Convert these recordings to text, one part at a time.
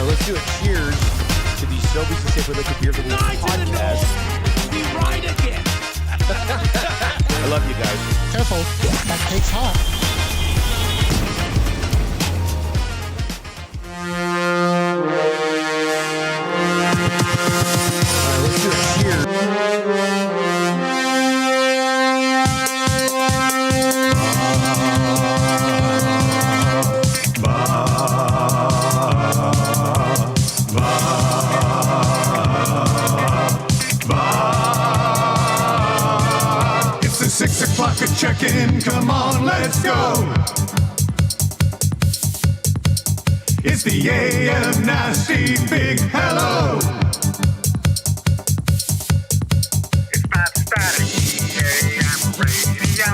Let's do a cheers to the Sobeys and Safely Liquid Beer for the podcast. We ride again. I love you guys. Careful, that cake's hot. Let's do a cheers. It's the 6 o'clock check-in. Come on, let's go. It's the AM Nasty Big Hello. It's not static, AM radio.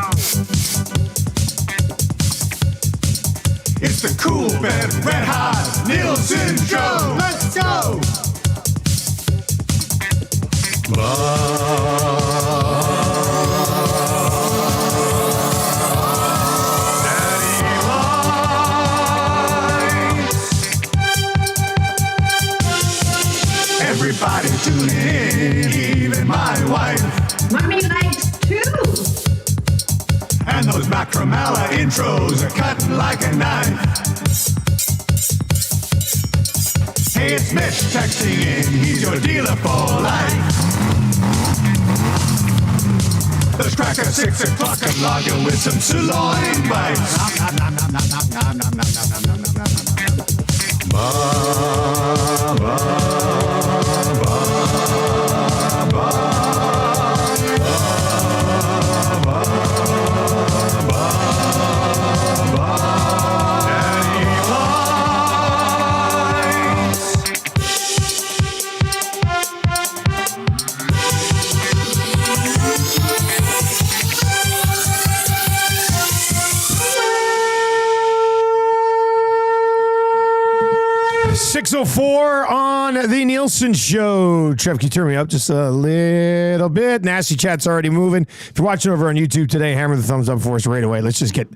It's the Coolbet Red Hot Nielson Show. Let's go. Everybody tune in, even my wife. Mommy likes too. And those Macromella intros are cutting like a knife. Hey, it's Mitch texting in, he's your dealer for life. Let's crack at 6 o'clock and lager with some sirloin bites. .04 on the Nielson Show. Trev, can you turn me up just a little bit? Nasty Chat's already moving. If you're watching over on YouTube today, hammer the thumbs up for us right away. Let's just get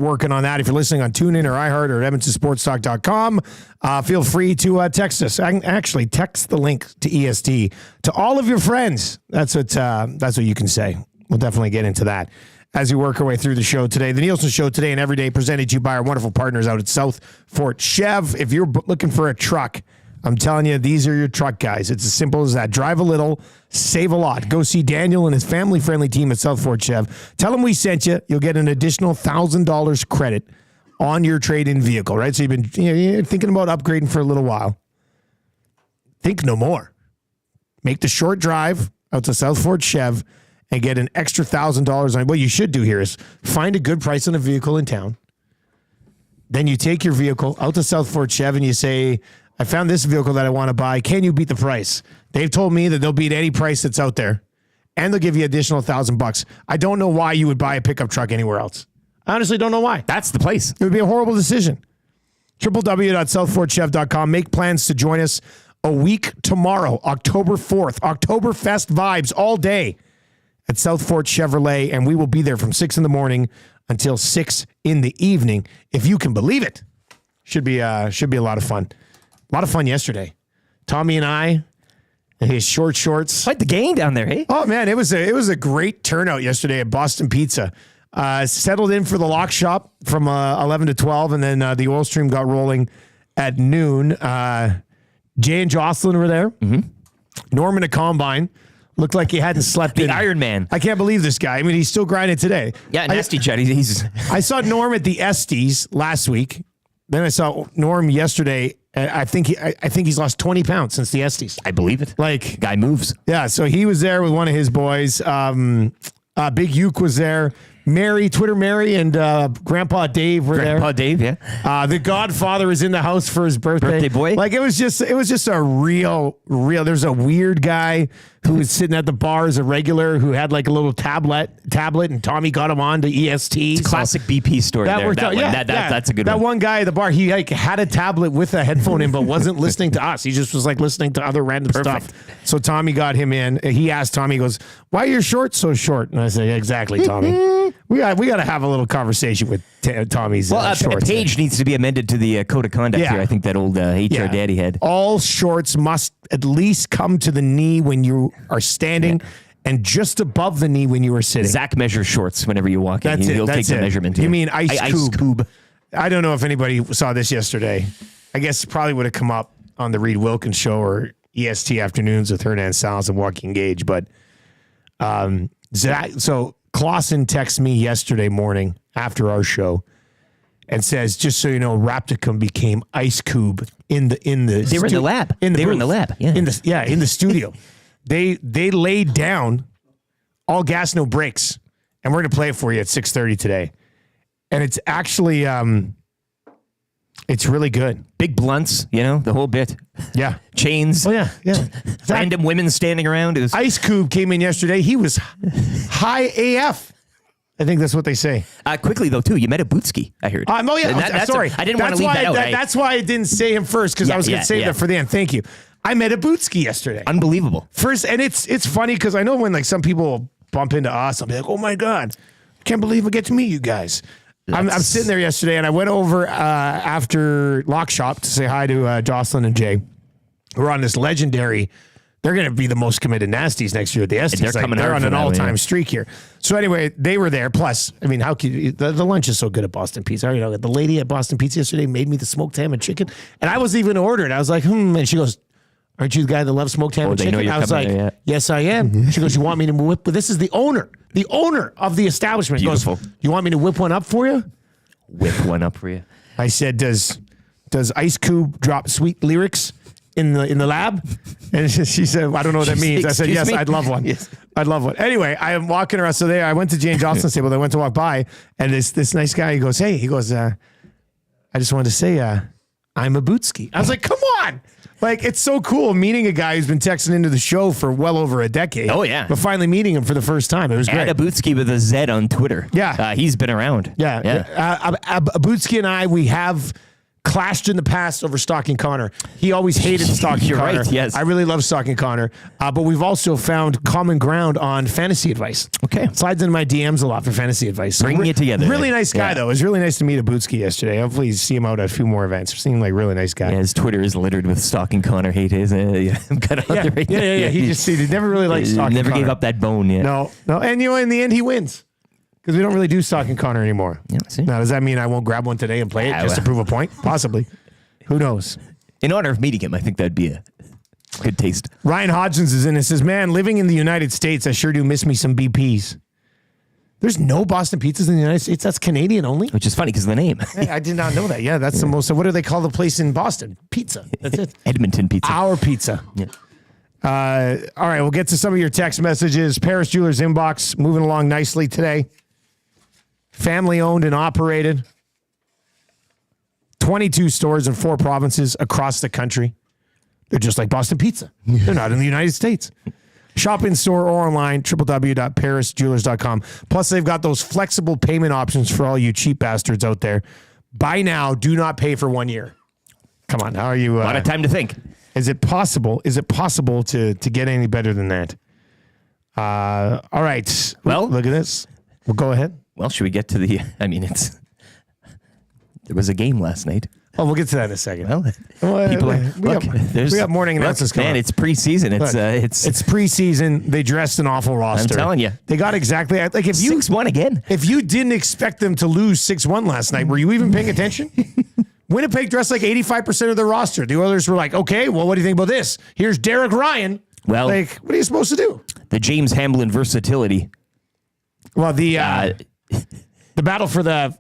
working on that. If you're listening on TuneIn or iHeart or EdmontonSportsTalk.com, feel free to text us. Actually, text the link to EST to all of your friends. That's what you can say. We'll definitely get into that as we work our way through the show today. The Nielsen Show today and every day presented to you by our wonderful partners out at South Fort Chev. If you're looking for a truck, I'm telling you, these are your truck guys. It's as simple as that. Drive a little, save a lot. Go see Daniel and his family-friendly team at South Fort Chev. Tell them we sent you. You'll get an additional $1,000 credit on your trade-in vehicle, right? So you're thinking about upgrading for a little while. Think no more. Make the short drive out to South Fort Chev and get an extra $1,000 on. What you should do here is find a good price on a vehicle in town. Then you take your vehicle out to South Fort Chev and you say, I found this vehicle that I want to buy. Can you beat the price? They've told me that they'll beat any price that's out there, and they'll give you additional $1,000. I don't know why you would buy a pickup truck anywhere else. I honestly don't know why. That's the place. It would be a horrible decision. www.southfortchev.com. Make plans to join us a week tomorrow, October 4th. Oktoberfest vibes all day at South Fort Chevrolet, and we will be there from 6 in the morning until 6 in the evening, if you can believe it. Should be a lot of fun. A lot of fun yesterday. Tommy and I, and his short shorts. Quite the gang down there, hey? Oh man, it was a great turnout yesterday at Boston Pizza. Settled in for the lock shop from 11 to 12, and then the oil stream got rolling at noon. Jay and Jocelyn were there. Mm-hmm. Norman a combine. Looked like he hadn't slept in. The Iron Man. I can't believe this guy. I mean, he's still grinding today. Yeah, Nasty Chat. He's I saw Norm at the Estes last week. Then I saw Norm yesterday. I think he's lost 20 pounds since the Estes. I believe it. Like, guy moves. Yeah, so he was there with one of his boys. Big Uke was there. Mary, Twitter Mary, and Grandpa Dave were there. Grandpa Dave, yeah. The Godfather is in the house for his birthday. Birthday boy. Like it was just a real. There's a weird guy who was sitting at the bar as a regular who had like a little tablet, and Tommy got him on to EST. It's a classic BP story. That there. worked That out. one. Yeah, That's a good one. That one guy at the bar, he like had a tablet with a headphone in, but wasn't listening to us. He just was like listening to other random stuff. So Tommy got him in. He asked Tommy, he goes, "Why are your shorts so short?" And I said, "Exactly, Tommy. We got to have a little conversation with Tommy's shorts. A page needs to be amended to the code of conduct here. I think that old HR daddy had. All shorts must at least come to the knee when you are standing and just above the knee when you are sitting. Zach measures shorts whenever you walk in. He'll take the measurement. You mean ice cube? I don't know if anybody saw this yesterday. I guess it probably would have come up on the Reid Wilkins show or EST Afternoons with Hernan Salas and Joaquin Gage. But so Clausen texts me yesterday morning after our show and says, just so you know, Rapticum became Ice Cube in the They were in the lab. They were in the lab. Yeah. In the studio. They laid down all gas, no brakes. And we're going to play it for you at 6:30 today. And it's actually it's really good. Big blunts, the whole bit. Yeah. Chains. Oh, yeah. Random women standing around. Ice Cube came in yesterday. He was high AF. I think that's what they say. Quickly, though, too, you met a Bootski, I heard. Sorry. I didn't want to leave that out. That's why I didn't say him first, because I was going to save that for the end. Thank you. I met a Bootski yesterday. Unbelievable. And it's funny, because I know when like some people bump into us, I'll be like, oh, my God, I can't believe I get to meet you guys. I'm sitting there yesterday, and I went over after Lock Shop to say hi to Jocelyn and Jay. We're on this legendary. They're going to be the most committed nasties next year at the Estes. They're on an all-time streak here. So anyway, they were there. Plus, I mean, how could you, the lunch is so good at Boston Pizza. The lady at Boston Pizza yesterday made me the smoked ham and chicken, and I wasn't even ordered. I was like, and she goes, aren't you the guy that loves smoked ham and chicken? I was like, yes, I am. She goes, you want me to whip? This is the owner of the establishment. Beautiful. Goes, you want me to whip one up for you? Whip one up for you. I said, does Ice Cube drop sweet lyrics in the lab? And she said, I don't know what that means. I said, yes, I'd love one. Yes. I'd love one. Anyway, I am walking around. So I went to Jane Johnson's table. I went to walk by, and this nice guy, he goes, I just wanted to say, I'm a Bootski. I was like, come on. Like, it's so cool meeting a guy who's been texting into the show for well over a decade. Oh, yeah. But finally meeting him for the first time. It was great. Adabutsky with a Z on Twitter. Yeah. He's been around. Yeah. Abutsky and I, we have clashed in the past over Stalking Connor. He always hated Stalking You're Connor. right, yes. I really love Stalking Connor. But we've also found common ground on fantasy advice. Okay. Slides into my DMs a lot for fantasy advice. Bringing it together. Really nice guy, though. It was really nice to meet Abutsky yesterday. Hopefully you see him out at a few more events. Seemed like a really nice guy. Yeah, his Twitter is littered with Stalking Connor hate. I'm kind of on there right now. Yeah. He never really liked Stalking Connor. Never gave up that bone yet. No. And in the end, he wins. Because we don't really do Stalking Connor anymore. Yeah, see? Now, does that mean I won't grab one today and play it just to prove a point? Possibly. Who knows? In honor of meeting him, I think that'd be a good taste. Ryan Hodgins is in and says, man, living in the United States, I sure do miss me some BPs. There's no Boston Pizzas in the United States. That's Canadian only. Which is funny because of the name. I did not know that. Yeah, that's the most. What do they call the place in Boston? Pizza. That's it. Edmonton Pizza. Our pizza. Yeah. All right, we'll get to some of your text messages. Paris Jewelers inbox moving along nicely today. Family owned and operated. 22 stores in 4 provinces across the country. They're just like Boston Pizza. They're not in the United States. Shop in store or online, www.parisjewelers.com. Plus, they've got those flexible payment options for all you cheap bastards out there. Buy now, do not pay for 1 year. Come on, how are you? A lot of time to think. Is it possible? To get any better than that? All right. Well, look at this. Well, go ahead. Well, should we get to the? There was a game last night. Oh, we'll get to that in a second. Well, people are, we got morning announcements coming. Man, it's preseason. It's preseason. They dressed an awful roster. I'm telling you, they got exactly like if you 6-1 again. If you didn't expect them to lose 6-1 last night, were you even paying attention? Winnipeg dressed like 85% of their roster. The others were like, okay, well, what do you think about this? Here's Derek Ryan. Well, like, what are you supposed to do? The James Hamblin versatility. Well, the battle for the.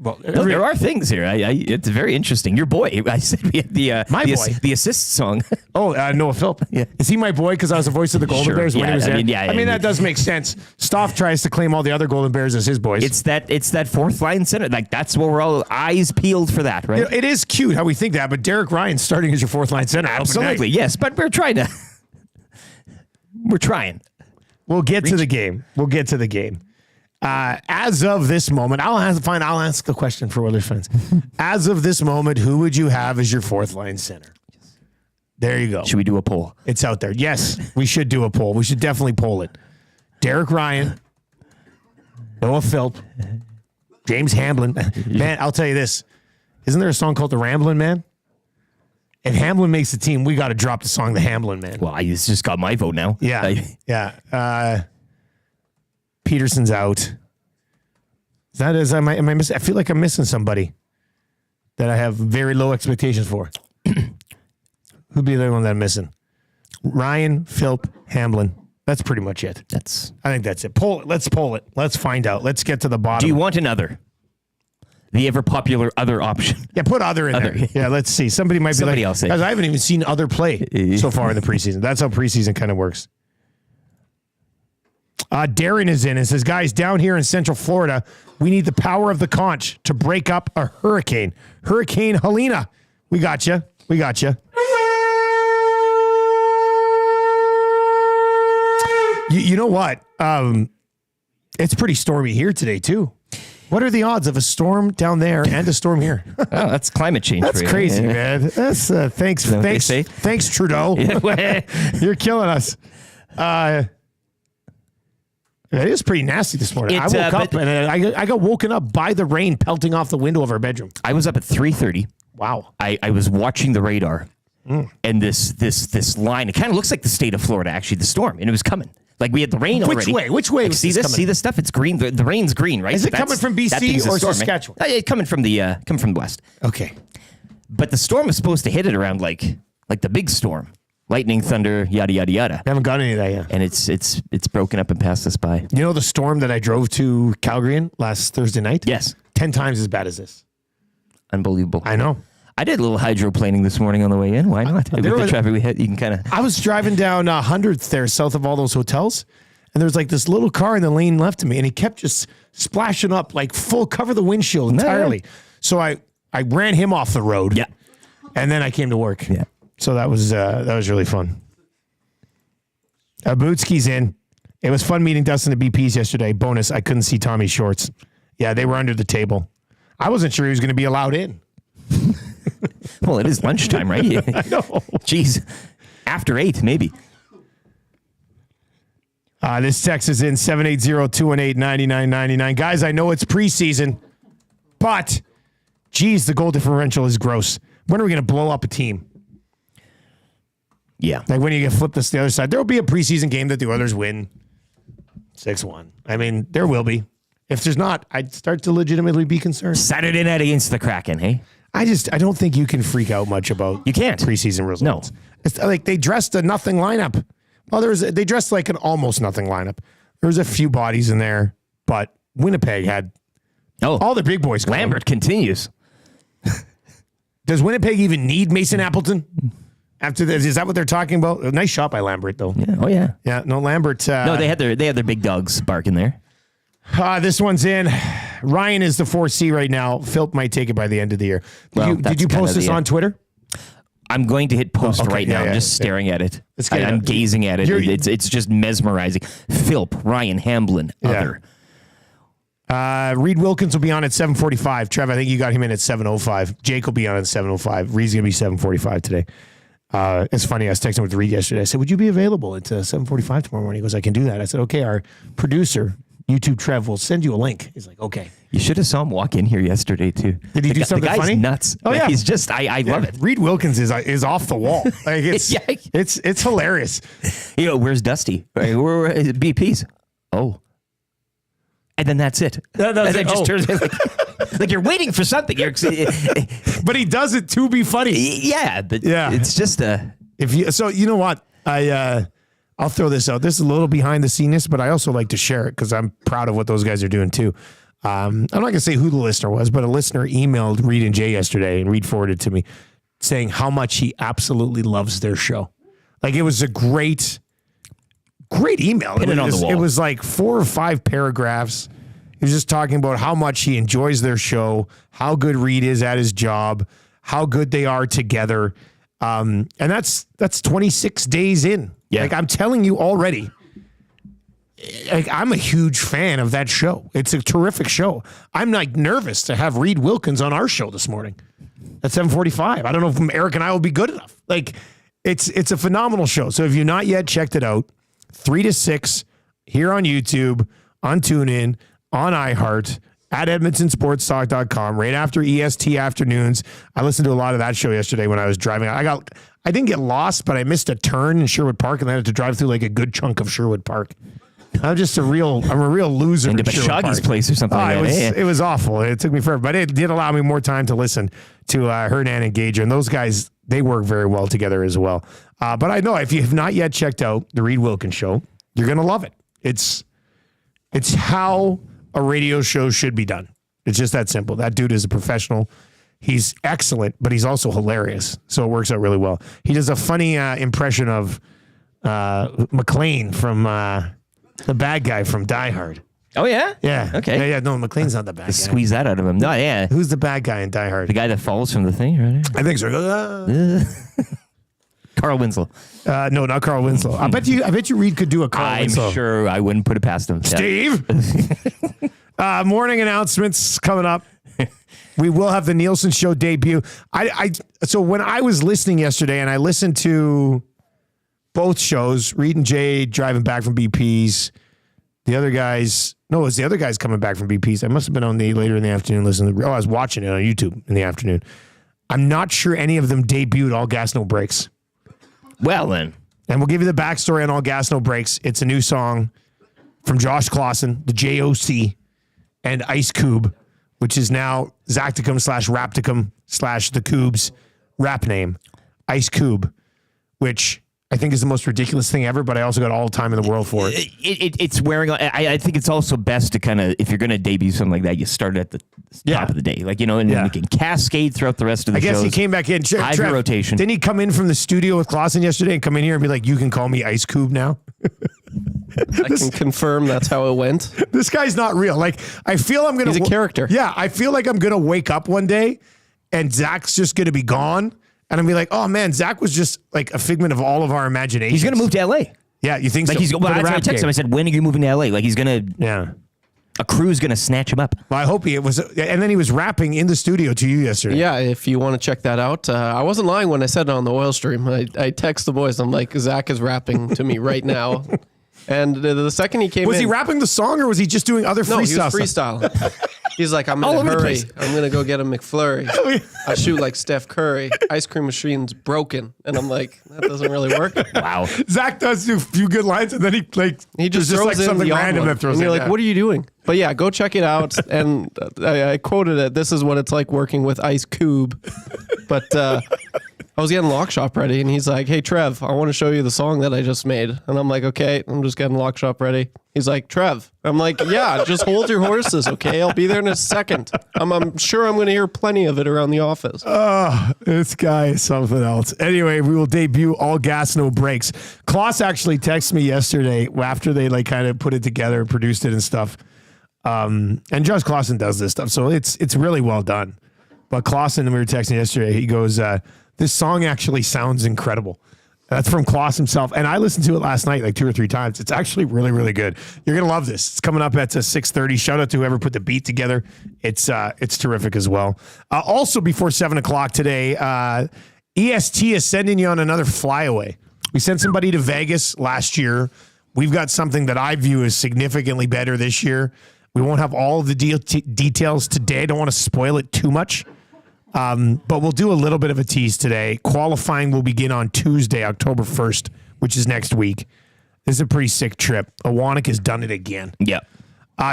Well, there are things here. It's very interesting. Your boy. I said we had the assist song. Oh, Noah Philp. Yeah. Is he my boy because I was the voice of the Golden Bears when he was there? I mean, that does make sense. Stoff tries to claim all the other Golden Bears as his boys. It's that fourth line center. Like, that's what we're all eyes peeled for that, right? It is cute how we think that, but Derek Ryan starting as your fourth line center. Absolutely, yes. But we're trying to. We're trying. We'll get to the game. As of this moment, I'll ask the question for Oilers fans. As of this moment, who would you have as your fourth line center? There you go. Should we do a poll? It's out there. Yes, we should do a poll. We should definitely poll it. Derek Ryan, Noah Philp, James Hamblin. Man, I'll tell you this. Isn't there a song called The Ramblin' Man? If Hamblin makes the team, we got to drop the song The Hamblin' Man. Well, it's just got my vote now. Yeah. Yeah. Peterson's out. Am I missing? I feel like I'm missing somebody that I have very low expectations for. Who'd be the other one that I'm missing? Ryan, Philp, Hamblin. That's pretty much it. I think that's it. Let's poll it. Let's find out. Let's get to the bottom. Do you want another? The ever popular other option. Yeah, put other in there. Yeah, let's see. Somebody might be like, else say. Guys, I haven't even seen other play so far in the preseason. That's how preseason kind of works. Darren is in and says, guys, down here in Central Florida, we need the power of the conch to break up a hurricane. Hurricane Helena. We got you. We got you. You know what? It's pretty stormy here today, too. What are the odds of a storm down there and a storm here? Oh, that's climate change. That's for you. crazy, man. That's thanks, Trudeau. You're killing us. It is pretty nasty this morning. I woke up and I got woken up by the rain pelting off the window of our bedroom. I was up at 3:30. Wow. I was watching the radar, and this line. It kind of looks like the state of Florida, actually, the storm, and it was coming. Like we had the rain already. Which way? Like, see this? See this stuff? It's green. The rain's green, right? Is it coming from BC or Saskatchewan? Right? Coming from the west. Okay. But the storm was supposed to hit it around like the big storm, lightning, thunder, yada yada yada. I haven't got any of that yet. And it's broken up and passed us by. You know the storm that I drove to Calgary in last Thursday night? Yes. 10 times as bad as this. Unbelievable. I know. I did a little hydroplaning this morning on the way in. Why not? With the traffic we had, you can kind of. I was driving down 100th there, south of all those hotels, and there was like this little car in the lane left of me, and he kept just splashing up, like full cover the windshield entirely. So I ran him off the road. Yeah. And then I came to work. Yeah. So that was really fun. Bootski's in. It was fun meeting Dustin at BP's yesterday. Bonus, I couldn't see Tommy's shorts. Yeah, they were under the table. I wasn't sure he was going to be allowed in. Well, it is lunchtime, right? I know. Jeez. After 8, maybe. This text is in 780-218-9999. Guys, I know it's preseason, but, geez, the goal differential is gross. When are we going to blow up a team? Yeah. Like when you get flipped this to the other side. There will be a preseason game that the others win 6-1. I mean, there will be. If there's not, I'd start to legitimately be concerned. Saturday night against the Kraken, hey? I don't think you can freak out much about preseason results. No. It's like they dressed a nothing lineup. Well, they dressed like an almost nothing lineup. There was a few bodies in there, but Winnipeg had all the big boys. Lambert continues. Does Winnipeg even need Mason Appleton? After this, is that what they're talking about? A nice shot by Lambert, though. Yeah. Oh yeah. Yeah. No, Lambert. No, they had their big dogs barking there. This one's in. Ryan is the 4C right now. Philp might take it by the end of the year. Did you post this on Twitter? I'm going to hit post right now. I'm just staring at it. I'm gazing at it. It's just mesmerizing. Philp, Ryan, Hamblin, other. Reid Wilkins will be on at 7:45. Trev, I think you got him in at 7:05. Jake will be on at 7:05. Reid's going to be 7:45 today. It's funny. I was texting with Reid yesterday. I said, would you be available at 7:45 tomorrow morning? He goes, I can do that. I said, okay, our producer, YouTube Trev, will send you a link. He's like, okay. You should have saw him walk in here yesterday, too. Did he do something the guy's funny? Nuts. Oh, yeah. He's just, I love it. Reid Wilkins is off the wall. Like it's hilarious. Where's Dusty? Where BP's? Oh. And then that's it. And then just turns like you're waiting for something. But he does it to be funny. Yeah. But it's just So you know what? I'll throw this out. This is a little behind the scenes, but I also like to share it because I'm proud of what those guys are doing too. I'm not going to say who the listener was, but a listener emailed Reid and Jay yesterday, and Reid forwarded to me saying how much he absolutely loves their show. Like it was a great email. It was like 4 or 5 paragraphs. He was just talking about how much he enjoys their show, how good Reid is at his job, how good they are together. And that's 26 days in. Yeah. Like I'm telling you already, like I'm a huge fan of that show. It's a terrific show. I'm like nervous to have Reid Wilkins on our show this morning at 7:45. I don't know if Eric and I will be good enough. Like it's a phenomenal show. So if you've not yet checked it out, 3 to 6 here on YouTube, on TuneIn, on iHeart, at edmontonsportstalk.com, right after EST afternoons. I listened to a lot of that show yesterday when I was driving. I didn't get lost, but I missed a turn in Sherwood Park, and I had to drive through like a good chunk of Sherwood Park. I'm a real loser. Into Bashoggy's place or something like that. It was awful. It took me forever, but it did allow me more time to listen to Hernan and Gager, and those guys, they work very well together as well. But I know if you have not yet checked out the Reid Wilkins Show, you're going to love it. It's how a radio show should be done. It's just that simple. That dude is a professional. He's excellent, but he's also hilarious. So it works out really well. He does a funny impression of McLean from the bad guy from Die Hard. Oh, yeah? Yeah. Okay. Yeah. No, McLean's not the bad guy. Squeeze that out of him. No, yeah. Who's the bad guy in Die Hard? The guy that falls from the thing, right? I think so. Carl Winslow. No, not Carl Winslow. I bet you Reid could do a Carl Winslow. I'm sure I wouldn't put it past him. Steve. Morning announcements coming up. We will have the Nielson Show debut. So when I was listening yesterday, and I listened to both shows, Reid and Jay driving back from BP's. The other guys, no, it was the other guys coming back from BP's. I must have been on later in the afternoon listening. I was watching it on YouTube in the afternoon. I'm not sure any of them debuted All Gas No Brakes. Well then. And we'll give you the backstory on All Gas No Brakes. It's a new song from Josh Clausen, the JOC, and Ice Cube, which is now Zacticum /Rapticum /The Coob's rap name, Ice Cube, which I think is the most ridiculous thing ever, but I also got all the time in the world for it. It's wearing. I think it's also best to kind of, if you're going to debut something like that, you start at the top of the day, like, and then you can cascade throughout the rest of the shows. I guess he came back in. Trev, rotation. Didn't he come in from the studio with Clausen yesterday and come in here and be like, "You can call me Ice Cube now"? I can confirm that's how it went. This guy's not real. Like, I feel I'm gonna. He's a character. Yeah, I feel like I'm gonna wake up one day, and Zach's just gonna be gone. And I'm be like, oh man, Zach was just like a figment of all of our imagination. He's going to move to LA. Yeah, you think like so? That's what I texted him. I said, when are you moving to LA? Like he's going to, a crew's going to snatch him up. Well, I hope it was. And then he was rapping in the studio to you yesterday. Yeah, if you want to check that out. I wasn't lying when I said it on the oil stream. I text the boys. I'm like, Zach is rapping to me right now. And the second he came in. Was he rapping the song or was he just doing other freestyle? No, he was freestyling. He's like, I'm in a hurry. I'm going to go get a McFlurry. I shoot like Steph Curry. Ice cream machine's broken. And I'm like, that doesn't really work. Wow. Zach does do a few good lines and then he just throws like in something the random that throws and you're in. like, what are you doing? But yeah, go check it out. And I quoted it. This is what it's like working with Ice Cube. But I was getting Lock Shop ready, and he's like, hey, Trev, I want to show you the song that I just made. And I'm like, okay, I'm just getting Lock Shop ready. He's like, Trev. I'm like, yeah, just hold your horses, okay? I'll be there in a second. I'm sure I'm going to hear plenty of it around the office. Oh, this guy is something else. Anyway, we will debut All Gas No Brakes. Klaus actually texted me yesterday after they like kind of put it together, produced it and stuff. And Josh Clausen does this stuff, so it's really well done. But Clausen, we were texting yesterday, he goes, this song actually sounds incredible. That's from Klaus himself. And I listened to it last night like 2 or 3 times. It's actually really, really good. You're going to love this. It's coming up at 6:30. Shout out to whoever put the beat together. It's terrific as well. Also before 7 o'clock today, EST is sending you on another FlyAway. We sent somebody to Vegas last year. We've got something that I view as significantly better this year. We won't have all of the details today. I don't want to spoil it too much. But we'll do a little bit of a tease today. Qualifying will begin on Tuesday, October 1st, which is next week. This is a pretty sick trip. Awanik has done it again. Yeah.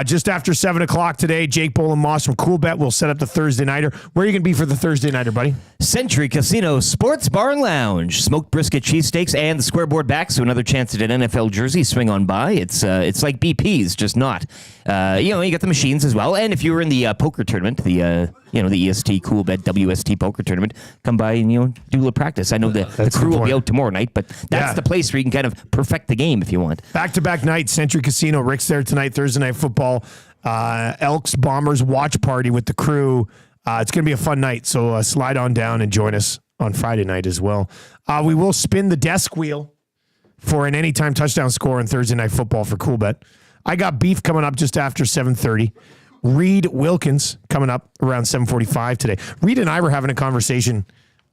Just after 7 o'clock today, Jake Bolin Moss from Coolbet will set up the Thursday Nighter. Where are you going to be for the Thursday Nighter, buddy? Century Casino Sports Bar and Lounge. Smoked brisket cheesesteaks and the squareboard back, so another chance at an NFL jersey. Swing on by. It's like BP's, just not. You got the machines as well. And if you were in the poker tournament, the EST Coolbet WST poker tournament, come by and do a little practice. I know the crew will be out tomorrow night, but that's the place where you can kind of perfect the game if you want. Back-to-back nights, Century Casino. Rick's there tonight, Thursday Night Football. Elks Bombers watch party with the crew. It's going to be a fun night, so slide on down and join us on Friday night as well. We will spin the desk wheel for an anytime touchdown score on Thursday Night Football for Coolbet. I got beef coming up just after 7:30. Reid Wilkins coming up around 7:45 today. Reid and I were having a conversation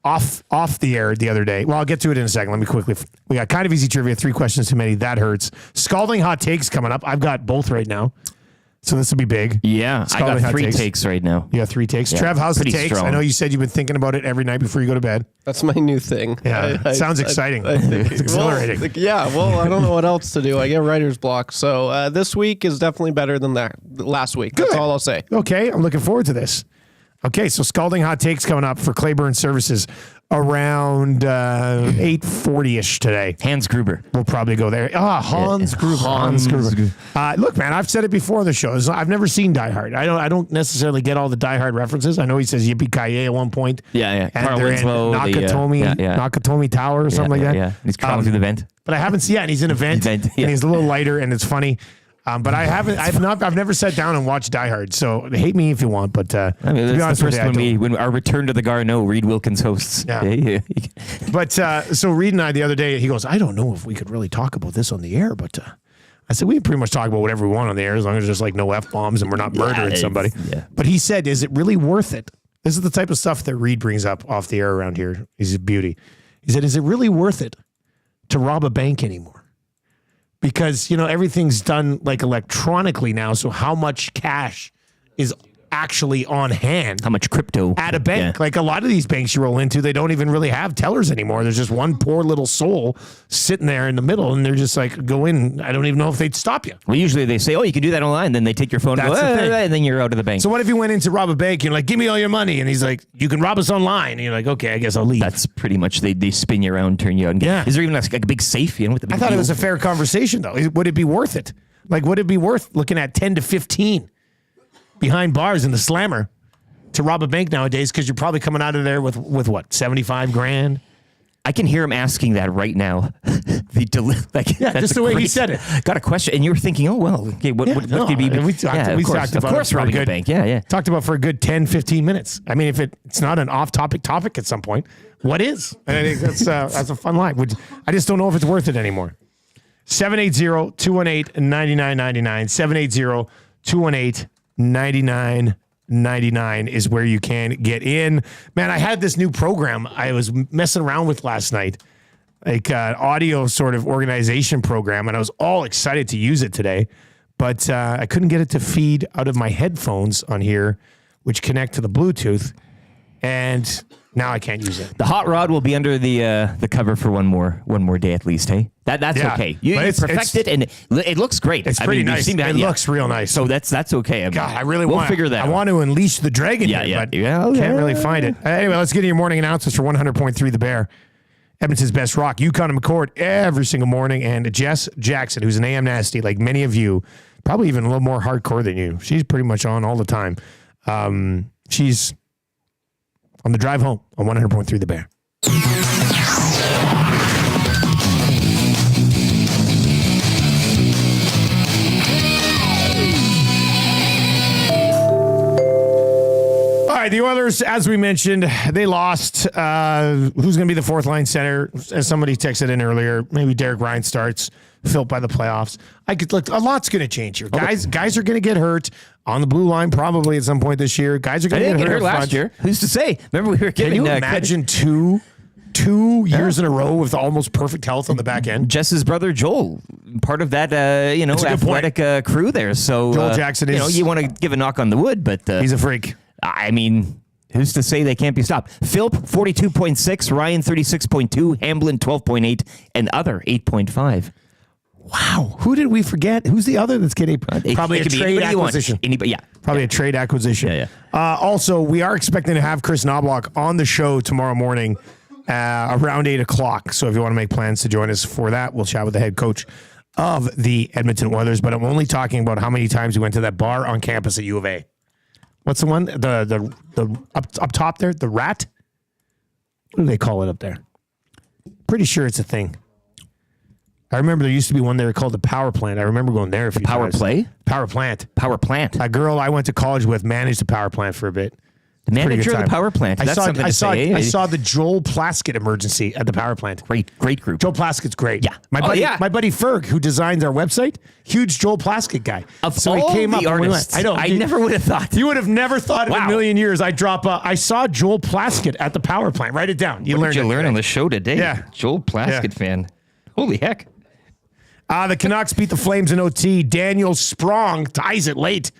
off the air the other day. Well, I'll get to it in a second. Let me quickly. We got kind of easy trivia, 3 questions too many. That hurts. Scalding hot takes coming up. I've got both right now. So this will be big. Yeah, Scalding I got hot 3 takes right now. You got 3 takes. Yeah, Trev, how's the pretty takes? strong. I know you said you've been thinking about it every night before you go to bed. That's my new thing. Yeah, sounds exciting. It's exhilarating. Well, I don't know what else to do. I get writer's block. So this week is definitely better than that last week. That's Good. all I'll say. Okay, I'm looking forward to this. Okay, so scalding hot takes coming up for Claiborne Services around 8:40ish today. Hans Gruber. We'll probably go there. Hans Gruber. Hans Gruber. Look, man, I've said it before on the show. I've never seen Die Hard. I don't necessarily get all the Die Hard references. I know he says Yippee Ki-Yay at one point. Yeah. And Carl they're in Winslow, Nakatomi Tower or something like that. Yeah. He's crawling through the vent. But I haven't seen. Yeah, and he's in a vent, and he's a little lighter, and it's funny. But I've never sat down and watched Die Hard. So hate me if you want, but I mean, to be that's honest the with first you, when our return to the Garneau, Reid Wilkins hosts. Yeah. But so Reid and I the other day, he goes, I don't know if we could really talk about this on the air, but I said we can pretty much talk about whatever we want on the air as long as there's like no F-bombs and we're not murdering somebody. Yeah. But he said, is it really worth it? This is the type of stuff that Reid brings up off the air around here. He's a beauty. He said, is it really worth it to rob a bank anymore? Because, everything's done like electronically now. So how much cash is actually on hand? How much crypto At a bank. Like a lot of these banks you roll into, they don't even really have tellers anymore. There's just one poor little soul sitting there in the middle, and they're just like, go in. I don't even know if they'd stop you. Well, usually they say, you can do that online. Then they take your phone and That's go, the thing. and then you're out of the bank. So what if you went in to rob a bank and you're like, give me all your money? And he's like, you can rob us online. And you're like, okay, I guess I'll leave. That's pretty much, they spin you around, turn you out. And Yeah. Is there even like a big safe? With the big I thought it deal? was a fair conversation, though. Would it be worth it? Like, would it be worth looking at 10 to 15 behind bars in the slammer to rob a bank nowadays? Because you're probably coming out of there with what, 75 grand? I can hear him asking that right now. Just the way he said it. Got a question, and you were thinking, oh well, okay, what could be? We talked about of course, it for robbing a bank. Yeah. Talked about for a good 10, 15 minutes. I mean, if it's not an off-topic topic at some point, what is? And I think that's a fun line. I just don't know if it's worth it anymore. 780-218-9999. 780-218-9999 is where you can get in. Man, I had this new program I was messing around with last night, like an audio sort of organization program, and I was all excited to use it today, but I couldn't get it to feed out of my headphones on here, which connect to the Bluetooth, and now I can't use it. The hot rod will be under the cover for one more day at least. Hey, that's okay. You perfect it, and it looks great. It's pretty nice. It looks real nice. So that's okay. God, I really we'll figure that. I want to unleash the dragon. But can't really find it. Anyway, let's get to your morning announcements for 100.3 The Bear, Edmonton's best rock. Yukon and McCord every single morning, and Jess Jackson, who's an AM nasty, like many of you, probably even a little more hardcore than you. She's pretty much on all the time. She's on the drive home on 100.3 The Bear. All right, the Oilers, as we mentioned, they lost. Who's going to be the fourth line center? As somebody texted in earlier, maybe Derek Ryan starts, filled by the playoffs. Look, a lot's going to change here. Guys are going to get hurt on the blue line probably at some point this year. Guys are going to get hurt last year. Who's to say? Remember we were giving. Can you imagine two years in a row with almost perfect health on the back end? Jess's brother Joel, part of that athletic crew there. So Joel Jackson is. You want to give a knock on the wood, but he's a freak. I mean, who's to say they can't be stopped? Philp 42.6, Ryan 36.2, Hamblin 12.8, and other 8.5. Wow. Who did we forget? Who's the other that's getting probably a trade acquisition? Probably a trade acquisition. Yeah. Also, we are expecting to have Chris Knobloch on the show tomorrow morning around 8 o'clock. So if you want to make plans to join us for that, we'll chat with the head coach of the Edmonton Oilers. But I'm only talking about how many times we went to that bar on campus at U of A. What's the one? The up top there? The Rat? What do they call it up there? Pretty sure it's a thing. I remember there used to be one there called the Power Plant. I remember going there a few times. Power Plant. A girl I went to college with managed the Power Plant for a bit. The manager of the Power Plant. I saw the Joel Plaskett emergency at the Power Plant. Great group. Joel Plaskett's great. Yeah. My buddy Ferg, who designs our website, huge Joel Plaskett guy. So he came up and we went. I never would have thought. You would have never thought in a million years I saw Joel Plaskett at the Power Plant. Write it down. What did you learn on the show today? Yeah. Joel Plaskett fan. Holy heck. The Canucks beat the Flames in OT. Daniel Sprong ties it late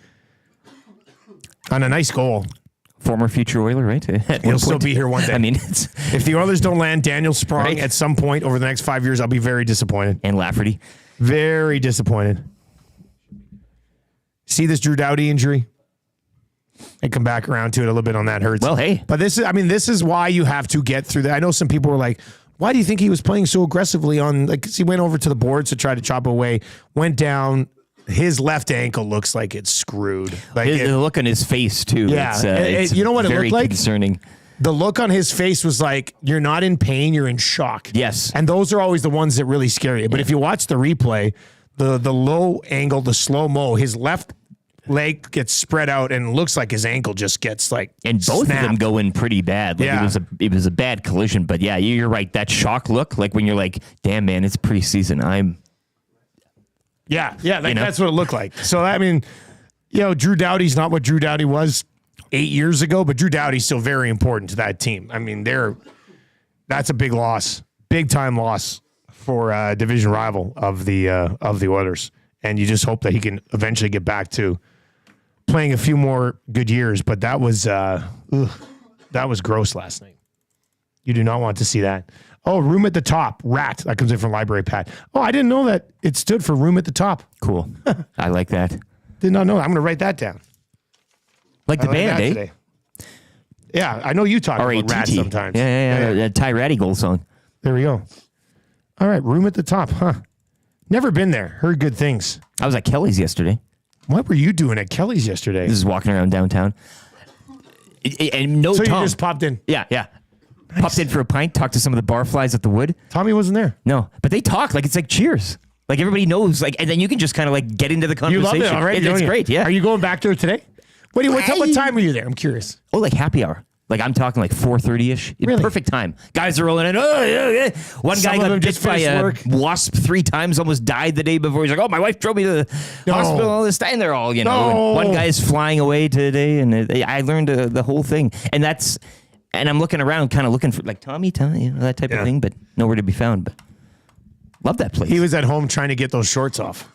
on a nice goal. Former future Oiler, right? He'll still be here one day. I mean, if the Oilers don't land Daniel Sprong Right. at some point over the next 5 years, I'll be very disappointed. and Lafferty. Very disappointed. See this Drew Doughty injury? And come back around to it a little bit on that hurts. Well, hey. But this is why you have to get through that. I know some people were like, why do you think he was playing so aggressively on, like, 'cause he went over to the boards to try to chop away, went down. His left ankle looks like it's screwed. Like The look on his face, too. Yeah. It's You know what it very looked like? concerning. The look on his face was like, you're not in pain, you're in shock. Yes. And those are always the ones that really scare you. But if you watch the replay, the low angle, the slow-mo, his left leg gets spread out and looks like his ankle just gets like And both snapped. of them go in pretty bad. Like Yeah. it was a bad collision. But yeah, you're right. That shock look, like when you're like, damn, man, it's preseason. Yeah, like You know? that's what it looked like. So, I mean, Drew Doughty's not what Drew Doughty was 8 years ago, but Drew Doughty's still very important to that team. I mean, that's a big loss, big time loss for a division rival of the Oilers. And you just hope that he can eventually get back to playing a few more good years. But that was gross last night. You do not want to see that. Oh, room at the top, rat. That comes in from Library Pat. Oh, I didn't know that it stood for room at the top. Cool. I like that. Did not know that. I'm going to write that down. Like the I like band, that eh? today. Yeah, I know you talk about R-A-T-T. rats sometimes. Yeah. That Ty Ratty goal song. There we go. All right, room at the top, huh? Never been there. Heard good things. I was at Kelly's yesterday. What were you doing at Kelly's yesterday? Just walking around downtown. And no So Tom. you just popped in. Yeah. Popped in for a pint, talked to some of the barflies at the Wood. Tommy wasn't there. No, but they talk like it's like Cheers. Like everybody knows, like, and then you can just kind of like get into the You conversation. love it already. It's don't you? great, yeah. Are you going back there today? What time were you there? I'm curious. Oh, like happy hour. Like I'm talking like 4:30ish. Really? Perfect time. Guys are rolling in. Oh, yeah. One Some guy of got them bit just by finished a work. wasp 3 times, almost died the day before. He's like, oh, my wife drove me to the hospital all this time. They're all, No. And one guy is flying away today, and I learned the whole thing. And I'm looking around, kind of looking for like Tommy, that type of thing, but nowhere to be found. But love that place. He was at home trying to get those shorts off.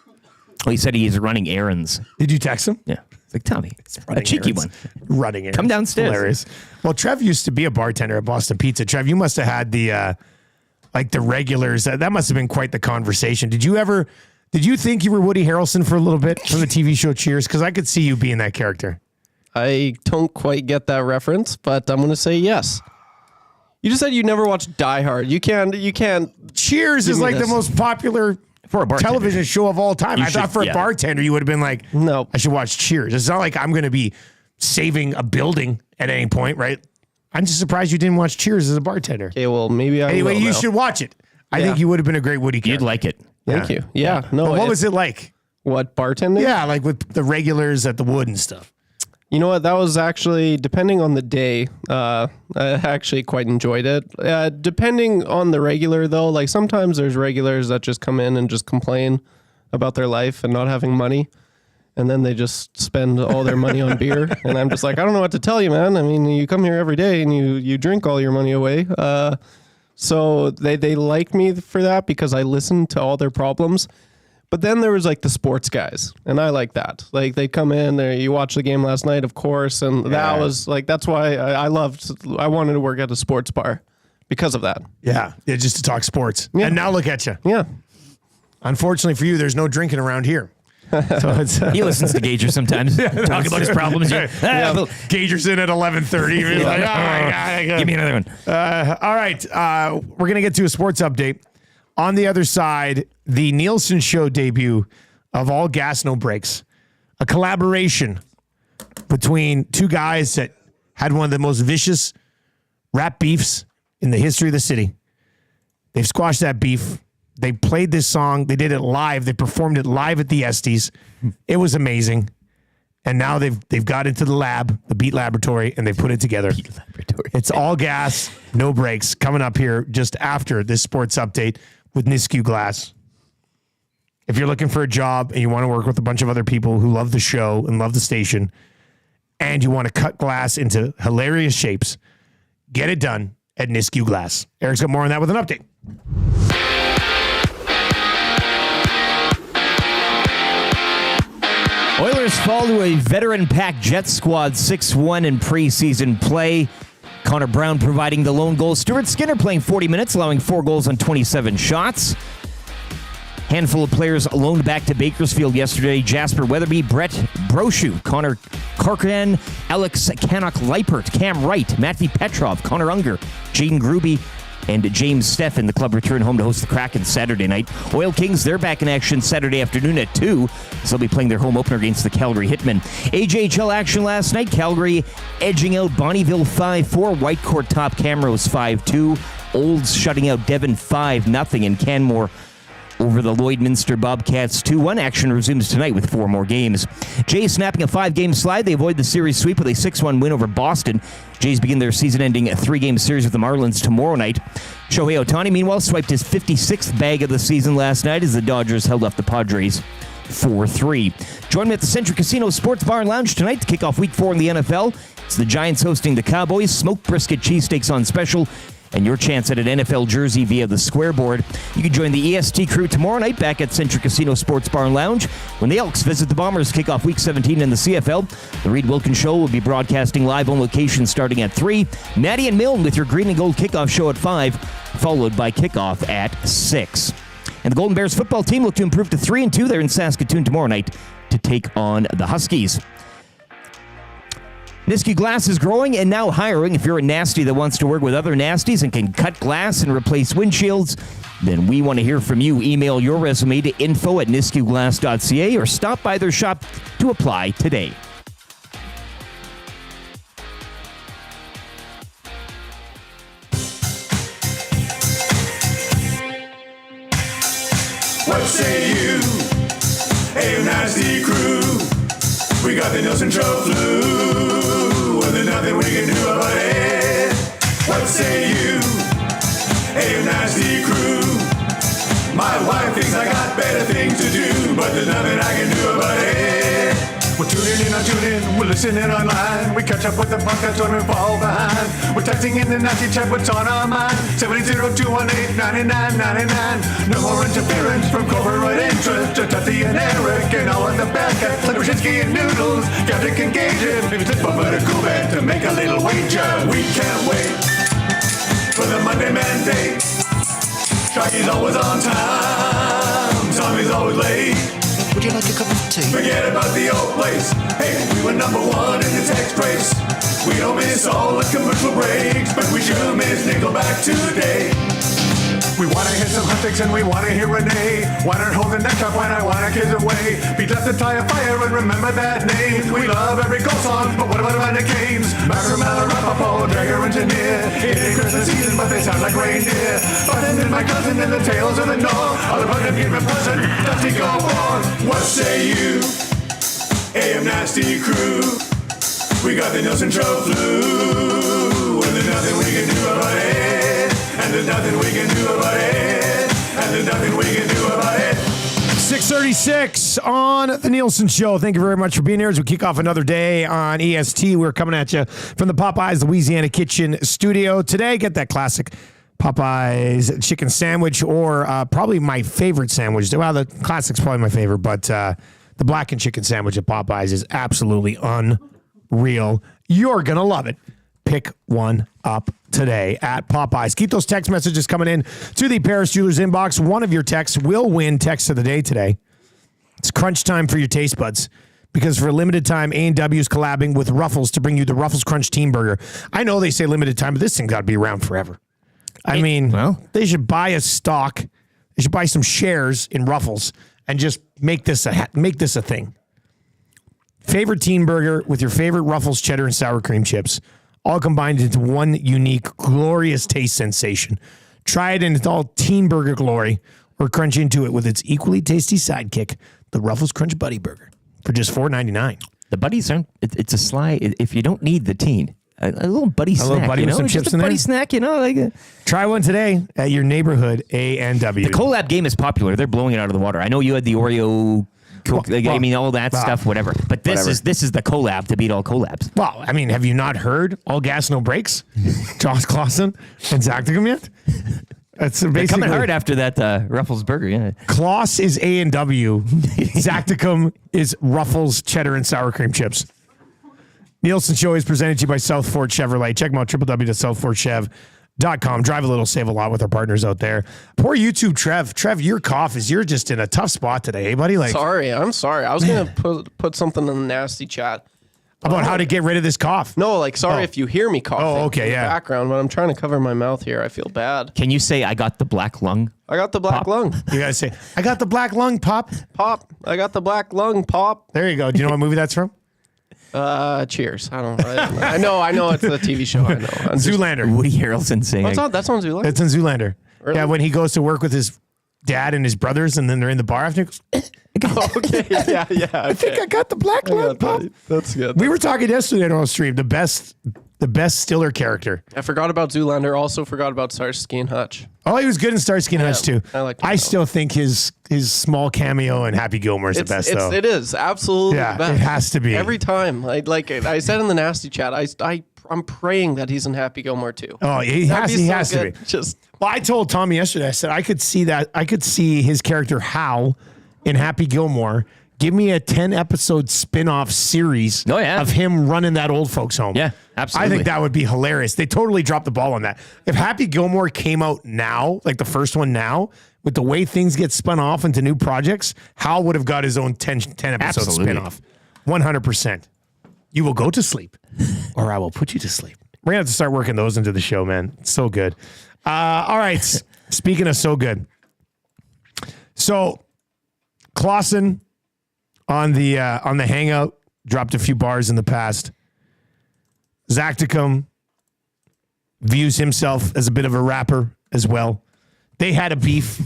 Well, he said he's running errands. Did you text him? Yeah. It's like, Tommy, a Running cheeky errands. one. Running errands. Come downstairs. Hilarious. Well, Trev used to be a bartender at Boston Pizza. Trev, you must have had the regulars. That must have been quite the conversation. Did you think you were Woody Harrelson for a little bit from the TV show Cheers? Because I could see you being that character. I don't quite get that reference, but I'm going to say yes. You just said you never watched Die Hard. You can't. Cheers Give is me like this. the most popular For a bartender. television show of all time. You I thought should- for a yeah. bartender, you would have been like, No. I should watch Cheers. It's not like I'm going to be saving a building at any point, right? I'm just surprised you didn't watch Cheers as a bartender. Okay, well, maybe I Anyway, will you now. should watch it. I Yeah. think you would have been a great Woody character. You'd like it. Thank you. Yeah. No. But what was it like? What, bartending? Yeah, like with the regulars at the Wood and stuff. You know what? That was actually, depending on the day, I actually quite enjoyed it. Depending on the regular, though, like sometimes there's regulars that just come in and just complain about their life and not having money. And then they just spend all their money on beer. And I'm just like, I don't know what to tell you, man. I mean, you come here every day and you drink all your money away. So they like me for that because I listen to all their problems. But then there was like the sports guys, and I like that. Like they come in there, you watch the game last night, of course, and that was like, that's why I wanted to work at a sports bar because of that. Yeah, just to talk sports. Yeah. And now look at you. Yeah. Unfortunately for you, there's no drinking around here. So it's He listens to Gager sometimes. Talk about his problems. Gager's in at 11:30. He's like, oh my God. Give me another one. All right, we're going to get to a sports update. On the other side, the Nielson Show debut of All Gas, No Brakes, a collaboration between two guys that had one of the most vicious rap beefs in the history of the city. They've squashed that beef. They played this song. They did it live. They performed it live at the Estes. It was amazing. And now they've got into the lab, the Beat Laboratory, and they put it together. It's All Gas, No Brakes coming up here just after this sports update with Nisku Glass. If you're looking for a job and you want to work with a bunch of other people who love the show and love the station, and you want to cut glass into hilarious shapes, get it done at Nisku Glass. Eric's got more on that with an update. Bears fall to a veteran-packed Jets squad 6-1 in preseason play. Connor Brown providing the lone goal. Stuart Skinner playing 40 minutes, allowing 4 goals on 27 shots. Handful of players loaned back to Bakersfield yesterday. Jasper Weatherby, Brett Brochu, Connor Corcoran, Alex Canuck-Leipert, Cam Wright, Matthew Petrov, Connor Unger, Jaden Gruby, and James Steffen. The club return home to host the Kraken Saturday night. Oil Kings, they're back in action Saturday afternoon at 2. So they'll be playing their home opener against the Calgary Hitmen. AJHL action last night. Calgary edging out Bonnyville 5-4. Whitecourt top Camrose 5-2. Olds shutting out Devon 5-0. And Canmore over the Lloydminster Bobcats 2-1. Action resumes tonight with 4 more games. Jays snapping a 5-game slide. They avoid the series sweep with a 6-1 win over Boston. Jays begin their season-ending 3-game series with the Marlins tomorrow night. Shohei Ohtani, meanwhile, swiped his 56th bag of the season last night as the Dodgers held off the Padres 4-3. Join me at the Century Casino Sports Bar and Lounge tonight to kick off Week 4 in the NFL. It's the Giants hosting the Cowboys. Smoked brisket cheesesteaks on special. And your chance at an NFL jersey via the scoreboard. You can join the EST crew tomorrow night back at Century Casino Sports Bar and Lounge when the Elks visit the Bombers, kick off Week 17 in the CFL. The Reid Wilkins Show will be broadcasting live on location starting at 3. Maddie and Milne with your Green and Gold kickoff show at 5, followed by kickoff at 6. And the Golden Bears football team look to improve to 3-2 there in Saskatoon tomorrow night to take on the Huskies. Nisky Glass is growing and now hiring. If you're a nasty that wants to work with other nasties and can cut glass and replace windshields, then we want to hear from you. Email your resume to info@niskyglass.ca or stop by their shop to apply today. What say you? Hey, nasty crew. We got the Nielson Show flu, and there's nothing we can do about it. What say you? Hey, nasty crew. My wife thinks I got better things to do, but there's nothing I can do about it. We're tuning in on TuneIn, we're listening online. We catch up with the podcast, don't fall behind. We're texting in the nasty chat, what's on our mind? 780-218-9999. No more interference from corporate interest. Just Dusty and Eric and all of the Bearcats. Like Brzezinski and Noodles, Captain can gauge it. Maybe it's Bubba to Coolbet to make a little wager. We can't wait for the Monday mandate. Sharky's always on time, Tommy's always late. Would you like a cup of tea? Forget about the old place. Hey, we were number 1 in the text race. We don't miss all the commercial breaks, but we sure miss Nickelback today. We wanna hit some hot chicks and we wanna hear Renee. Wanna hold the neck up when I wanna kiss away. Be left to tie a fire and remember that name. We love every goal song, but what about the Canes? Macker, Malarapapo, Dragger, Engineer. It ain't Christmas season, but they sound like reindeer. Bartending, my cousin, and the tales of the North. All about them give a present, Dusty go on. What say you? AM Nasty crew. We got the Nielson Show flu, and there's nothing we can do about it. And there's nothing we can do about it. And there's nothing we can do about it. 6:36 on the Nielson Show. Thank you very much for being here as we kick off another day on EST. We're coming at you from the Popeyes Louisiana Kitchen studio. Today, get that classic Popeyes chicken sandwich, or probably my favorite sandwich. Well, the classic's probably my favorite, but the blackened chicken sandwich at Popeyes is absolutely unreal. You're going to love it. Pick one up today at Popeyes. Keep those text messages coming in to the Paris Jewelers inbox. One of your texts will win text of the day today. It's crunch time for your taste buds, because for a limited time, A&W is collabing with Ruffles to bring you the Ruffles Crunch Team Burger. I know they say limited time, but this thing got to be around forever. I mean, they should buy a stock. They should buy some shares in Ruffles and just make this a thing. Favorite teen burger with your favorite Ruffles cheddar and sour cream chips, all combined into one unique, glorious taste sensation. Try it in its all teen burger glory, or crunch into it with its equally tasty sidekick, the Ruffles Crunch Buddy Burger, for just $4.99. The buddies aren't. It's a sly. If you don't need the teen, a little buddy snack, little buddy with some just chips a in buddy there? snack, like. Try one today at your neighborhood A&W. The collab game is popular. They're blowing it out of the water. I know you had the Oreo. All that stuff, whatever. But this is the collab to beat all collabs. Well, I mean, have you not heard All Gas No Brakes? Josh Clausen and Zacticum yet? That's They're basically coming hard after that Ruffles burger. Yeah. Kloss is A&W. Zacticum is Ruffles cheddar and sour cream chips. Nielson Show is presented to you by South Fort Chevrolet. Check them out, www.southfortchev.com. Drive a little, save a lot with our partners out there. Poor YouTube, Trev. Trev, your cough is, you're just in a tough spot today, hey, buddy? Like, I'm sorry. I was going to put something in the nasty chat. About how to get rid of this cough. No, like, sorry if you hear me coughing okay, in the yeah. background, but I'm trying to cover my mouth here. I feel bad. Can you say I got the black lung? I got the black lung. You got to say, I got the black lung, Pop. Pop. I got the black lung, Pop. There you go. Do you know what movie that's from? Cheers. I know it's a TV show. I know. Zoolander. Woody Harrelson saying. That's on Zoolander. It's in Zoolander. Really? Yeah, when he goes to work with his dad and his brothers, and then they're in the bar after. He goes, Okay. Yeah. I think I got the black lung, Pop. That's good. We were talking yesterday on stream. The best Stiller character. I forgot about Zoolander. Also forgot about Starsky and Hutch. Oh, he was good in Starsky and Hutch too. I still think his small cameo in Happy Gilmore is the best though. It is absolutely the best. It has to be every time. Like I said in the nasty chat, I'm praying that he's in Happy Gilmore too. Oh, he has to be. Well, I told Tommy yesterday. I said I could see his character Hal in Happy Gilmore. Give me a 10-episode spin-off series of him running that old folks home. Yeah, absolutely. I think that would be hilarious. They totally dropped the ball on that. If Happy Gilmore came out now, like the first one now, with the way things get spun off into new projects, Hal would have got his own 10-episode spin-off. 100%. You will go to sleep, or I will put you to sleep. We're going to have to start working those into the show, man. It's so good. All right. Speaking of so good. So, Clausen on the Hangout dropped a few bars in the past. Zacticum views himself as a bit of a rapper as well. They had a beef.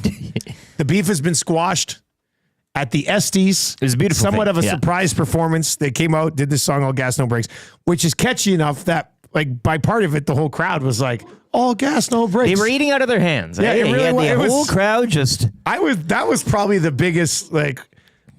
The beef has been squashed at the Estes. It was a beautiful somewhat thing. of a surprise performance. They came out, did this song, All Gas, No Brakes, which is catchy enough that, like, by part of it, the whole crowd was like, all gas, no brakes. They were eating out of their hands. Yeah, it really was. The whole crowd just... That was probably the biggest, like,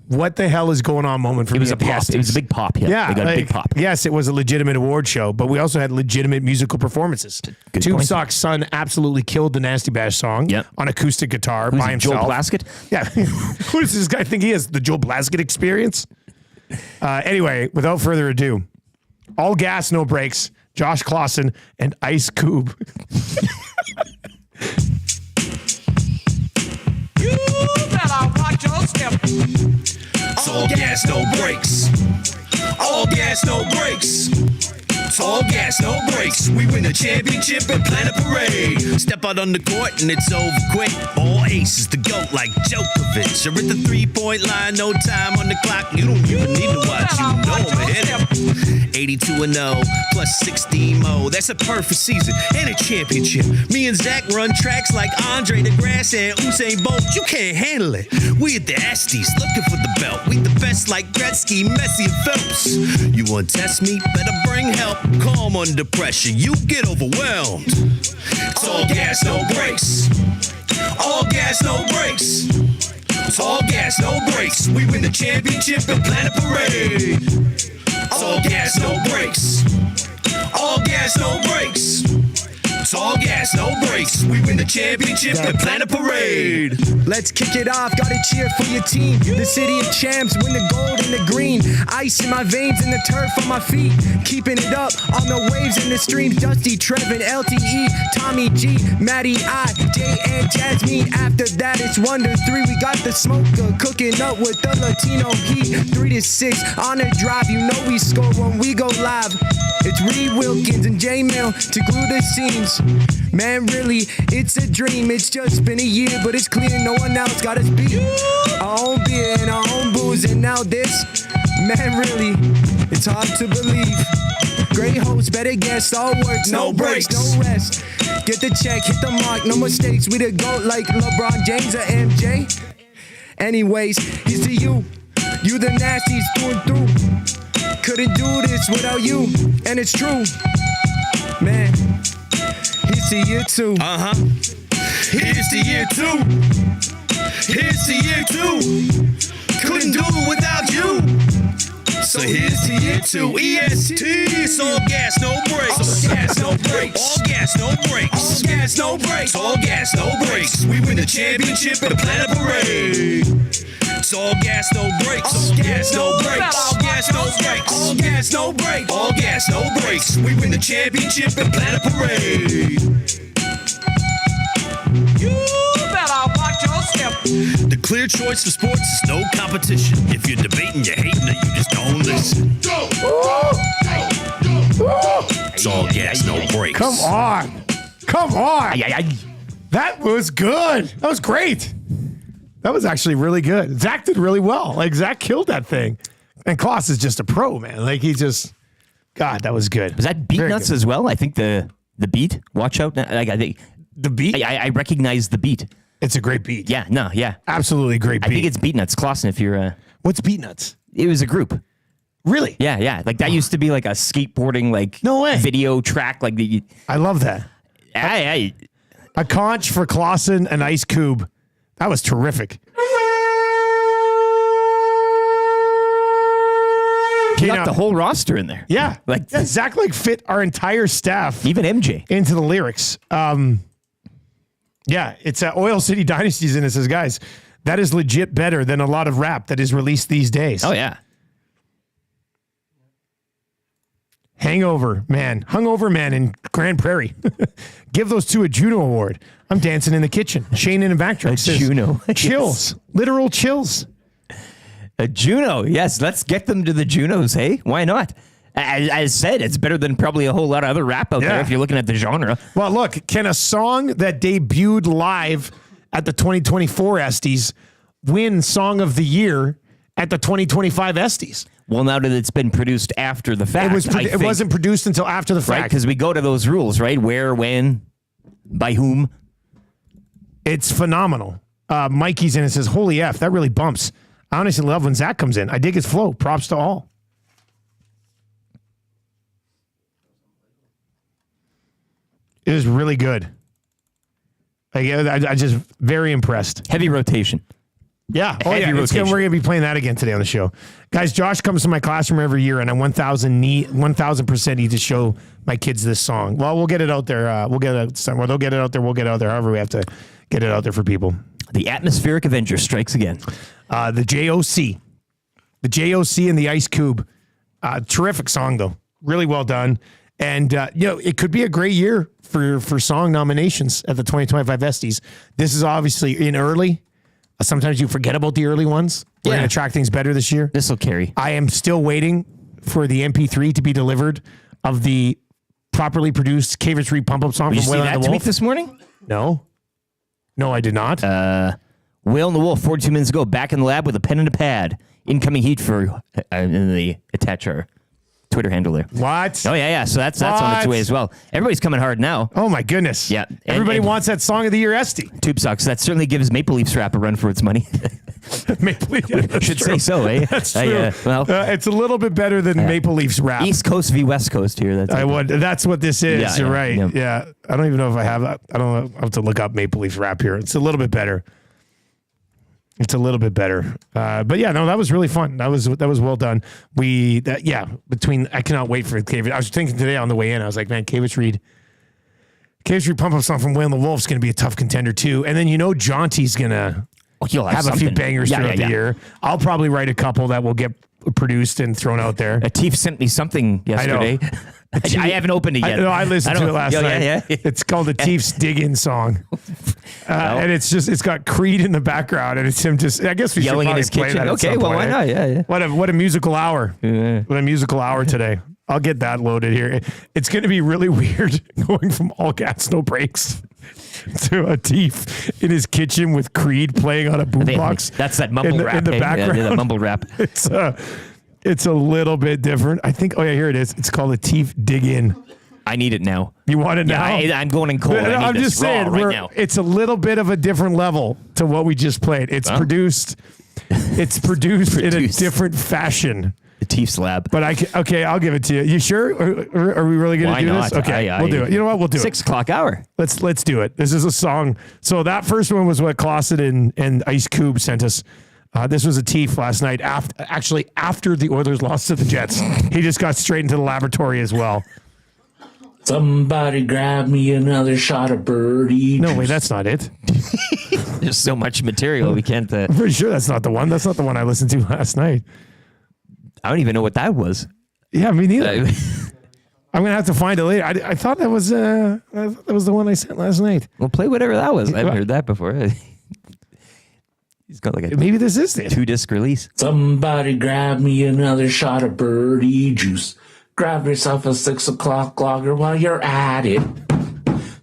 what the hell is going on moment for me. It was a pop. It was a big pop hit. Yeah, they got a big pop. Yes, it was a legitimate award show, but we also had legitimate musical performances. Tube Sock's son absolutely killed the Nasty Bash song on acoustic guitar by himself. Joel Plaskett? Yeah. Who does this guy think he is? The Joel Plaskett experience? Anyway, without further ado, all gas, no brakes. Josh Clausen and Ice Cube. You better watch your step. All gas, no brakes. All gas, no brakes. It's all gas, no brakes. We win a championship and plan a parade. Step out on the court and it's over quick. All aces to go like Djokovic. You're at the 3-point line, no time on the clock. You don't even need to watch, you know I'm hit it. 82-0 plus 16 mo. That's a perfect season and a championship. Me and Zach run tracks like Andre DeGrasse and Usain Bolt. You can't handle it. We at the Estes looking for the belt. We the best like Gretzky, Messi, and Phelps. You want to test me? Better bring help. Calm under pressure. You get overwhelmed. It's all gas, no brakes. All gas, no brakes. It's all gas, no brakes. We win the championship and plan a parade. All gas, no brakes. All gas, no brakes. It's all gas, no brakes. We win the championship and plan a parade. Let's kick it off, gotta cheer for your team. The city of champs, win the gold and the green. Ice in my veins and the turf on my feet. Keeping it up on the waves and the streams. Dusty, Trevin, LTE, Tommy G, Matty I, Jay and Jasmine. After that it's 1-3. We got the smoker cooking up with the Latino heat. 3-6 on a drive, you know we score when we go live. It's Reid Wilkins and J Mill to glue the scenes. Man, really, it's a dream. It's just been a year, but it's clear no one else got us beat. Our own beer and our own booze, and now this. Man, really, it's hard to believe. Great host, better guess, all works, no breaks, no rest. Get the check, hit the mark, no mistakes. We the GOAT like LeBron James or MJ. Anyways, here's to you. You the nasties through and through. Couldn't do this without you, and it's true. Man, here's to year 2. Here's to year 2. Here's to year 2. Couldn't do it without you. So here's to you two. EST. It's all gas, no brakes. All gas, no brakes. All gas, no brakes. All gas, no brakes. All gas, no brakes. We win the championship at the Planet Parade. It's all gas, no brakes. All gas, no brakes. All gas, no brakes. All gas, no brakes. All gas, no brakes. We win the championship at the Planet Parade. You better watch your step. The clear choice for sports is no competition. If you're debating, you're hating, or you just don't listen. It's all gas, no brakes. Come on. Come on. That was good. That was great. That was actually really good. Zach did really well. Like, Zach killed that thing. And Klaus is just a pro, man. Like, he just, God, that was good. Was that beat Very nuts good. as well? I think the beat. Watch out. Like, I think The beat? I recognize the beat. It's a great beat. Yeah, no, yeah. Absolutely great beat. I think it's beat nuts. Clausen, if you're What's beat nuts? it was a group. Really? Yeah, yeah. Like that used to be like a skateboarding No way. video track. Like I love that. A conch for Clausen and Ice Cube. That was terrific. You got the whole roster in there. Yeah. Like Zach fit our entire staff. Even MJ. Into the lyrics. Yeah, it's Oil City Dynasties, and it says, guys, that is legit better than a lot of rap that is released these days. Oh, yeah. Hungover Man in Grand Prairie. Give those two a Juno Award. I'm dancing in the kitchen. Shane in the backdrop says, Juno. Chills. Literal chills. A Juno. Yes, let's get them to the Junos, hey? Why not? As I said, it's better than probably a whole lot of other rap out there if you're looking at the genre. Well, look, can a song that debuted live at the 2024 Esties win Song of the Year at the 2025 Esties? Well, now that it's been produced after the fact. It wasn't produced until after the fact. Right, because we go to those rules, right? Where, when, by whom. It's phenomenal. Mikey's in and says, holy F, that really bumps. I honestly love when Zach comes in. I dig his flow. Props to all. It was really good. I just very impressed. Heavy rotation. Yeah. Oh, Heavy yeah. rotation. We're going to be playing that again today on the show. Guys, Josh comes to my classroom every year, and I 1,000% need to show my kids this song. Well, we'll get it out there. We'll get it somewhere. They'll get it out there. We'll get it out there. However, we have to get it out there for people. The Atmospheric Avenger strikes again. The JOC. The JOC and the Ice Cube. Terrific song, though. Really well done. And, it could be a great year for song nominations at the 2025 Esties. This is obviously in early. Sometimes you forget about the early ones. We're going to track things better this year. This will carry. I am still waiting for the MP3 to be delivered of the properly produced Cavers Reed Pump Up song Did you from see Whale that and the tweet Wolf. this morning? No, I did not. Whale and the Wolf, 42 minutes ago, back in the lab with a pen and a pad. Incoming heat for the attach our Twitter handle there. What? Oh, yeah. So that's on its way as well. Everybody's coming hard now. Oh, my goodness. Yeah. Everybody wants that Song of the Year Esty. Tube Socks. That certainly gives Maple Leafs rap a run for its money. Maple Leaf. Yeah, Should say so, eh? That's true. It's a little bit better than Maple Leafs rap. East Coast v. West Coast here. That's what this is. Yeah, You're yeah, right. yeah. Yeah. I don't even know if I have that. I don't know. I'll have to look up Maple Leafs rap here. It's a little bit better. It's a little bit better. But yeah, no, that was really fun. That was well done. I cannot wait for Cavers. I was thinking today on the way in, I was like, man, Cavers Reed Pump Up song from Whale and the Wolf is going to be a tough contender too. And then Jaunty's going to have a few bangers throughout the year. I'll probably write a couple that will get produced and thrown out there. Atif sent me something yesterday. I haven't opened it yet. I listened to it last night. Yeah. It's called the Atif's Dig-In song. And it's got Creed in the background, and it's him just, I guess we yelling in his play kitchen. that at some Why point, not? Yeah. What a musical hour. Yeah. What a musical hour today. I'll get that loaded here. It's going to be really weird going from all gas, no brakes to Atif in his kitchen with Creed playing on a boombox. That's that mumble rap. In the background. Yeah, that mumble rap. It's a little bit different. I think, here it is. It's called Atif Dig-In. I need it now. You want it now? Yeah, I'm going in cold. I'm just saying, right now. It's a little bit of a different level to what we just played. It's produced. It's produced in a different fashion. The Atif's lab. But I'll give it to you. You sure? Or are we really going to do not? this? Okay, we'll do it. You know what? We'll do 6 o'clock hour. Let's do it. This is a song. So that first one was what Clausen and Ice Cube sent us. This was a teef last night. After the Oilers lost to the Jets, he just got straight into the laboratory as well. Somebody grab me another shot of birdie. No, wait, that's not it. There's so much material we can't. I'm pretty sure that's not the one. That's not the one I listened to last night. I don't even know what that was. Yeah, me neither. I'm gonna have to find it later. I thought that was the one I sent last night. Well, play whatever that was. I haven't heard that before. He's got like a maybe this is it. 2-disc release. Somebody grab me another shot of birdie juice. Grab yourself a 6 o'clock lager while you're at it.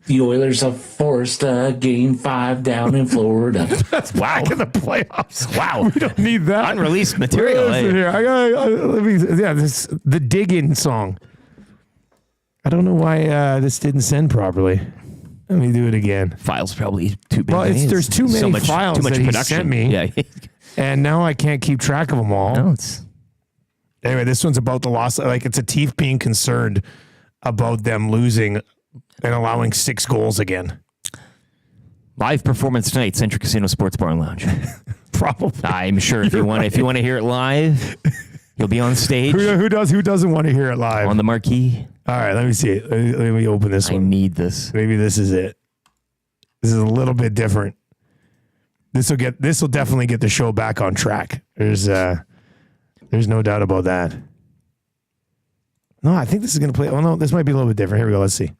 The Oilers have forced a Game 5 down in Florida. That's back in the playoffs. Wow. We don't need that. Unreleased material. Listen here. The dig-in song. I don't know why this didn't send properly. Let me do it again. Files probably too big. Well, there's too many files too much that he production. sent me. Yeah. And now I can't keep track of them all. No, it's... Anyway, this one's about the loss. Like, it's a teeth being concerned about them losing and allowing 6 goals again. Live performance tonight, Centric Casino Sports Bar and Lounge. Probably. I'm sure if you want to hear it live, you'll be on stage. Who doesn't want to hear it live? On the marquee. All right, let me see it. Let me open this one. I need this. Maybe this is it. This is a little bit different. This will definitely get the show back on track. There's no doubt about that. No, I think this is going to play. Oh no, this might be a little bit different. Here we go. Let's see.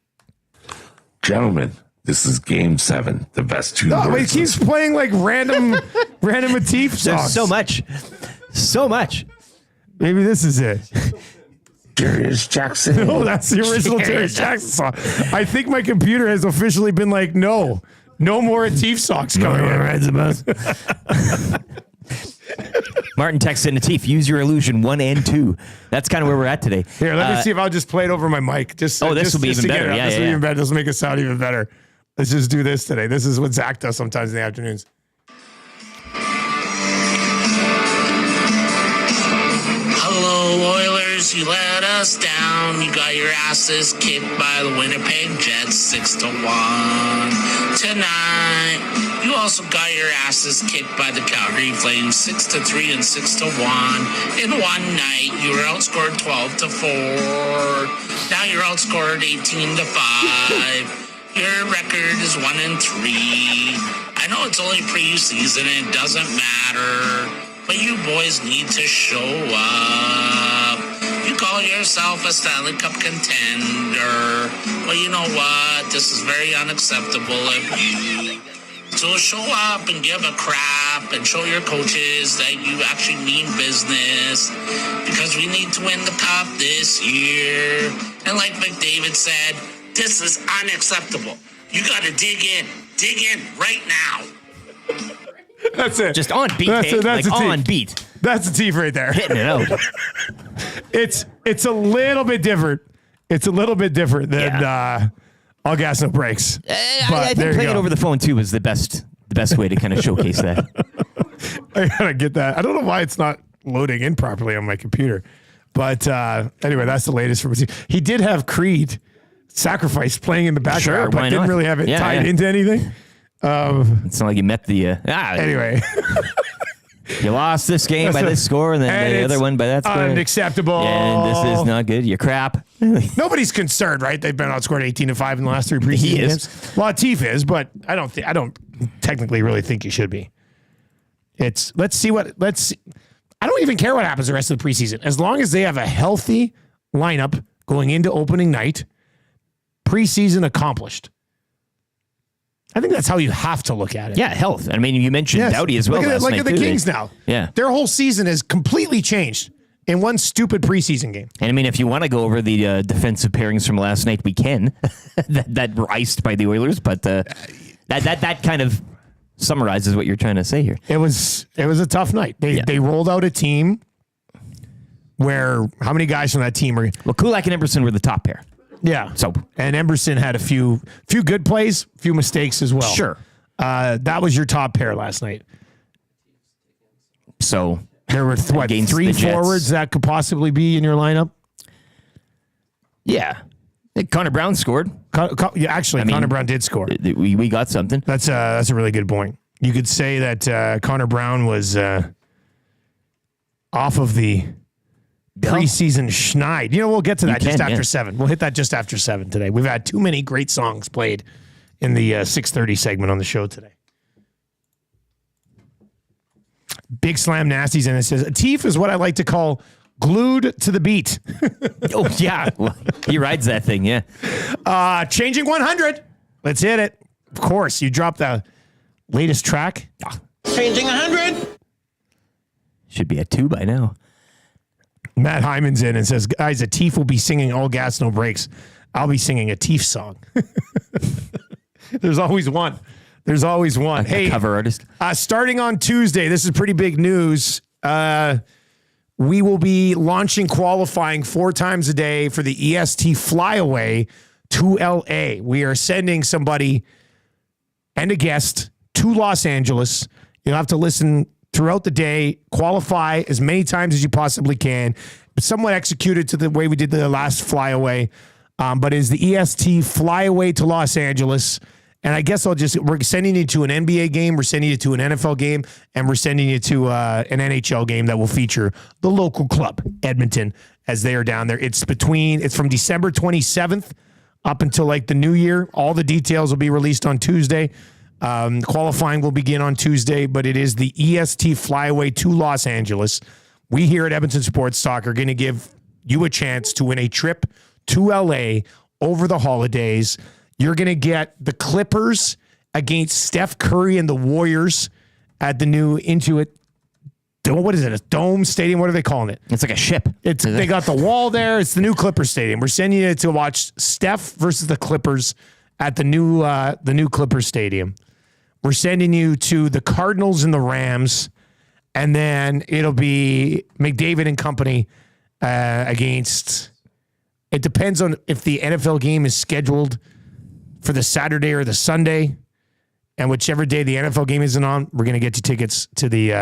Gentlemen, this is Game 7. The best 2 No, words. wait, he keeps playing like random Matif songs. There's so much. Maybe this is it. Darius Jackson. No, that's the original Darius Jackson song. I think my computer has officially been like, no more Atif songs coming in. Martin texted Natif, use your illusion 1 and 2. That's kind of where we're at today. Here, let me see if I'll just play it over my mic. This will be even better. This will be even better. This will make it sound even better. Let's just do this today. This is what Zach does sometimes in the afternoons. Hello, Oilers. You let us down. You got your asses kicked by the Winnipeg Jets 6-1 tonight. You also got your asses kicked by the Calgary Flames 6-3 and 6-1. In one night, you were outscored 12-4. Now you're outscored 18-5. Your record is 1-3. I know it's only preseason and it doesn't matter, but you boys need to show up. You call yourself a Stanley Cup contender. Well, you know what? This is very unacceptable of you. So show up and give a crap and show your coaches that you actually mean business, because we need to win the cup this year. And like McDavid said, this is unacceptable. You got to dig in right now. That's it. Just on beat. That's on beat. That's a teeth right there. Hitting it out. It's a little bit different. It's a little bit different than All Gas No Breaks. I think playing it over the phone too is the best way to kind of showcase that. I gotta get that. I don't know why it's not loading in properly on my computer. But anyway, that's the latest from he did have Creed Sacrifice playing in the background, but didn't really have it tied into anything. It's not like you met the anyway. You lost this game by this score, and then the other one by that score. Unacceptable. And this is not good. You're crap. Nobody's concerned, right? They've been outscored 18-5 in the last 3 preseason games. Well, Atif is, but I don't technically really think you should be. Let's see. I don't even care what happens the rest of the preseason. As long as they have a healthy lineup going into opening night, preseason accomplished. I think that's how you have to look at it. Yeah, health. I mean, you mentioned Doughty as well. Look at the Kings now. Yeah. Their whole season has completely changed in one stupid preseason game. And I mean, if you want to go over the defensive pairings from last night, we can. that were iced by the Oilers, but that kind of summarizes what you're trying to say here. It was a tough night. They rolled out a team where how many guys from that team are? Well, Kulak and Emerson were the top pair. Yeah. So and Emerson had a few good plays, few mistakes as well. Sure. That was your top pair last night. So there were 3 forwards that could possibly be in your lineup. Yeah. Connor Brown scored. Connor Brown did score. We got something. That's a really good point. You could say that Connor Brown was off of the preseason schneid. We'll get to that after 7. We'll hit that just after 7 today. We've had too many great songs played in the 6:30 segment on the show today. Big Slam Nasties, and it says, Teef is what I like to call glued to the beat. Oh, yeah. Well, he rides that thing, yeah. Changing 100. Let's hit it. Of course, you dropped the latest track. Changing 100. Should be at 2 by now. Matt Hyman's in and says, guys, a Teef will be singing All Gas, No Brakes. I'll be singing a Teef song. There's always one. There's always one. Hey, cover artist. Starting on Tuesday, this is pretty big news. We will be launching qualifying 4 times a day for the EST FlyAway to LA. We are sending somebody and a guest to Los Angeles. You'll have to listen throughout the day, qualify as many times as you possibly can, but somewhat executed to the way we did the last FlyAway. But is the EST FlyAway to Los Angeles. And I guess we're sending you to an NBA game, we're sending you to an NFL game, and we're sending you to an NHL game that will feature the local club, Edmonton, as they are down there. It's from December 27th up until like the new year. All the details will be released on Tuesday. Qualifying will begin on Tuesday, but it is the EST FlyAway to Los Angeles. We here at Edmonton Sports Talk are going to give you a chance to win a trip to LA over the holidays. You're going to get the Clippers against Steph Curry and the Warriors at the new Intuit. What is it? A dome stadium? What are they calling it? It's like a ship. They got the wall there. It's the new Clipper Stadium. We're sending you to watch Steph versus the Clippers at the new Clipper Stadium. We're sending you to the Cardinals and the Rams, and then it'll be McDavid and company against. It depends on if the NFL game is scheduled for the Saturday or the Sunday, and whichever day the NFL game isn't on, we're going to get you tickets to the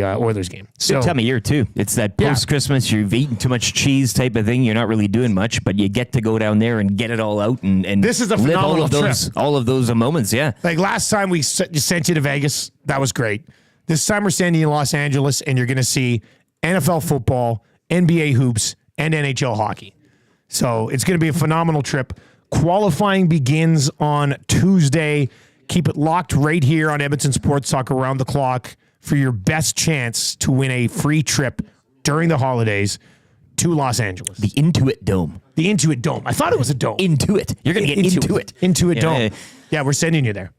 Oilers game. So, good time of year too. It's that post-Christmas, you've eaten too much cheese type of thing. You're not really doing much, but you get to go down there and get it all out and this is a live phenomenal all of those moments. Yeah, like last time we sent you to Vegas, that was great. This time we're sending you to Los Angeles, and you're going to see NFL football, NBA hoops, and NHL hockey. So it's going to be a phenomenal trip. Qualifying begins on Tuesday. Keep it locked right here on Edmonton Sports Talk around the clock for your best chance to win a free trip during the holidays to Los Angeles. The Intuit Dome. The Intuit Dome. I thought it was a dome. Intuit. You're going to get into it. Intuit Dome. Yeah, we're sending you there.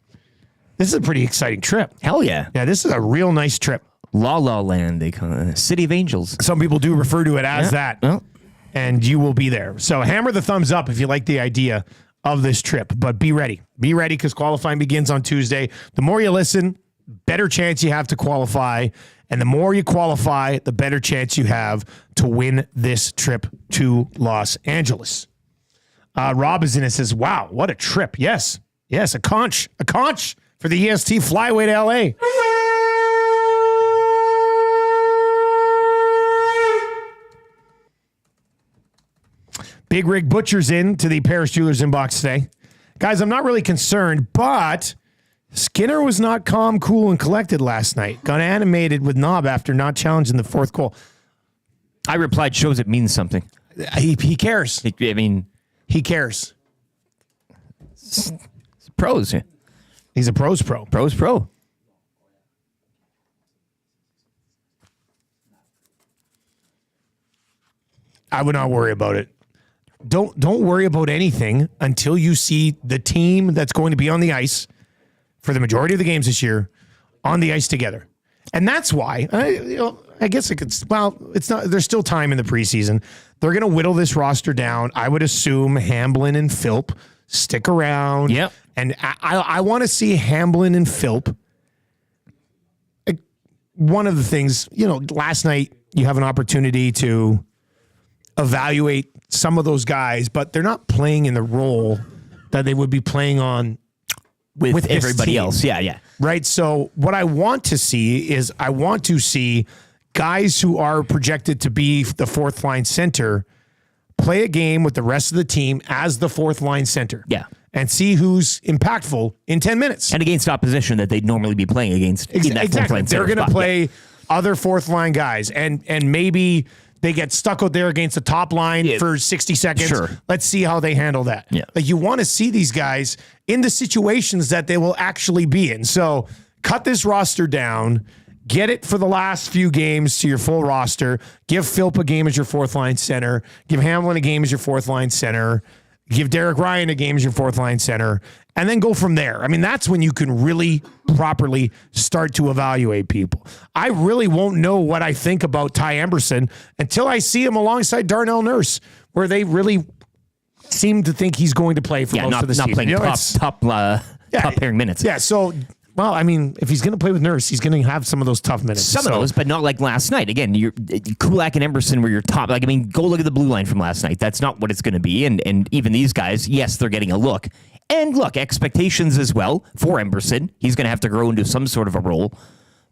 This is a pretty exciting trip. Hell yeah. Yeah, this is a real nice trip. La La Land, they call it. City of Angels. Some people do refer to it as that. Well, and you will be there. So hammer the thumbs up if you like the idea of this trip. But be ready. Be ready because qualifying begins on Tuesday. The more you listen, better chance you have to qualify. And the more you qualify, the better chance you have to win this trip to Los Angeles. Rob is in and says, wow, what a trip. Yes, a conch for the EST FlyAway to LA. Big Rig Butcher's in to the Paris Jewelers inbox today. Guys, I'm not really concerned, but Skinner was not calm, cool, and collected last night. Got animated with Knob after not challenging the fourth goal. I replied, shows it means something. He cares. I mean, he cares. It's pros. Yeah. He's a pros pro. Pros pro. I would not worry about it. Don't worry about anything until you see the team that's going to be on the ice for the majority of the games this year on the ice together. And that's why I guess it's not, there's still time in the preseason. They're going to whittle this roster down. I would assume Hamblin and Philp stick around. Yep. And I want to see Hamblin and Philp. One of the things, last night you have an opportunity to evaluate some of those guys, but they're not playing in the role that they would be playing on with everybody else. Yeah. Right. So what I want to see is guys who are projected to be the fourth line center play a game with the rest of the team as the fourth line center. Yeah. And see who's impactful in 10 minutes. And against opposition that they'd normally be playing against. Exactly. They're going to play other fourth line guys, and maybe they get stuck out there against the top line for 60 seconds. Sure. Let's see how they handle that. Yeah. Like, you want to see these guys in the situations that they will actually be in. So cut this roster down. Get it for the last few games to your full roster. Give Philp a game as your fourth line center. Give Hamlin a game as your fourth line center. Give Derek Ryan a game as your fourth line center. And then go from there. I mean, that's when you can really properly start to evaluate people. I really won't know what I think about Ty Emberson until I see him alongside Darnell Nurse, where they really seem to think he's going to play for most of the season. Playing top pairing minutes. Yeah, so... Well, I mean, if he's going to play with Nurse, he's going to have some of those tough minutes. Some of those, but not like last night. Again, Kulak and Emberson were your top. Like, I mean, go look at the blue line from last night. That's not what it's going to be. And even these guys, yes, they're getting a look. And look, expectations as well for Emberson. He's going to have to grow into some sort of a role,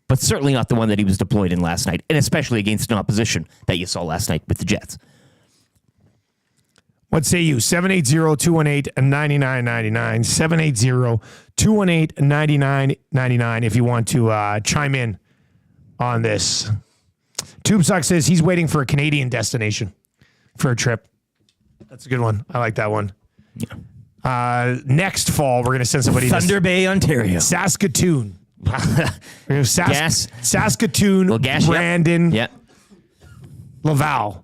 but certainly not the one that he was deployed in last night, and especially against an opposition that you saw last night with the Jets. What say you? 780-218-9999. 780-218-9999 if you want to chime in on this. TubeSock says he's waiting for a Canadian destination for a trip. That's a good one. I like that one. Yeah. Next fall, we're going to send somebody Thunder Bay, Ontario. Saskatoon. Saskatoon, Brandon, Laval.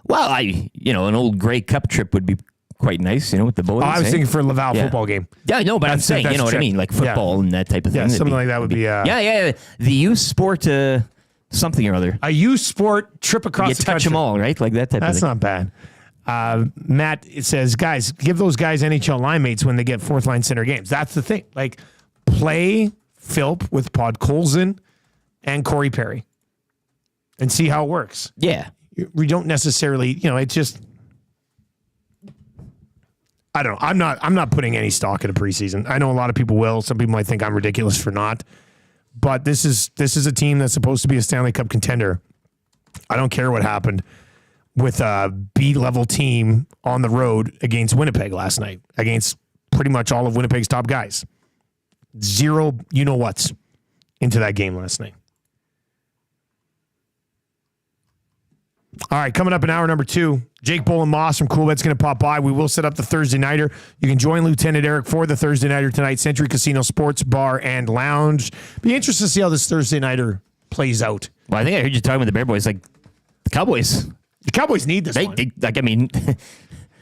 Well, an old Grey Cup trip would be quite nice, with the boys. I was thinking for a Laval football game. Yeah, no, but I'm saying, you know what I mean? Like football and that type of thing. Yeah, something like that would be... The youth sport, something or other. A youth sport trip across the country. You touch them all, right? Like that type of thing. That's not bad. Matt, it says, guys, give those guys NHL line mates when they get fourth line center games. That's the thing. Like, play Philp with Podkolzin and Corey Perry and see how it works. Yeah. We don't necessarily, it's just, I don't know. I'm not putting any stock in a preseason. I know a lot of people will. Some people might think I'm ridiculous for not. But this is a team that's supposed to be a Stanley Cup contender. I don't care what happened with a B-level team on the road against Winnipeg last night, against pretty much all of Winnipeg's top guys. 0 you-know-whats into that game last night. All right, coming up in hour number 2, Jake Bolin Moss from Coolbet's going to pop by. We will set up the Thursday Nighter. You can join Lieutenant Eric for the Thursday Nighter tonight, Century Casino Sports Bar and Lounge. Be interested to see how this Thursday Nighter plays out. Well, I think I heard you talking with the Bear Boys. Like, the Cowboys. The Cowboys need this one.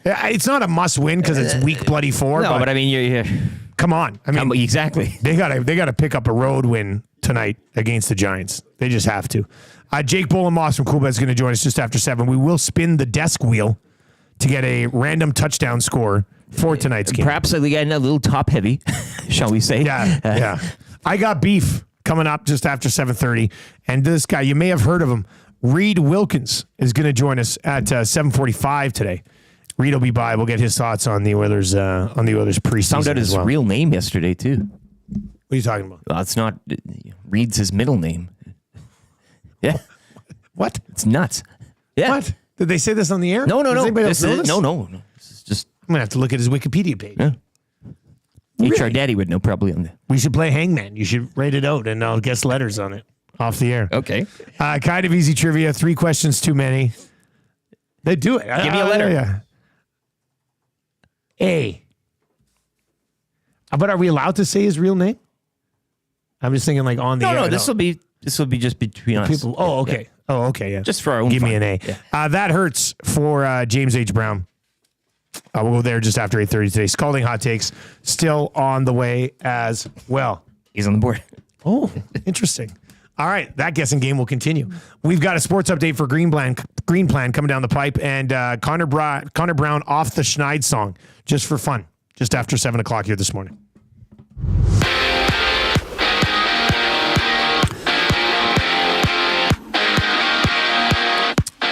It's not a must-win because it's week bloody 4. No, but I mean, you're come on. I mean, exactly. They gotta pick up a road win tonight against the Giants. They just have to. Jake Bolin Moss from Coolbet is going to join us just after 7. We will spin the desk wheel to get a random touchdown score for tonight's game. Perhaps a little top heavy, shall we say? Yeah. I got beef coming up just after 7:30, and this guy, you may have heard of him, Reid Wilkins, is going to join us at 7:45 today. Reid will be by. We'll get his thoughts on the Oilers preseason. Found out his real name yesterday too. What are you talking about? Well, it's not Reid's his middle name. Yeah. What? It's nuts. Yeah. What? Did they say this on the air? No. Does anybody else know this? No. This is just. I'm gonna have to look at his Wikipedia page. Yeah. Really? HR Daddy would know probably on that. We should play Hangman. You should write it out, and I'll guess letters on it off the air. Okay. Kind of easy trivia. 3 questions too many. They do it. Give me a letter. Yeah. A. But are we allowed to say his real name? I'm just thinking like on the air. No. This will be just between us. People. Oh, okay. Yeah. Oh, okay. Yeah. Just for our own. Give fun. me an A. Yeah. That hurts for James H. Brown. We'll go there just after 8:30 today. Scalding hot takes still on the way as well. He's on the board. Oh, interesting. All right, that guessing game will continue. We've got a sports update for Green Plan coming down the pipe, and Connor Brown off the Schneid song just for fun, just after 7 o'clock here this morning.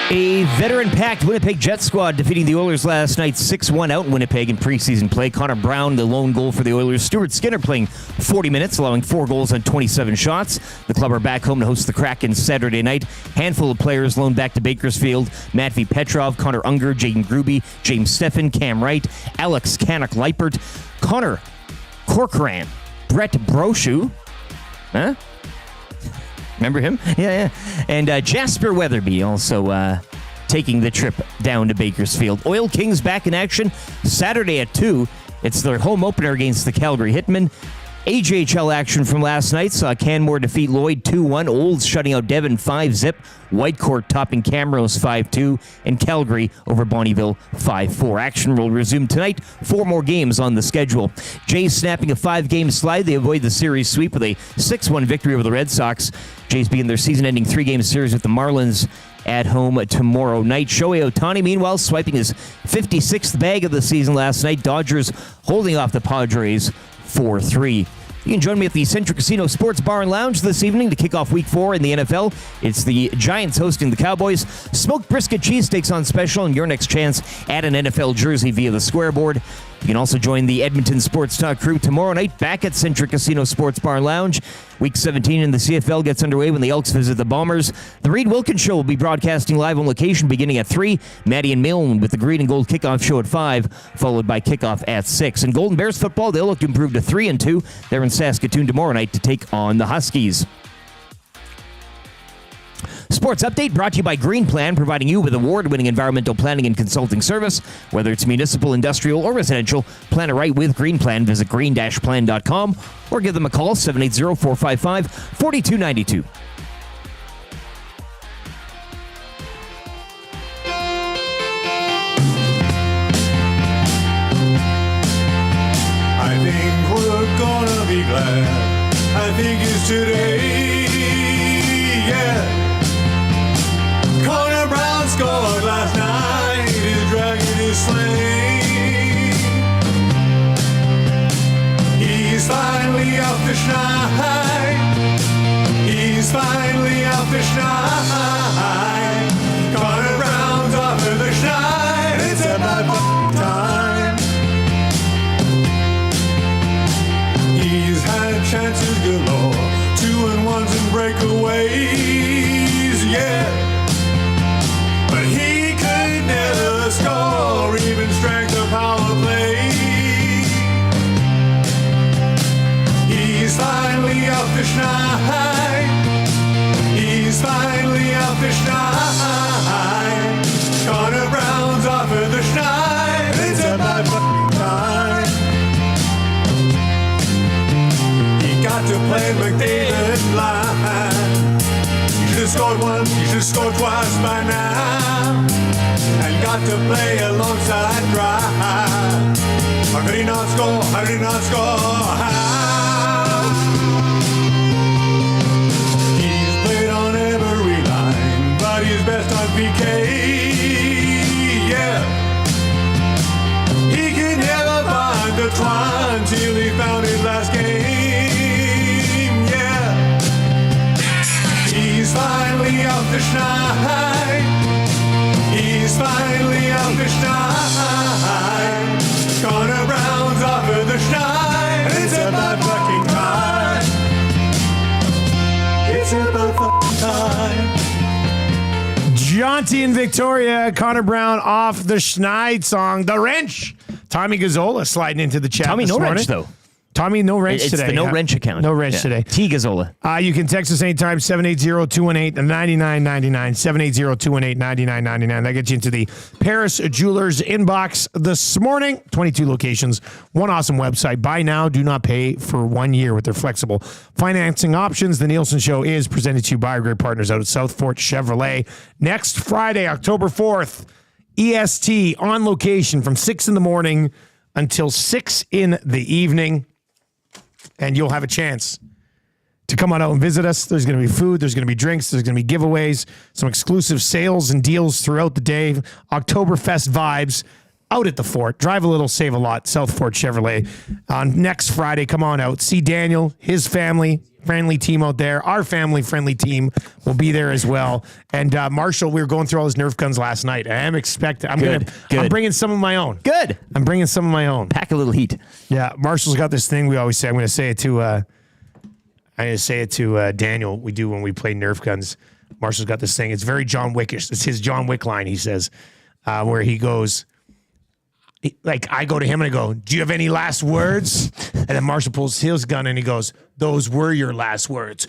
A veteran-packed Winnipeg Jets squad defeating the Oilers last night 6-1 out in Winnipeg in preseason play. Connor Brown, the lone goal for the Oilers. Stuart Skinner playing 40 minutes, allowing 4 goals on 27 shots. The club are back home to host the Kraken Saturday night. Handful of players loaned back to Bakersfield. Matvei Petrov, Connor Unger, Jaden Gruby, James Steffen, Cam Wright, Alex Kanak-Leipert, Connor Corcoran, Brett Brochu. Huh? Remember him? Yeah. And Jasper Weatherby also taking the trip down to Bakersfield. Oil Kings back in action Saturday at 2. It's their home opener against the Calgary Hitmen. AJHL action from last night saw Canmore defeat Lloyd 2-1. Olds shutting out Devon 5-zip. Whitecourt topping Camrose 5-2. And Calgary over Bonnyville 5-4. Action will resume tonight. 4 more games on the schedule. Jays snapping a 5-game slide. They avoid the series sweep with a 6-1 victory over the Red Sox. Jays begin their season-ending 3-game series with the Marlins at home tomorrow night. Shohei Ohtani, meanwhile, swiping his 56th bag of the season last night. Dodgers holding off the Padres 4-3. You can join me at the Central Casino Sports Bar and Lounge this evening to kick off Week 4 in the NFL. It's the Giants hosting the Cowboys. Smoked brisket cheesesteaks on special, and your next chance at an NFL jersey via the scoreboard. You can also join the Edmonton Sports Talk crew tomorrow night back at Centric Casino Sports Bar and Lounge. Week 17 in the CFL gets underway when the Elks visit the Bombers. The Reid Wilkins Show will be broadcasting live on location beginning at 3. Maddie and Milne with the Green and Gold kickoff show at 5, followed by kickoff at 6. And Golden Bears football, they'll look to improve to 3-2. They're in Saskatoon tomorrow night to take on the Huskies. Sports Update brought to you by Green Plan, providing you with award-winning environmental planning and consulting service. Whether it's municipal, industrial, or residential, plan it right with Green Plan. Visit green-plan.com or give them a call, 780-455-4292. I think we're gonna be glad. I think it's today, yeah. Connor Brown scored last night. His dragon is slain. He's finally off the schneid. He's finally off the schneid. Connor Brown's off of the schneid. It's about time. He's had chances galore, 2-1s and breakaways, yeah. But he could never score, even strength of power play. He's finally off the schneid. He's finally off the schneid. Connor Brown's off of the schneid. It's about time. He got to play McDavid's line. You should have scored once, you should have scored twice by now. And got to play alongside Drive. How could he not score? How did he not score? How? He's played on every line, but he's best on PK. Yeah. He could never find the twine till he found his last game. Yeah. He's finally off the schneid. He's finally off the schneid. Connor Brown's off of the schneid. It's about fucking time. It's about fucking time. Jaunty and Victoria, Connor Brown off the Schneid song, The Wrench. Tommy Gazzola sliding into the chat Tommy this No morning. Wrench, though. Tommy No Wrench It's today. the No Wrench account. No Wrench today. T Gazzola. You can text us anytime, 780-218-9999, 780-218-9999. That gets you into the Paris Jewelers inbox this morning. 22 locations, one awesome website. Buy now, do not pay for 1 year with their flexible financing options. The Nielsen Show is presented to you by our great partners out at South Fort Chevrolet. Next Friday, October 4th, EST on location from 6 in the morning until 6 in the evening. And you'll have a chance to come on out and visit us. There's going to be food. There's going to be drinks. There's going to be giveaways, some exclusive sales and deals throughout the day. Oktoberfest vibes out at the Fort. Drive a little, save a lot. South Fort Chevrolet. On next Friday, come on out. See Daniel, his family, friendly team out there. Our family-friendly team will be there as well. And Marshall, we were going through all his Nerf guns last night. I'm bringing some of my own. Good. I'm bringing some of my own. Pack a little heat. Yeah, Marshall's got this thing we always say. I'm going to say it to Daniel. We do when we play Nerf guns. Marshall's got this thing. It's very John Wickish. It's his John Wick line, he says, where he goes, like I go to him and I go, do you have any last words? And then Marshall pulls his gun and he goes, those were your last words.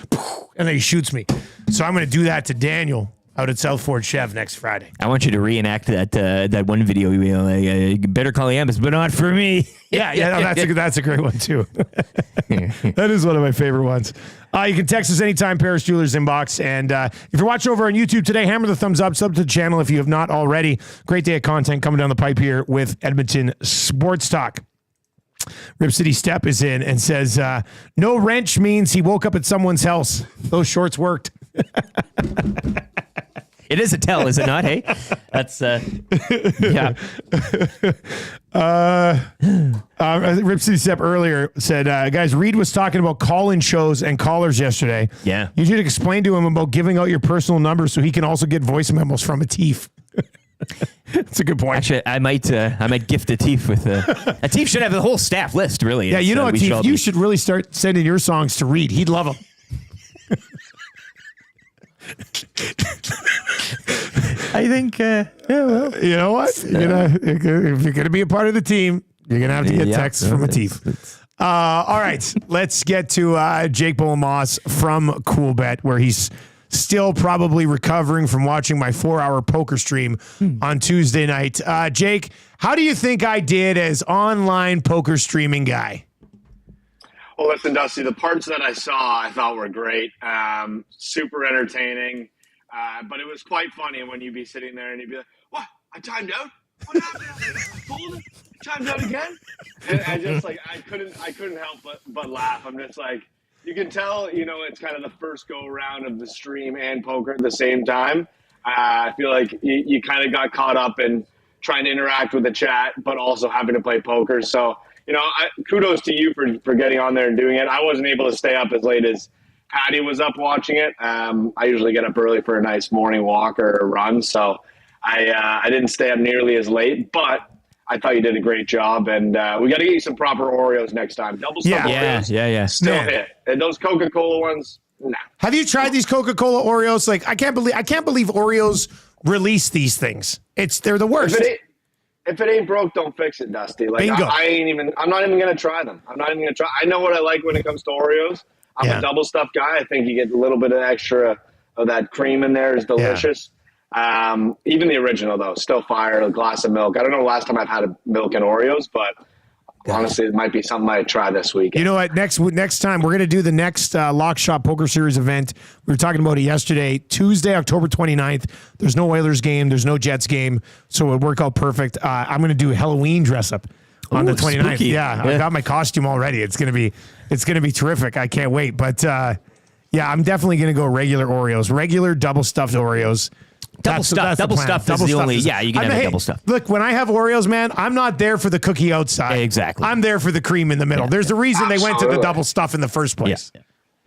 And then he shoots me. So I'm going to do that to Daniel out at South Fort Chev next Friday. I want you to reenact that one video. Better call the ambulance, but not for me. Yeah, no, that's a great one too. That is one of my favorite ones. You can text us anytime, Paris Jewelers inbox. And if you're watching over on YouTube today, hammer the thumbs up, sub to the channel if you have not already. Great day of content coming down the pipe here with Edmonton Sports Talk. Rip City Step is in and says, no wrench means he woke up at someone's house. Those shorts worked. It is a tell, is it not? Hey, that's yeah. Rip City Step earlier said, guys, Reid was talking about call-in shows and callers yesterday. Yeah, you should explain to him about giving out your personal number so he can also get voice memos from a thief. That's a good point. Actually, I might gift a thief with a thief should have the whole staff list. Really, yeah. You know, a thief, you should really start sending your songs to Reid. He'd love them. I think, you know what? If you're going to be a part of the team, you're going to have to get texts from a thief. All right, let's get to Jake Bolin from Coolbet, where he's still probably recovering from watching my 4-hour poker stream on Tuesday night. Jake, how do you think I did as online poker streaming guy? Well, listen, Dusty, the parts that I saw I thought were great, super entertaining, but it was quite funny when you'd be sitting there and you'd be like, what, I timed out? What happened? Bolin? I timed out again? And I just, like, I couldn't help but laugh. I'm just like, you can tell, it's kind of the first go-around of the stream and poker at the same time. I feel like you kind of got caught up in trying to interact with the chat, but also having to play poker. So, kudos to you for getting on there and doing it. I wasn't able to stay up as late as Patty was up watching it. I usually get up early for a nice morning walk or a run, so I didn't stay up nearly as late, but I thought you did a great job, and we got to get you some proper Oreos next time. Double stuff Oreos. Yeah. Still hit. And those Coca-Cola ones, nah. Have you tried these Coca-Cola Oreos? Like, I can't believe Oreos release these things. They're the worst. If it ain't broke, don't fix it, Dusty. Like, Bingo. I'm not even going to try them. I'm not even going to try. I know what I like when it comes to Oreos. I'm a double stuff guy. I think you get a little bit of extra of that cream in there is delicious. Yeah. Even the original, though, still fire, a glass of milk. I don't know the last time I've had a milk and Oreos, but honestly, it might be something I'd try this weekend. You know what? Next time, we're going to do the next Lock Shop Poker Series event. We were talking about it yesterday. Tuesday, October 29th. There's no Oilers game. There's no Jets game. So it would work out perfect. I'm going to do a Halloween dress up on the 29th. Spooky. Yeah, I got my costume already. It's going to be terrific. I can't wait. But I'm definitely going to go regular Oreos, regular double stuffed Oreos. Double stuff is the only. Yeah, you can have a double stuff. Look, when I have Oreos, man, I'm not there for the cookie outside. Exactly. I'm there for the cream in the middle. There's a reason they went to the double stuff in the first place. Yeah.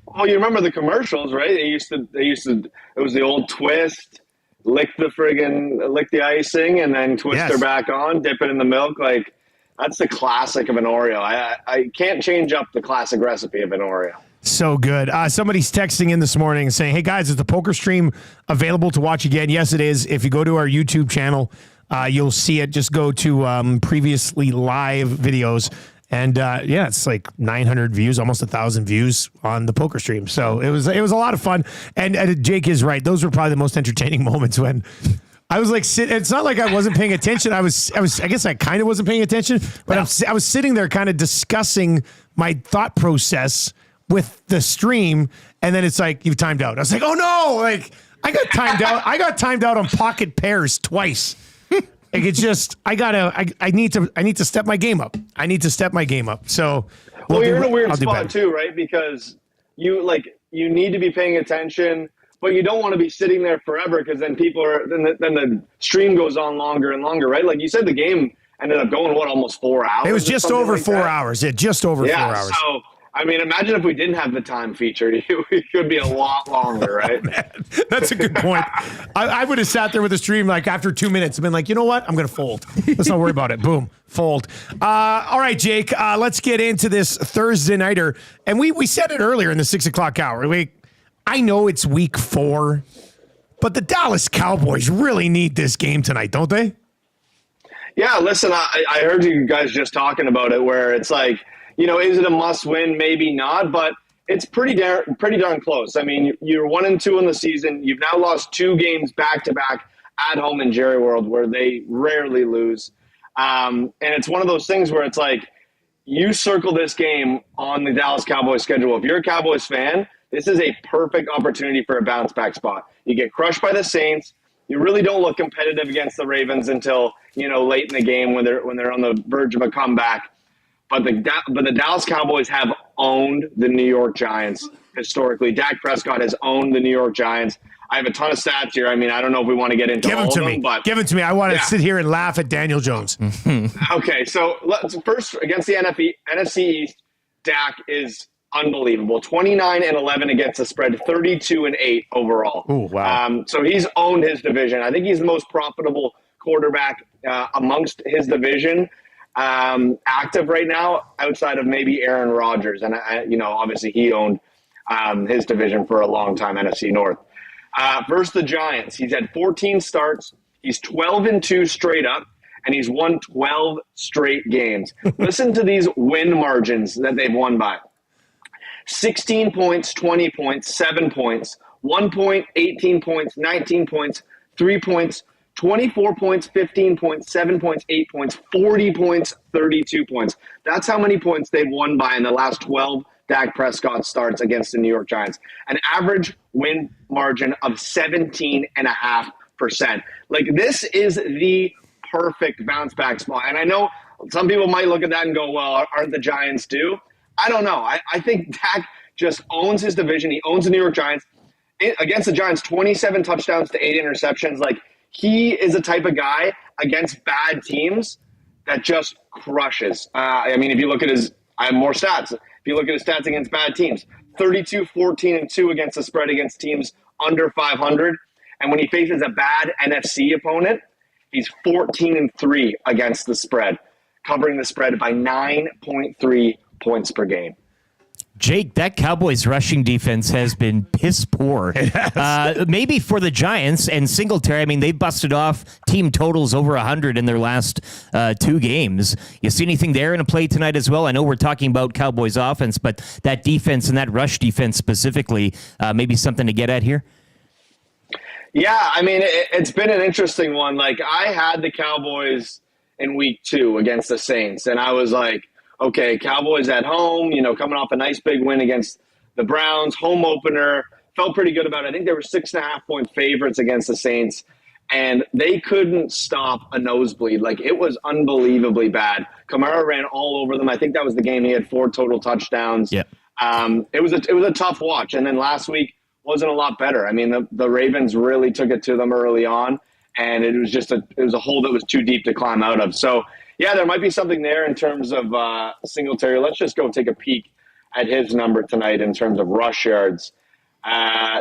Well, you remember the commercials, right? They used to. It was the old twist, lick the icing, and then twist her back on, dip it in the milk. Like, that's the classic of an Oreo. I can't change up the classic recipe of an Oreo. So good. Somebody's texting in this morning saying, hey, guys, is the poker stream available to watch again? Yes, it is. If you go to our YouTube channel, you'll see it. Just go to previously live videos. And, it's like 900 views, almost 1,000 views on the poker stream. So it was a lot of fun. And Jake is right. Those were probably the most entertaining moments when I was like, it's not like I wasn't paying attention. I guess I kind of wasn't paying attention, but I was sitting there kind of discussing my thought process with the stream, and then it's like, you've timed out. I was like, oh no, like I got timed out. I got timed out on pocket pairs twice. Like, it's just, I need to step my game up. So you're in a weird spot too, right? Because you need to be paying attention, but you don't want to be sitting there forever, because then then the stream goes on longer and longer, right? Like you said, the game ended up going almost 4 hours. It was just over 4 hours. Yeah, just over 4 hours. So I mean, imagine if we didn't have the time feature. It could be a lot longer, right? That's a good point. I would have sat there with the stream like after 2 minutes and been like, you know what? I'm going to fold. Let's not worry about it. Boom. Fold. All right, Jake, let's get into this Thursday nighter. And we said it earlier in the 6 o'clock hour. I know it's week 4, but the Dallas Cowboys really need this game tonight, don't they? Yeah, listen, I heard you guys just talking about it where it's like, is it a must win? Maybe not, but it's pretty darn close. I mean, you're 1-2 in the season. You've now lost 2 games back to back at home in Jerry World where they rarely lose. And it's one of those things where it's like, you circle this game on the Dallas Cowboys schedule. If you're a Cowboys fan, this is a perfect opportunity for a bounce back spot. You get crushed by the Saints. You really don't look competitive against the Ravens until, late in the game when they're on the verge of a comeback. But the Dallas Cowboys have owned the New York Giants historically. Dak Prescott has owned the New York Giants. I have a ton of stats here. I mean, I don't know if we want to get into all of them. But give them to me. I want to sit here and laugh at Daniel Jones. Okay, so first against the NFC East, Dak is unbelievable. 29-11 against the spread, 32-8 overall. Oh, wow. So he's owned his division. I think he's the most profitable quarterback amongst his division. Active right now, outside of maybe Aaron Rodgers, and obviously he owned his division for a long time, NFC North. Versus the Giants, he's had 14 starts. He's 12-2 straight up, and he's won 12 straight games. Listen to these win margins that they've won by: 16 points, 20 points, 7 points, 1 point, 18 points, 19 points, 3 points, 24 points, 15 points, 7 points, 8 points, 40 points, 32 points. That's how many points they've won by in the last 12 Dak Prescott starts against the New York Giants. An average win margin of 17.5%. Like, this is the perfect bounce back spot. And I know some people might look at that and go, well, aren't the Giants due? I don't know. I think Dak just owns his division. He owns the New York Giants. Against the Giants, 27 touchdowns to 8 interceptions. Like, he is a type of guy against bad teams that just crushes. I mean, if you look at I have more stats. If you look at his stats against bad teams, 32, 14-2 against the spread against teams under 500. And when he faces a bad NFC opponent, he's 14-3 against the spread, covering the spread by 9.3 points per game. Jake, that Cowboys rushing defense has been piss poor. Maybe for the Giants and Singletary. I mean, they busted off team totals over 100 in their last 2 games. You see anything there in a play tonight as well? I know we're talking about Cowboys offense, but that defense and that rush defense specifically, maybe something to get at here? Yeah, I mean, it's been an interesting one. Like, I had the Cowboys in week 2 against the Saints, and I was like, okay, Cowboys at home, coming off a nice big win against the Browns, home opener, felt pretty good about it. I think they were 6.5-point favorites against the Saints, and they couldn't stop a nosebleed. Like, it was unbelievably bad. Kamara ran all over them. I think that was the game he had 4 total touchdowns. Yeah. It was a tough watch. And then last week wasn't a lot better. I mean, the Ravens really took it to them early on, and it was a hole that was too deep to climb out of. So, yeah, there might be something there in terms of Singletary. Let's just go take a peek at his number tonight in terms of rush yards.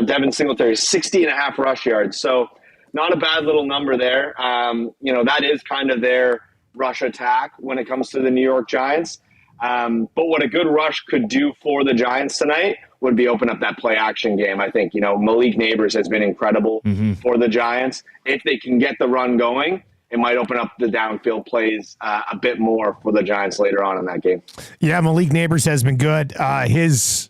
Devin Singletary, 60.5 rush yards. So not a bad little number there. That is kind of their rush attack when it comes to the New York Giants. But what a good rush could do for the Giants tonight would be open up that play action game. I think, Malik Neighbors has been incredible for the Giants. If they can get the run going, it might open up the downfield plays a bit more for the Giants later on in that game. Yeah, Malik Neighbors has been good. His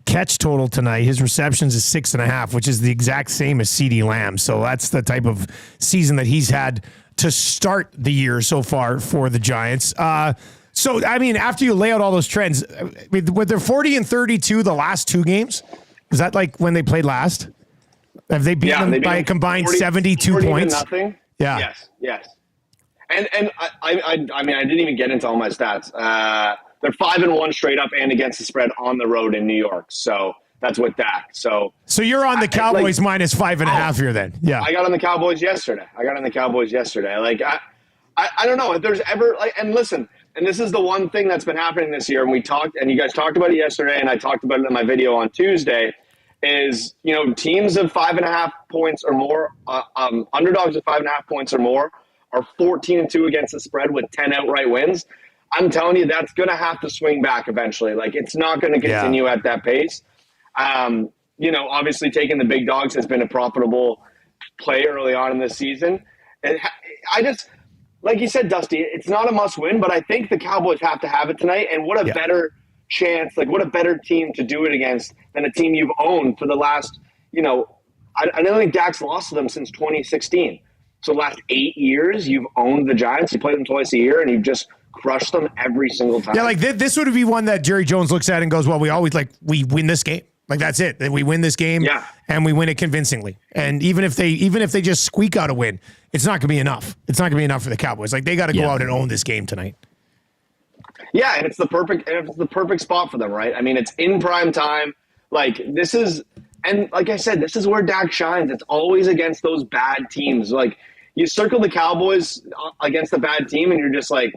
catch total tonight, his receptions is 6.5, which is the exact same as CeeDee Lamb. So that's the type of season that he's had to start the year so far for the Giants. So, I mean, after you lay out all those trends, were there 40 and 32 the last 2 games? Is that like when they played last? Have they beaten them by a combined 72 points? Nothing. Yeah. Yes. And I mean, I didn't even get into all my stats. They're 5-1 straight up and against the spread on the road in New York. So that's with Dak. So you're on the Cowboys minus 5.5 here then. Yeah. I got on the Cowboys yesterday. Like, I don't know if there's ever and listen, and this is the one thing that's been happening this year. And you guys talked about it yesterday, and I talked about it in my video on Tuesday. Is, teams of 5.5 points or more, underdogs of 5.5 points or more are 14-2 against the spread with 10 outright wins. I'm telling you, that's going to have to swing back eventually. Like, it's not going to continue at that pace. Obviously taking the big dogs has been a profitable play early on in this season. I just, like you said, Dusty, it's not a must win, but I think the Cowboys have to have it tonight. And what a better chance, like what a better team to do it against than a team you've owned for the last, I don't think Dak's lost to them since 2016. So the last 8 years, you've owned the Giants. You play them twice a year, and you've just crushed them every single time. Yeah, like this would be one that Jerry Jones looks at and goes, well, we always we win this game. Like that's it. We win this game and we win it convincingly. And even if they just squeak out a win, it's not going to be enough. It's not going to be enough for the Cowboys. Like they got to go out and own this game tonight. Yeah, and it's the perfect spot for them, right? I mean, it's in prime time. Like this is, and like I said, this is where Dak shines. It's always against those bad teams. Like you circle the Cowboys against a bad team, and you're just like,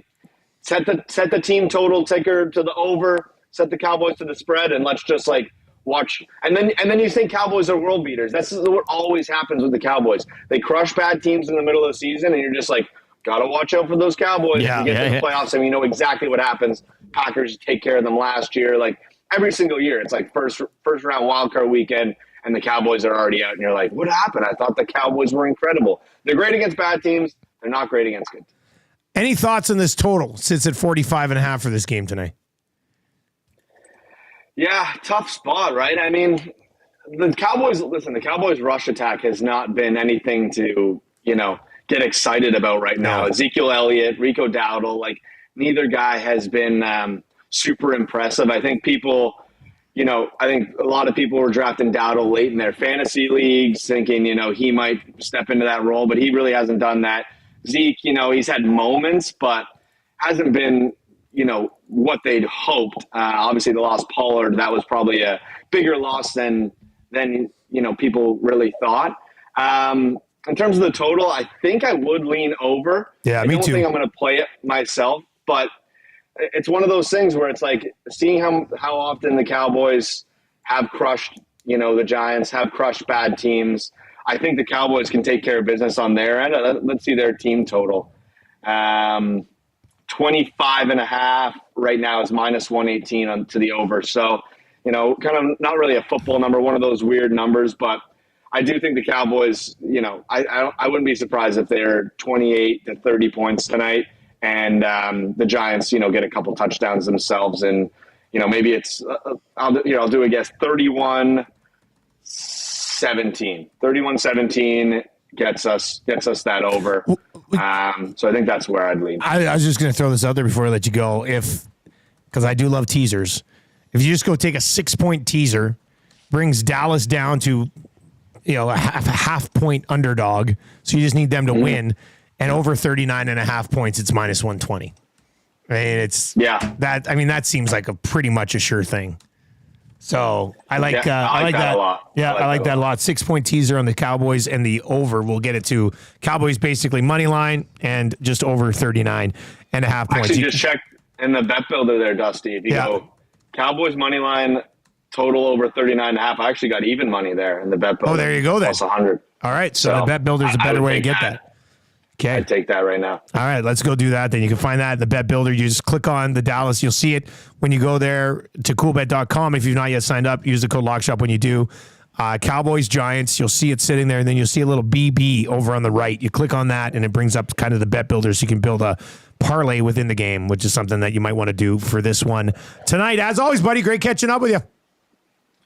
set the team total ticker to the over, set the Cowboys to the spread, and let's just like watch. And then you think Cowboys are world beaters. That's what always happens with the Cowboys. They crush bad teams in the middle of the season, and you're just like, gotta watch out for those Cowboys. You get to the playoffs, and you know exactly what happens. Packers take care of them last year. Like every single year, it's like first round wild card weekend, and the Cowboys are already out, and you're like, what happened? I thought the Cowboys were incredible. They're great against bad teams. They're not great against good teams. Any thoughts on this total? Sits at 45.5 for this game tonight. Yeah, tough spot, right? I mean, the Cowboys' rush attack has not been anything to, get excited about right now. Ezekiel Elliott, Rico Dowdle, like neither guy has been super impressive. I think I think a lot of people were drafting Dowdle late in their fantasy leagues thinking, he might step into that role, but he really hasn't done that. Zeke, he's had moments, but hasn't been, what they'd hoped. Obviously, they lost Pollard. That was probably a bigger loss than people really thought. In terms of the total, I think I would lean over. Yeah, me too. I don't think I'm going to play it myself, but it's one of those things where it's like seeing how often the Cowboys have crushed, the Giants, have crushed bad teams. I think the Cowboys can take care of business on their end. Let's see their team total. 25.5 right now is minus 118 to the over. So, kind of not really a football number, one of those weird numbers, but I do think the Cowboys, I wouldn't be surprised if they're 28 to 30 points tonight, and the Giants, get a couple touchdowns themselves, and maybe it's I'll do a guess 31-17. 31-17 gets us that over. So I think that's where I'd lean. I was just going to throw this out there before I let you go, because I do love teasers. If you just go take a 6-point teaser, brings Dallas down to a half point underdog, so you just need them to win, and over 39.5 points, it's minus 120. I mean, that seems like a pretty much a sure thing. So I like that a lot. Yeah, I like that a lot. 6-point teaser on the Cowboys, and the over will get it to Cowboys basically money line and just over 39.5 points. Actually, just check in the bet builder there, Dusty. If you go Cowboys money line total over 39.5, I actually got even money there in the bet builder. Oh, there you go then. Plus 100. All right, so the bet builder is a better way to get that. Okay. I'd take that right now. All right, let's go do that. Then you can find that in the bet builder. You just click on the Dallas. You'll see it when you go there to coolbet.com. If you've not yet signed up, use the code LOCKSHOP when you do. Cowboys, Giants, you'll see it sitting there, and then you'll see a little BB over on the right. You click on that, and it brings up kind of the bet builder, so you can build a parlay within the game, which is something that you might want to do for this one tonight. As always, buddy, great catching up with you.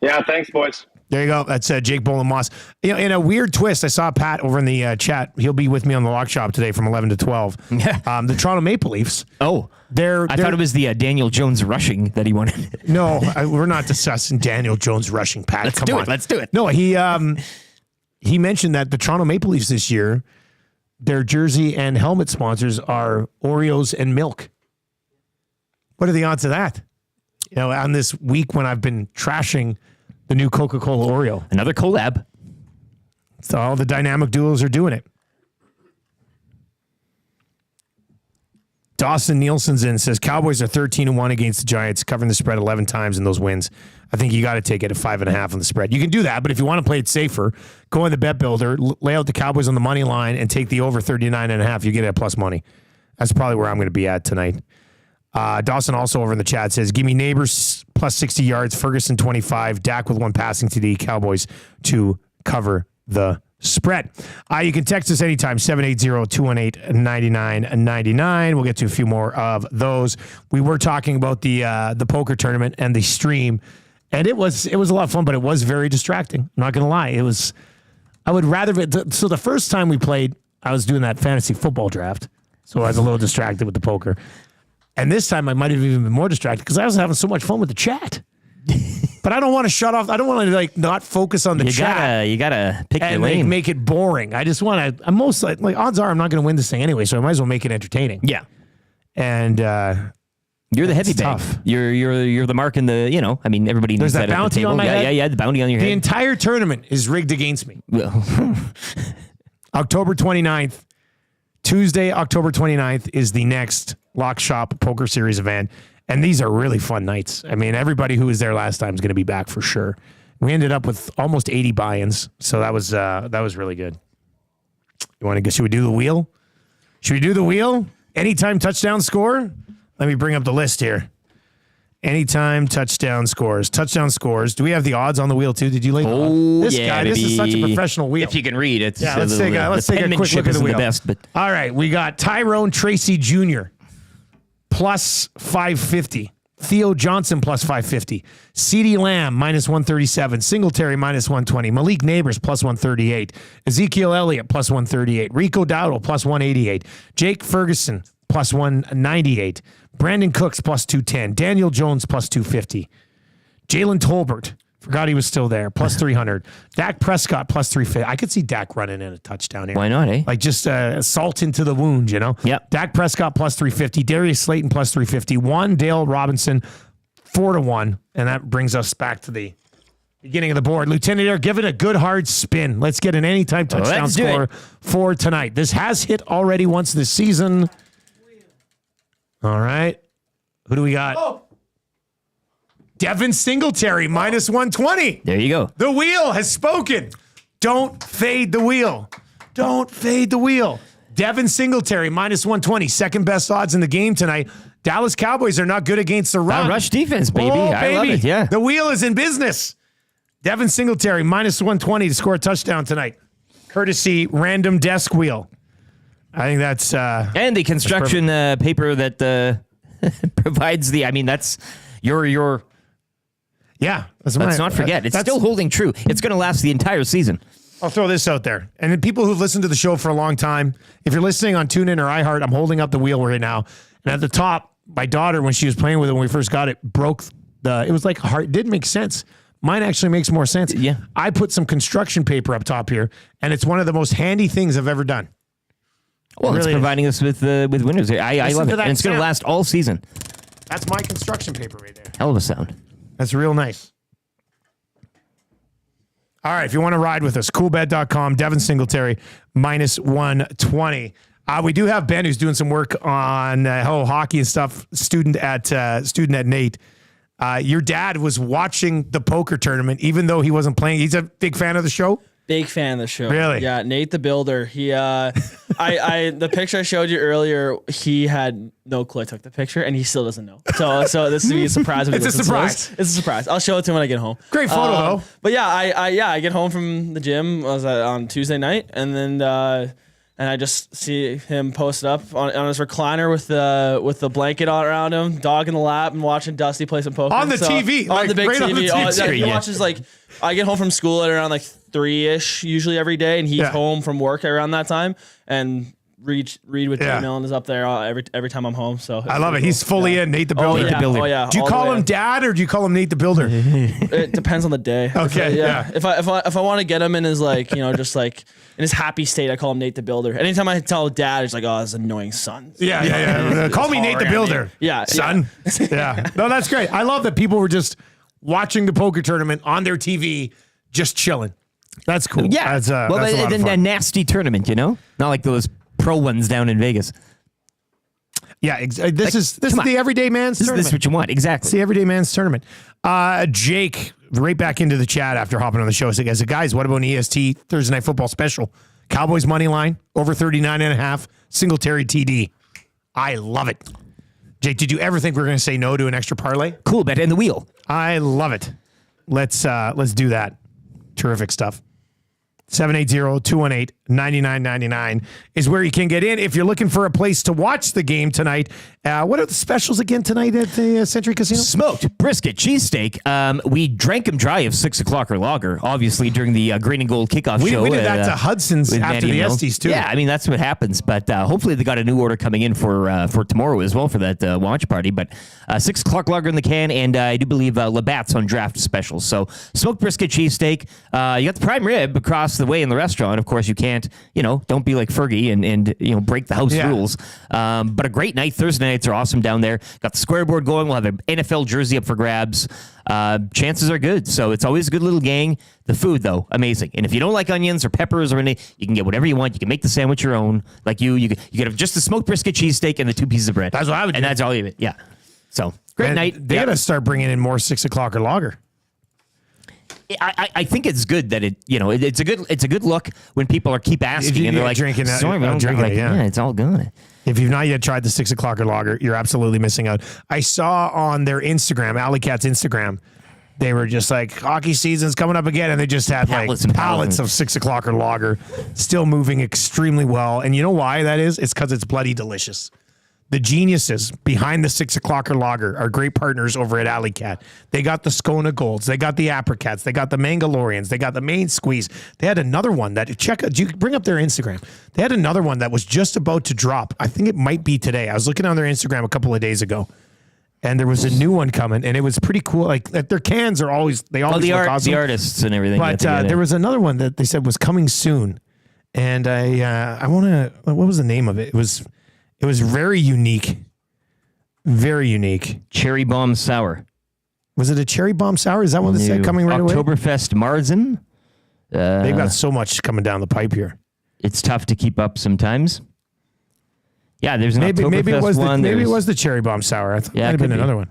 Yeah, thanks, boys. There you go. That's Jake Bolin Moss. In a weird twist, I saw Pat over in the chat. He'll be with me on the Lock Shop today from 11 to 12. The Toronto Maple Leafs. Oh, I thought it was the Daniel Jones rushing that he wanted. No, we're not discussing Daniel Jones rushing, Pat. Let's do it. No, he mentioned that the Toronto Maple Leafs this year, their jersey and helmet sponsors are Oreos and milk. What are the odds of that? On this week when I've been trashing the new Coca-Cola Oreo. Another collab. So all the dynamic duos are doing it. Dawson Nielsen's in, says Cowboys are 13-1 against the Giants, covering the spread 11 times in those wins. I think you got to take it at 5.5 on the spread. You can do that, but if you want to play it safer, go in the bet builder, lay out the Cowboys on the money line, and take the over 39.5. You get it at plus money. That's probably where I'm going to be at tonight. Dawson also over in the chat says, give me Neighbors plus 60 yards, Ferguson 25, Dak with 1 passing TD, Cowboys to cover the spread. You can text us anytime, 780-218-9999. We'll get to a few more of those. We were talking about the poker tournament and the stream, and it was a lot of fun, but it was very distracting. I'm not going to lie. I would rather, so the first time we played, I was doing that fantasy football draft, so I was a little distracted with the poker. And this time I might have even been more distracted because I was having so much fun with the chat. But I don't want to shut off. I don't want to not focus on the chat. You gotta pick your and lane. make it boring. I just want to. I'm most like odds are I'm not going to win this thing anyway, so I might as well make it entertaining. Yeah. And you're the heavy bag. You're the mark in the. I mean, everybody knows that bounty on my head. Yeah. The bounty on your head. The entire tournament is rigged against me. October 29th, Tuesday, October 29th is the next Lock Shop Poker Series event. And these are really fun nights. I mean, everybody who was there last time is going to be back for sure. We ended up with almost 80 buy-ins, so that was really good. You want to? Should we do the wheel? Should we do the wheel? Anytime touchdown score. Let me bring up the list here. Anytime touchdown scores. Touchdown scores. Do we have the odds on the wheel too? Did you lay the odds? This guy. This is such a professional wheel. If you can read it. Yeah. Let's take a quick look at the wheel. All right, we got Tyrone Tracy Jr. plus 550. Theo Johnson plus 550. CeeDee Lamb minus 137. Singletary minus 120. Malik Neighbors plus 138. Ezekiel Elliott plus 138. Rico Dowdle plus 188. Jake Ferguson plus 198. Brandon Cooks plus 210. Daniel Jones plus 250. Jalen Tolbert, forgot he was still there, plus 300. Dak Prescott plus 350. I could see Dak running in a touchdown here. Why not, eh? Like just salt into the wound, Yep. Dak Prescott plus 350. Darius Slayton plus 350. Dale Robinson 4-1. And that brings us back to the beginning of the board. Lieutenant Air, give it a good hard spin. Let's get an anytime touchdown score for tonight. This has hit already once this season. All right. Who do we got? Devin Singletary, minus 120. There you go. The wheel has spoken. Don't fade the wheel. Don't fade the wheel. Devin Singletary, minus 120. Second best odds in the game tonight. Dallas Cowboys are not good against the run. Rush defense, baby. I love it, yeah. The wheel is in business. Devin Singletary, minus 120 to score a touchdown tonight. Courtesy Random Desk Wheel. I think that's... and the construction paper that provides the... I mean, that's your... Yeah. Let's not forget. It's still holding true. It's going to last the entire season. I'll throw this out there. And then people who've listened to the show for a long time, if you're listening on TuneIn or iHeart, I'm holding up the wheel right now. And at the top, my daughter, when she was playing with it when we first got it, broke it was like a heart. It didn't make sense. Mine actually makes more sense. Yeah. I put some construction paper up top here, and it's one of the most handy things I've ever done. Well, it's providing us with winners. I love it. And it's going to last all season. That's my construction paper right there. Hell of a sound. That's real nice. All right, if you want to ride with us, coolbet.com, Devin Singletary, minus 120. We do have Ben who's doing some work on hockey and stuff, student at Nate. Your dad was watching the poker tournament, even though he wasn't playing. He's a big fan of the show. Big fan of the show. Really? Yeah, Nate the Builder. He the picture I showed you earlier, he had no clue I took the picture, and he still doesn't know. So this is gonna be a surprise. It's a surprise. It's a surprise. I'll show it to him when I get home. Great photo though. But yeah, I get home from the gym. I was on Tuesday night, and then and I just see him posted up on his recliner with the blanket all around him, dog in the lap, and watching Dusty play some poker on the TV, on the big right TV. on the TV. He watches I get home from school at around 3-ish usually every day, and he's home from work around that time. And Reid with Dave Millen is up there every time I'm home. So I love it. Cool. He's fully in. Nate the Builder. Nate the Builder. Oh yeah. Do you call him Dad or do you call him Nate the Builder? It depends on the day. Okay. Yeah. If I want to get him in his in his happy state, I call him Nate the Builder. Anytime I tell Dad, he's like, "Oh, this annoying son." Yeah. Call me Nate the Builder. Yeah, son. Yeah. No, that's great. I love that people were just watching the poker tournament on their TV, just chilling. That's cool. Yeah. That's a lot of fun. A nasty tournament, not like those pro ones down in Vegas. Yeah, this is the everyday man's tournament. This is what you want, exactly. It's the everyday man's tournament. Jake, right back into the chat after hopping on the show. So, guys, what about an EST Thursday Night Football special? Cowboys money line over 39.5. Singletary TD. I love it. Jake, did you ever think we were going to say no to an extra parlay? Coolbet and the wheel. I love it. Let's do that. Terrific stuff. 780-218-9999 is where you can get in. If you're looking for a place to watch the game tonight, what are the specials again tonight at the Century Casino? Smoked brisket cheesesteak. We drank them dry of 6 o'clock or lager, obviously, during the Green and Gold kickoff show. We did that to Hudson's after the Estes, too. Yeah, I mean, that's what happens. But hopefully they got a new order coming in for tomorrow as well for that watch party. But 6 o'clock lager in the can, and I do believe Labatt's on draft specials. So smoked brisket cheesesteak. You got the prime rib across the way in the restaurant. Of course, you can't, don't be like Fergie and break the house rules. But a great night. Thursday nights are awesome down there. Got the square board going. We'll have an NFL jersey up for grabs. Chances are good. So it's always a good little gang. The food, though, amazing. And if you don't like onions or peppers or anything, you can get whatever you want. You can make the sandwich your own. Like you get just the smoked brisket cheesesteak and the 2 pieces of bread. That's what I would do. And that's all you get. Yeah. So great night. They got to start bringing in more 6 o'clock or lager. I think it's good that it's a good look when people keep asking and they're like drinking that. Sorry, I'm drinking it. Yeah, it's all good. If you've not yet tried the 6 o'clock or lager, you're absolutely missing out. I saw on their Instagram, Alley Cat's Instagram, they were just like, hockey season's coming up again, and they just had pallets of 6 o'clock or lager, still moving extremely well. And you know why that is? It's because it's bloody delicious. The geniuses behind the 6 o'clock or lager are great partners over at Alley Cat. They got the Skona Golds, they got the Apricats, they got the Mangalorians, they got the Main Squeeze. They had another one that you bring up their Instagram. They had another one that was just about to drop. I think it might be today. I was looking on their Instagram a couple of days ago, and there was a new one coming, and it was pretty cool. Like their cans are always look awesome. The artists and everything. But there was another one that they said was coming soon, and I want to. What was the name of it? It was very unique. Very unique. Cherry Bomb Sour. Was it a Cherry Bomb Sour? Is that what they said coming right away? Oktoberfest Marzen. They've got so much coming down the pipe here. It's tough to keep up sometimes. Yeah, there's an maybe Oktoberfest it was one. Maybe it was the Cherry Bomb Sour. I thought it might have been another one.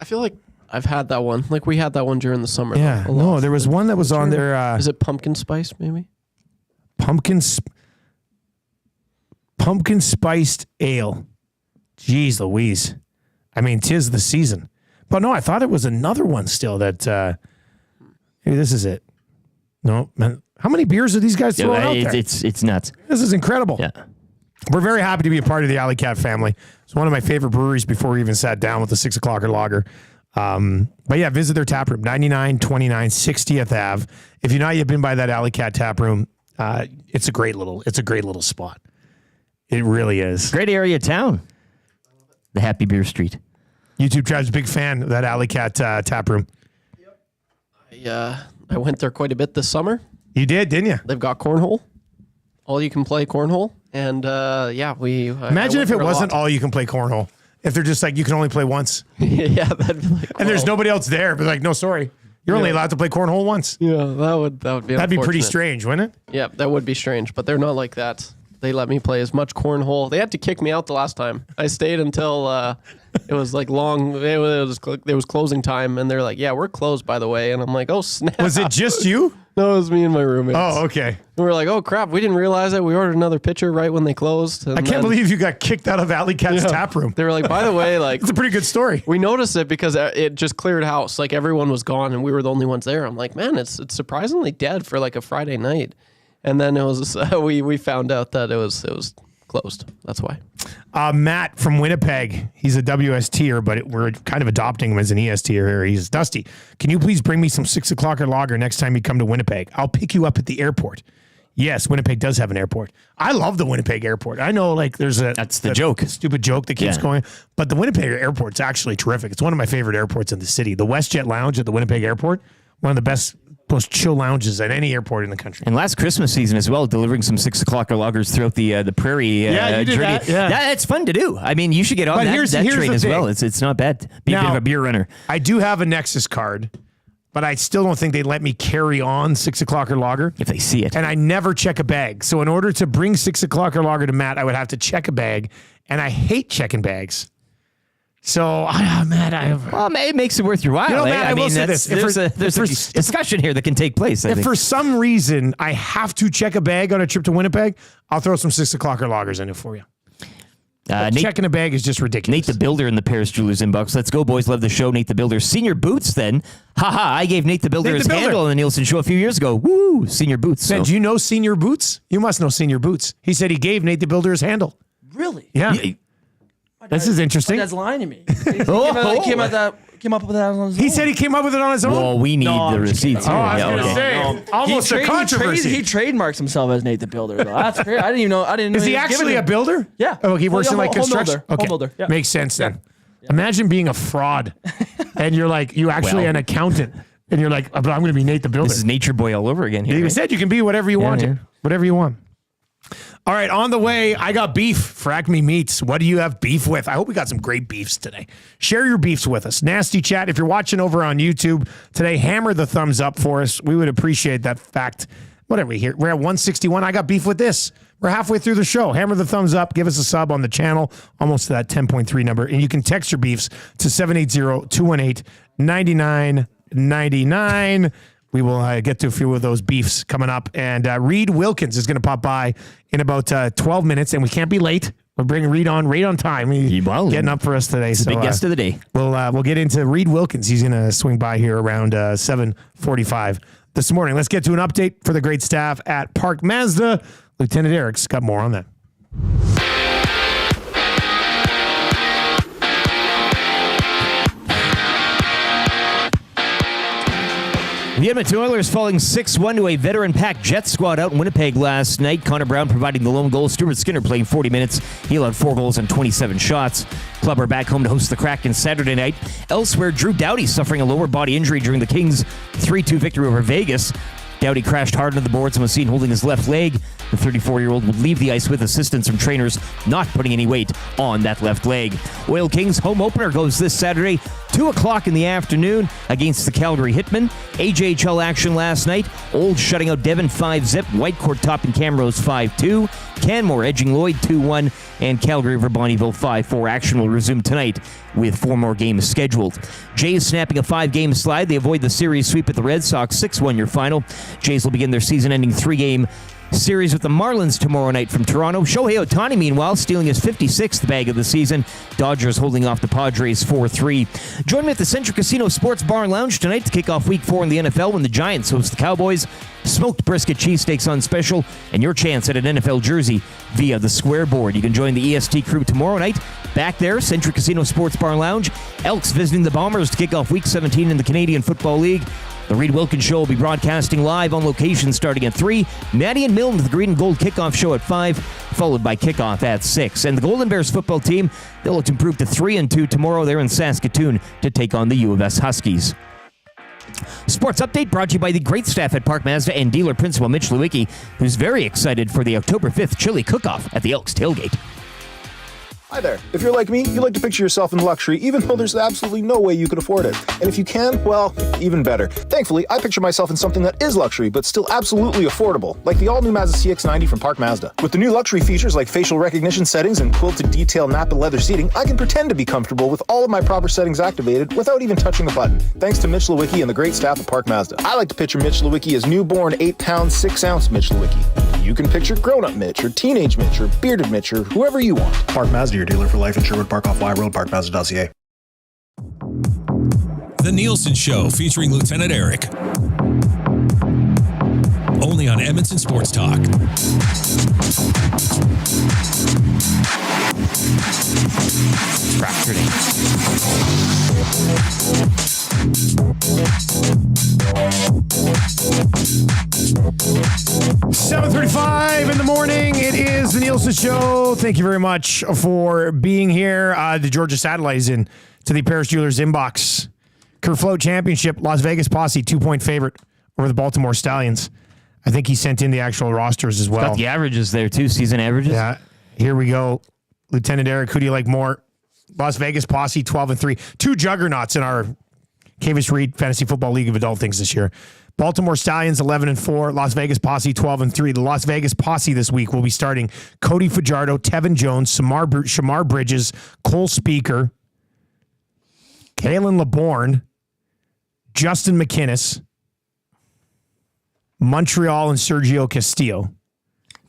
I feel like I've had that one. Like we had that one during the summer. Yeah. No, there was one that was on there. Is it pumpkin spice maybe? Pumpkin spiced ale. Jeez Louise. I mean, 'tis the season. But no, I thought it was another one still that maybe this is it. No, man. How many beers are these guys throwing out there? It's nuts. This is incredible. Yeah. We're very happy to be a part of the Alley Cat family. It's one of my favorite breweries before we even sat down with the 6 o'clock or lager. But yeah, visit their tap room, 9929 60th Ave. If you've not yet been by that Alley Cat tap room, it's a great little spot. It really is. Great area of town. The Happy Beer Street. YouTube Tribe's a big fan of that Alley Cat tap room. I went there quite a bit this summer. You did, didn't you? They've got cornhole. All you can play cornhole. And we imagine if it wasn't all you can play cornhole. If they're just like, you can only play once. Yeah, that'd be like, and there's nobody else there, but like, no, sorry. You're only allowed to play cornhole once. Yeah, that would be That'd be pretty strange, wouldn't it? Yeah, that would be strange, but they're not like that. They let me play as much cornhole. They had to kick me out the last time. I stayed until it was like long. It was closing time, and they're like, "Yeah, we're closed, by the way." And I'm like, "Oh snap!" Was it just you? No, it was me and my roommates. Oh, okay. And we're like, "Oh crap, we didn't realize it. We ordered another pitcher right when they closed." I can't believe you got kicked out of Alley Cat's tap room. They were like, "By the way, like it's a pretty good story." We noticed it because it just cleared house. Like everyone was gone, and we were the only ones there. I'm like, "Man, it's surprisingly dead for like a Friday night." And then it was we found out that it was closed. That's why. Matt from Winnipeg. He's a WSTer, but we're kind of adopting him as an ESTer here. He's Dusty. Can you please bring me some 6 o'clock or lager next time you come to Winnipeg? I'll pick you up at the airport. Yes, Winnipeg does have an airport. I love the Winnipeg airport. I know, like, there's that's the joke, stupid joke that keeps going, but the Winnipeg airport's actually terrific. It's one of my favorite airports in the city. The WestJet Lounge at the Winnipeg Airport, one of the best, most chill lounges at any airport in the country. And last Christmas season as well, delivering some 6 o'clock or lagers throughout the prairie you did journey. That, yeah. That's fun to do. I mean, you should get on that train as well. It's not bad. Be a bit of a beer runner. I do have a Nexus card, but I still don't think they let me carry on 6 o'clock or lager. If they see it. And I never check a bag. So in order to bring 6 o'clock or lager to Matt, I would have to check a bag. And I hate checking bags. So, Matt, it makes it worth your while. You know, Matt, I mean, will say this. There's a discussion here that can take place. If for some reason I have to check a bag on a trip to Winnipeg, I'll throw some 6 o'clock or lagers in it for you. Checking a bag is just ridiculous. Nate the Builder in the Paris Jewelers inbox. Let's go, boys. Love the show. Nate the Builder. Senior boots, then. Haha, I gave Nate the Builder his handle on the Nielsen Show a few years ago. Woo! Senior boots. Ben, do you know Senior Boots? You must know Senior Boots. He said he gave Nate the Builder his handle. Really? Yeah. This is interesting. My dad's lying to me. He came up with that on his own. He said he came up with it on his own? Well, we need the receipts here. I was going to say, almost a controversy. He trademarks himself as Nate the Builder, though. That's great. I didn't even know. Is he actually a builder? Yeah. Oh, he works in like construction? Home builder. Yeah. Makes sense then. Yeah. Imagine being a fraud and you're like, you actually an accountant and you're like, but I'm going to be Nate the Builder. This is Nature Boy all over again here. He said you can be whatever you want. Whatever you want. All right, on the way, I got beef for Acme Meats. What do you have beef with? I hope we got some great beefs today. Share your beefs with us. Nasty Chat, if you're watching over on YouTube today, hammer the thumbs up for us. We would appreciate that fact. What are we here? We're at 161. I got beef with this. We're halfway through the show. Hammer the thumbs up. Give us a sub on the channel, almost to that 10.3 number. And you can text your beefs to 780-218-9999. We will get to a few of those beefs coming up. And Reid Wilkins is going to pop by in about 12 minutes, and we can't be late. We'll bring Reid on right on time. He's getting up for us today. It's the big guest of the day. We'll get into Reid Wilkins. He's going to swing by here around 7:45 this morning. Let's get to an update for the great staff at Park Mazda. Lieutenant Eric's got more on that. The Edmonton Oilers falling 6-1 to a veteran-packed Jets squad out in Winnipeg last night. Connor Brown providing the lone goal. Stuart Skinner playing 40 minutes. He allowed 4 goals and 27 shots. Club are back home to host the Kraken Saturday night. Elsewhere, Drew Doughty suffering a lower body injury during the Kings' 3-2 victory over Vegas. Doughty crashed hard into the boards and was seen holding his left leg. The 34-year-old would leave the ice with assistance from trainers, not putting any weight on that left leg. Oil Kings home opener goes this Saturday, 2 o'clock in the afternoon against the Calgary Hitmen. AJHL action last night. Old shutting out Devon 5-zip. Whitecourt topping Camrose 5-2. Canmore edging Lloyd 2-1. And Calgary over Bonnyville 5-4. Action will resume tonight with 4 more games scheduled. Jays snapping a 5-game slide. They avoid the series sweep at the Red Sox. 6-1 your final. Jays will begin their season-ending 3-game series with the Marlins tomorrow night from Toronto. Shohei Ohtani, meanwhile, stealing his 56th bag of the season. Dodgers holding off the Padres 4-3. Join me at the Central Casino Sports Bar and Lounge tonight to kick off Week 4 in the NFL when the Giants host the Cowboys. Smoked brisket cheesesteaks on special, and your chance at an NFL jersey via the Square Board. You can join the EST crew tomorrow night. Back there, Central Casino Sports Bar and Lounge. Elks visiting the Bombers to kick off Week 17 in the Canadian Football League. The Reid Wilkins Show will be broadcasting live on location starting at 3. Maddie and Milton with the Green and Gold kickoff show at 5, followed by kickoff at 6. And the Golden Bears football team, they'll look to improve to 3-2 tomorrow. They're in Saskatoon to take on the U of S Huskies. Sports update brought to you by the great staff at Park Mazda and dealer principal Mitch Lewicki, who's very excited for the October 5th chili cook-off at the Elks tailgate. Hi there. If you're like me, you like to picture yourself in luxury, even though there's absolutely no way you could afford it. And if you can, well, even better. Thankfully, I picture myself in something that is luxury, but still absolutely affordable, like the all-new Mazda CX-90 from Park Mazda. With the new luxury features like facial recognition settings and quilted detail Napa leather seating, I can pretend to be comfortable with all of my proper settings activated without even touching a button. Thanks to Mitch Lewicki and the great staff at Park Mazda. I like to picture Mitch Lewicki as newborn 8-pound, 6-ounce Mitch Lewicki. You can picture grown-up Mitch, or teenage Mitch, or bearded Mitch, or whoever you want. Park Mazda, your dealer for life in Sherwood Park off Y Road, parkmazda.ca. The Nielsen Show featuring Lieutenant Eric. Only on Edmonton Sports Talk. Fracturing. 7:35 in the morning. It is the Nielsen Show. Thank you very much for being here. The Georgia Satellite is in to the Paris Jewelers inbox. Kerfloat Championship, Las Vegas Posse, 2-point favorite over the Baltimore Stallions. I think he sent in the actual rosters as well. Got the averages there too, season averages. Yeah. Here we go. Lieutenant Eric, who do you like more? Las Vegas Posse, 12-3. 2 juggernauts in our Cavis Reed Fantasy Football League of Adult Things this year. Baltimore Stallions, 11-4. Las Vegas Posse, 12-3. The Las Vegas Posse this week will be starting Cody Fajardo, Tevin Jones, Shamar Bridges, Cole Speaker, Kalen LeBourne, Justin McInnes, Montreal, and Sergio Castillo.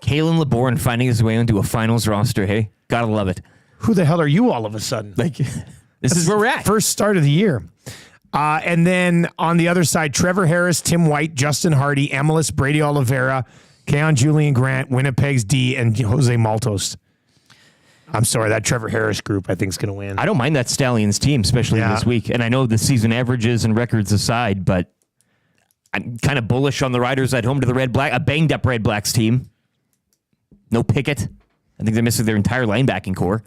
Kalen LeBourne finding his way into a finals roster, hey? Gotta love it. who the hell are you all of a sudden? Like, this is where we're at. First start of the year. And then on the other side, Trevor Harris, Tim White, Justin Hardy, Emilus, Brady Oliveira, Keon Julian Grant, Winnipeg's D, and Jose Maltos. I'm sorry, that Trevor Harris group I think is going to win. I don't mind that Stallions team, especially this week. And I know the season averages and records aside, but I'm kind of bullish on the Riders at home to the a banged-up Red Blacks team. No Pickett. I think they're missing their entire linebacking core.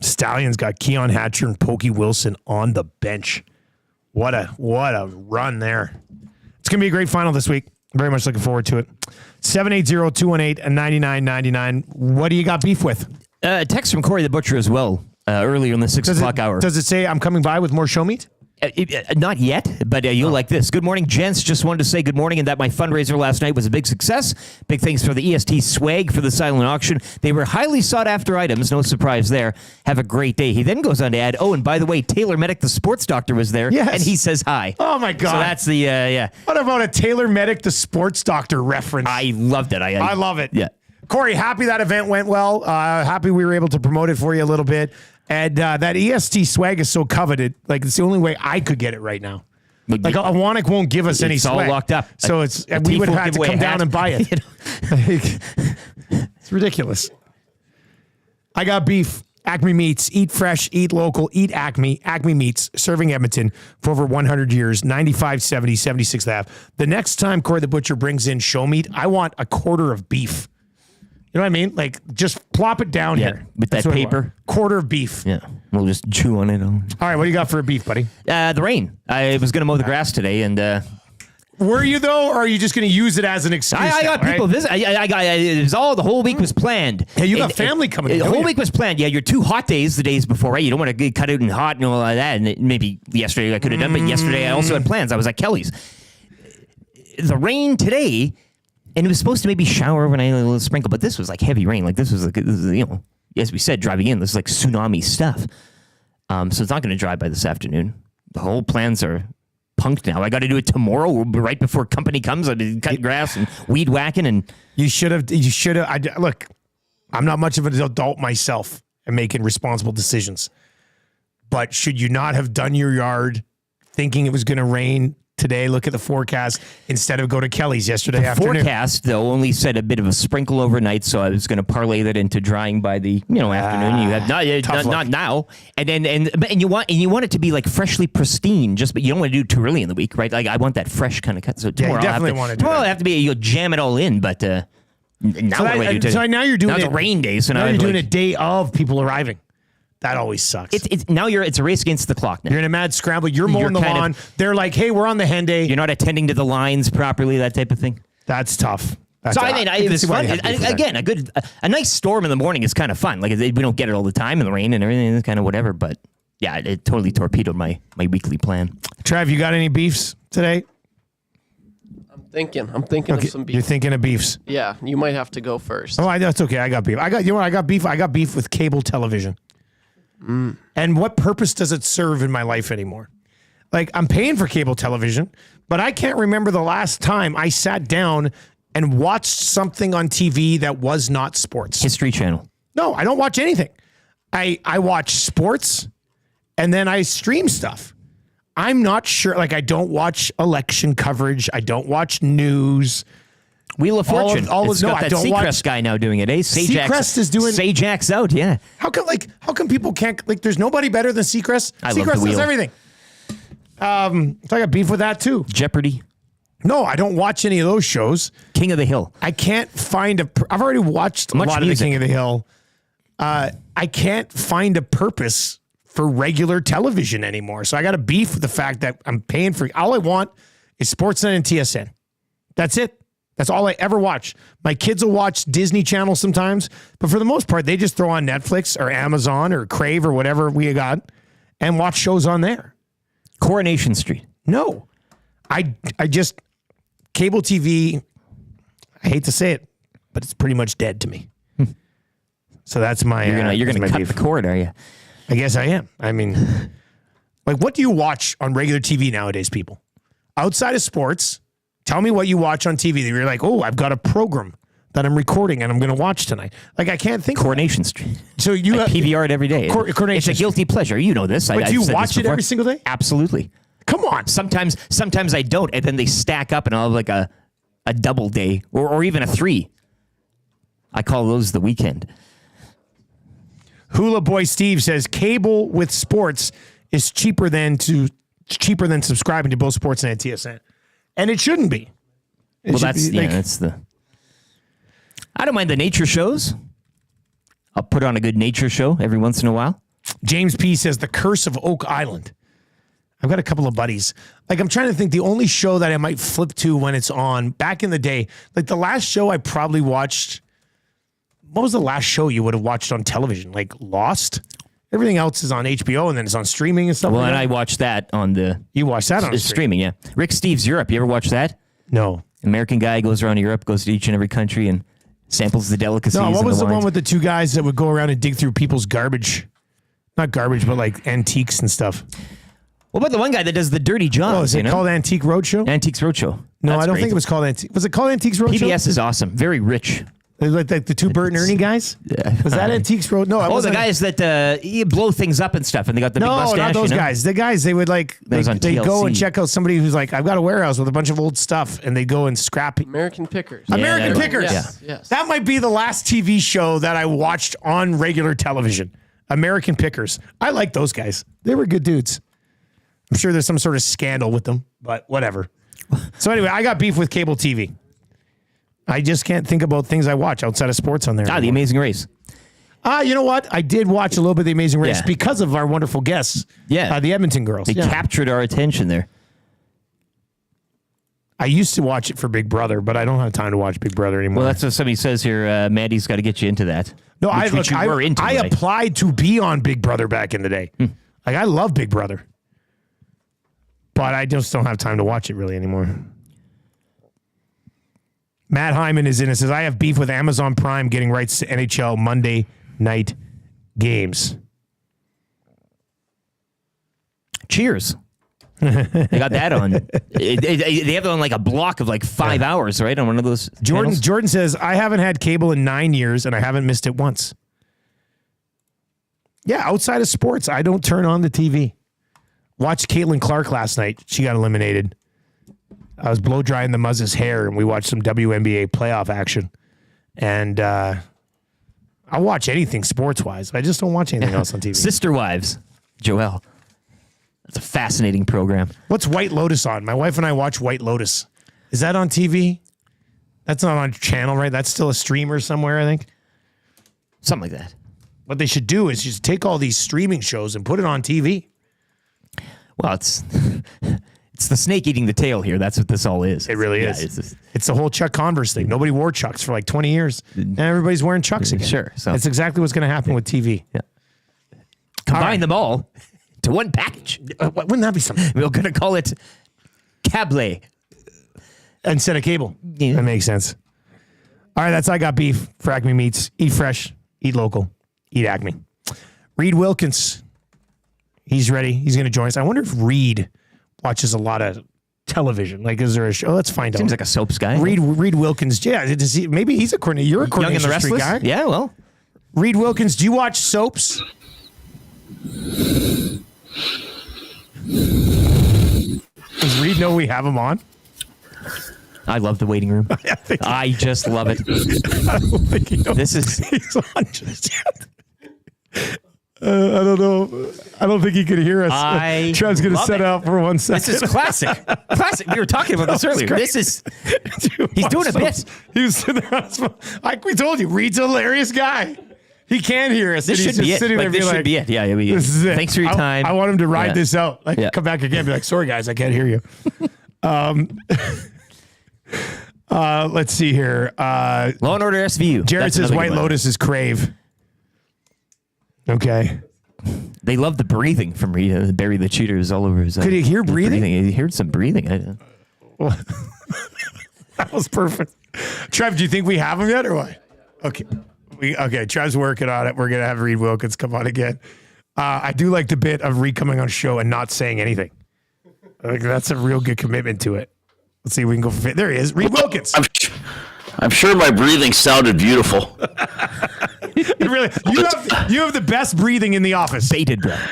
Stallions got Keon Hatcher and Pokey Wilson on the bench. What a run there. It's going to be a great final this week. Very much looking forward to it. 780-218-9999. What do you got beef with? Text from Corey the Butcher as well, earlier in the 6 o'clock hour. Does it say I'm coming by with more show meat? Not yet, but you'll like this. Good morning, gents. Just wanted to say good morning and that my fundraiser last night was a big success. Big thanks for the EST swag for the silent auction. They were highly sought after items. No surprise there. Have a great day. He then goes on to add, oh, and by the way, Taylor Medic, the sports doctor, was there. Yes. And he says hi. Oh, my God. So that's the, yeah. What about a Taylor Medic, the sports doctor reference? I loved it. I love it. Yeah. Corey, happy that event went well. Happy we were able to promote it for you a little bit. And that EST swag is so coveted. Like, it's the only way I could get it right now. Like, Awanic won't give us any swag. It's all locked up. So we would have had to come down and buy it. It's ridiculous. I got beef. Acme Meats. Eat fresh, eat local, eat Acme. Acme Meats, serving Edmonton for over 100 years. 9570 76th Ave. The next time Corey the Butcher brings in show meat, I want a quarter of beef. You know what I mean? Like, just plop it down here. With that paper. Quarter of beef. Yeah. We'll just chew on it. All right, what do you got for a beef, buddy? The rain. I was going to mow the grass today, and... Were you, though, or are you just going to use it as an excuse? I got people visit. I got it was all the whole week was planned. Yeah, you got family coming in. The whole week was planned. Yeah, your 2 hot days the days before, right? You don't want to get cut out and hot and all like that. And maybe yesterday I could have done, but yesterday I also had plans. I was at Kelly's. The rain today... And it was supposed to maybe shower overnight, a little sprinkle, but this was like heavy rain. Like this was as we said, driving in, this is like tsunami stuff. So it's not going to dry by this afternoon. The whole plans are punked now. I got to do it tomorrow, right before company comes. I did cut grass and weed whacking, and you should have. Look, I'm not much of an adult myself and making responsible decisions, but should you not have done your yard thinking it was going to rain today? Look at the forecast instead of go to Kelly's yesterday afternoon. The forecast, though, only said a bit of a sprinkle overnight, so I was going to parlay that into drying by the afternoon. You have not now, and you want it to be like freshly pristine. But you don't want to do it too early in the week, right? Like I want that fresh kind of cut. So tomorrow, yeah, you definitely want to. Tomorrow, have to be you'll jam it all in, but now now you're doing it's a rain day, so now you're doing a day of people arriving. That always sucks. It's a race against the clock now. You're in a mad scramble. You're mowing the lawn. They're like, hey, we're on the hen day. You're not attending to the lines properly, that type of thing. That's tough. It was fun. Again, a nice storm in the morning is kind of fun. Like we don't get it all the time in the rain and everything. It's kind of whatever. But yeah, it totally torpedoed my weekly plan. Trav, you got any beefs today? I'm thinking of some beef. You're thinking of beefs. Yeah, you might have to go first. Oh, that's okay. I got beef. I got beef. I got beef with cable television. And what purpose does it serve in my life anymore? Like, I'm paying for cable television, but I can't remember the last time I sat down and watched something on TV that was not sports. History Channel. No, I don't watch anything. I watch sports and then I stream stuff. I'm not sure. Like, I don't watch election coverage. I don't watch news. Wheel of Fortune. I don't Seacrest watch. guy now doing it. Seacrest is doing. Sajak's out. Yeah. How come people can't there's nobody better than Seacrest? Seacrest does everything. So I got beef with that too. Jeopardy. No, I don't watch any of those shows. King of the Hill. I can't find I've already watched a lot of the King of the Hill. I can't find a purpose for regular television anymore. So I got a beef with the fact that I'm paying for. All I want is Sportsnet and TSN. That's it. That's all I ever watch. My kids will watch Disney Channel sometimes, but for the most part, they just throw on Netflix or Amazon or Crave or whatever we got and watch shows on there. Coronation Street. No. I just, cable TV, I hate to say it, but it's pretty much dead to me. So that's my... You're gonna cut the cord, are you? I guess I am. I mean, like, what do you watch on regular TV nowadays, people? Outside of sports... Tell me what you watch on TV that you're like, oh, I've got a program that I'm recording and I'm going to watch tonight. Like, I can't think. Coronation Street. So you I PVR it every day. It's a guilty pleasure. You know this. But do you watch it every single day? Absolutely. Come on. Sometimes I don't, and then they stack up, and I'll have like a double day or even a 3. I call those the weekend. Hula Boy Steve says cable with sports is cheaper than subscribing to both Sportsnet and TSN, and it shouldn't be. That's the. I don't mind the nature shows. I'll put on a good nature show every once in a while. James P says The Curse of Oak Island. I've got a couple of buddies. Like, I'm trying to think the only show that I might flip to when it's on back in the day. Like, the last show I probably watched. What was the last show you would have watched on television? Like Lost? Everything else is on HBO and then it's on streaming and stuff. Well, like and that. I watched that on the. You watched that on streaming, yeah. Rick Steves Europe. You ever watch that? No. American guy goes around Europe, goes to each and every country and samples the delicacies. No, what was the wines. one with the 2 guys that would go around and dig through people's garbage? Not garbage, but like antiques and stuff. What about the one guy that does the dirty jobs? Oh, is it called Antique Roadshow? Antiques Roadshow. No, That's I don't great. think it was called Antique. Was it called Antiques Roadshow? PBS is awesome. Very rich. Like the 2 Bert and Ernie guys? Was that Antiques Road? No, the guys that you blow things up and stuff, and they got the big mustache. No, not those guys. The guys, they would like, they go and check out somebody who's like, I've got a warehouse with a bunch of old stuff, and they go and scrap. American Pickers. American Pickers. Yes. That might be the last TV show that I watched on regular television. American Pickers. I like those guys. They were good dudes. I'm sure there's some sort of scandal with them, but whatever. So anyway, I got beef with cable TV. I just can't think about things I watch outside of sports on there. The Amazing Race. You know what? I did watch a little bit of The Amazing Race because of our wonderful guests. Yeah. The Edmonton girls. They captured our attention there. I used to watch it for Big Brother, but I don't have time to watch Big Brother anymore. Well, that's what somebody says here. Maddie's got to get you into that. No, I right? applied to be on Big Brother back in the day. Like, I love Big Brother. But I just don't have time to watch it really anymore. Matt Hyman is in and says, I have beef with Amazon Prime getting rights to NHL Monday night games. Cheers. They got that on. They have it on like a block of like 5 hours, right? On one of those channels. Jordan says, I haven't had cable in 9 years and I haven't missed it once. Yeah, outside of sports, I don't turn on the TV. Watched Caitlin Clark last night. She got eliminated. I was blow drying the Muzz's hair and we watched some WNBA playoff action. And I watch anything sports-wise. I just don't watch anything else on TV. Sister Wives, Joelle. That's a fascinating program. What's White Lotus on? My wife and I watch White Lotus. Is that on TV? That's not on a channel, right? That's still a streamer somewhere, I think. Something like that. What they should do is just take all these streaming shows and put it on TV. Well, it's the snake eating the tail here. That's what this all is. It really is. It's the whole Chuck Converse thing. Nobody wore Chucks for like 20 years. And everybody's wearing Chucks again. Sure. So. That's exactly what's going to happen with TV. Yeah. Combine them all to one package. Wouldn't that be something? We're going to call it Cable. Instead of cable. Yeah. That makes sense. All right, that's I Got Beef for Acme Meats. Eat fresh, eat local, eat Acme. Reid Wilkins. He's ready. He's going to join us. I wonder if Reid watches a lot of television. Like, is there a show? Let's find out. Seems like a soaps guy. Reid Wilkins. Yeah, maybe he's a coordinator. You're a Young and the Coronation Street Restless guy. Yeah, well. Reid Wilkins, do you watch soaps? Does Reid know we have him on? I love the waiting room. I just love it. I don't think he knows this is he's on just yet. I don't know. I don't think he could hear us. Trev's going to set out for 1 second. This is classic. Classic. We were talking about this earlier. This is. He's doing a bit. He was sitting there. Like we told you, Reid's a hilarious guy. He can't hear us. This should be it. This should be it. Yeah, this is it. Thanks for your time. I want him to ride this out. Like, come back again. Be like, sorry guys, I can't hear you. Let's see here. Law and Order SVU. Jared says White Lotus is Crave. Okay. They love the breathing from Reid. Bury the cheaters all over his. Could you hear breathing? He heard some breathing. That was perfect. Trev, do you think we have him yet or what? Okay. Okay, Trev's working on it. We're going to have Reid Wilkins come on again. I do like the bit of Reid coming on a show and not saying anything. I think that's a real good commitment to it. Let's see if we can go for it. There he is, Reid Wilkins. I'm sure my breathing sounded beautiful. You have the best breathing in the office. Bated breath.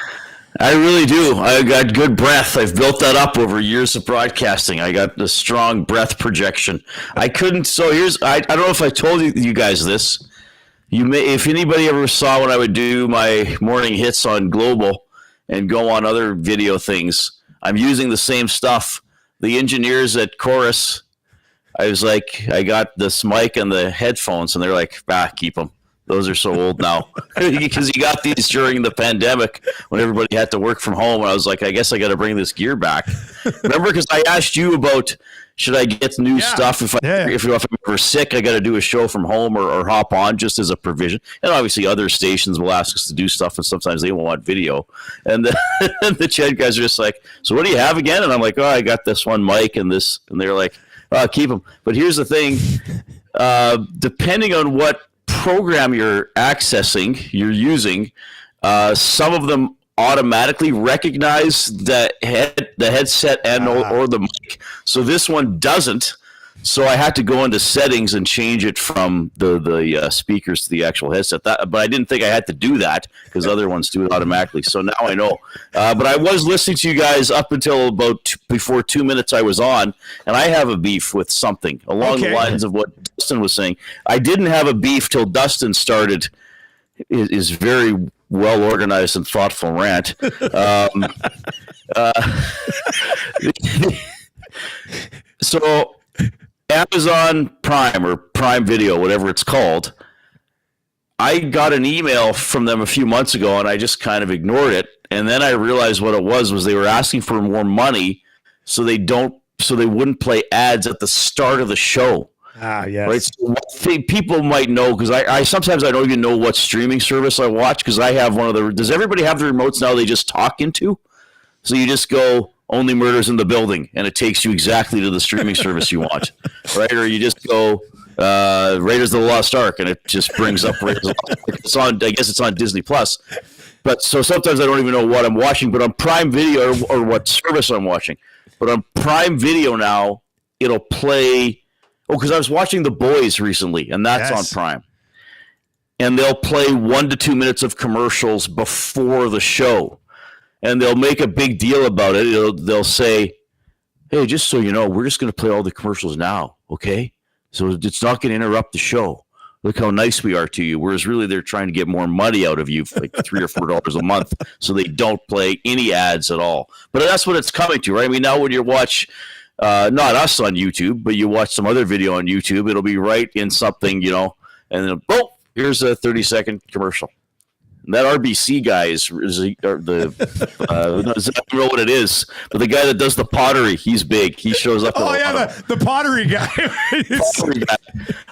I really do. I got good breath. I've built that up over years of broadcasting. I got the strong breath projection. I don't know if I told you guys this. If anybody ever saw when I would do my morning hits on Global and go on other video things, I'm using the same stuff. The engineers at Chorus, I was like, I got this mic and the headphones, and they're like, keep them. Those are so old now. Because you got these during the pandemic when everybody had to work from home. And I was like, I guess I got to bring this gear back. Remember, because I asked you about, should I get new stuff if I'm ever sick, I got to do a show from home or hop on just as a provision. And obviously other stations will ask us to do stuff, and sometimes they want video. And the Chad guys are just like, so what do you have again? And I'm like, I got this one mic and this. And they're like, keep them. But here's the thing. Depending on what program you're using, some of them automatically recognize the headset and or the mic. So this one doesn't. So I had to go into settings and change it from the speakers to the actual headset. But I didn't think I had to do that because other ones do it automatically. So now I know. But I was listening to you guys up until before 2 minutes I was on, and I have a beef with something along the lines of what Dustin was saying. I didn't have a beef till Dustin started his very well organized and thoughtful rant. So Amazon Prime or Prime Video, whatever it's called, I got an email from them a few months ago, and I just kind of ignored it. And then I realized what it was they were asking for more money so they wouldn't play ads at the start of the show. Yes. Right. So one thing people might know, because I sometimes I don't even know what streaming service I watch, because I have one of the. Does everybody have the remotes now? They just talk into, so you just go Only Murders in the Building, and it takes you exactly to the streaming service you want, right? Or you just go Raiders of the Lost Ark, and it just brings up Raiders of the Lost Ark. It's on. I guess it's on Disney Plus. But so sometimes I don't even know what I'm watching, but on Prime Video or what service I'm watching. But on Prime Video now, it'll play. Because I was watching The Boys recently, and that's on Prime. And they'll play 1 to 2 minutes of commercials before the show. And they'll make a big deal about it. They'll say, hey, just so you know, we're just going to play all the commercials now, okay? So it's not going to interrupt the show. Look how nice we are to you. Whereas really they're trying to get more money out of you, like $3 or $4 a month, so they don't play any ads at all. But that's what it's coming to, right? I mean, now when you watch... not us on YouTube, but you watch some other video on YouTube, it'll be right in something, and then, here's a 30-second commercial. And that RBC guy I don't know what it is, but the guy that does the pottery, he's big. He shows up. The pottery guy. Pottery guy.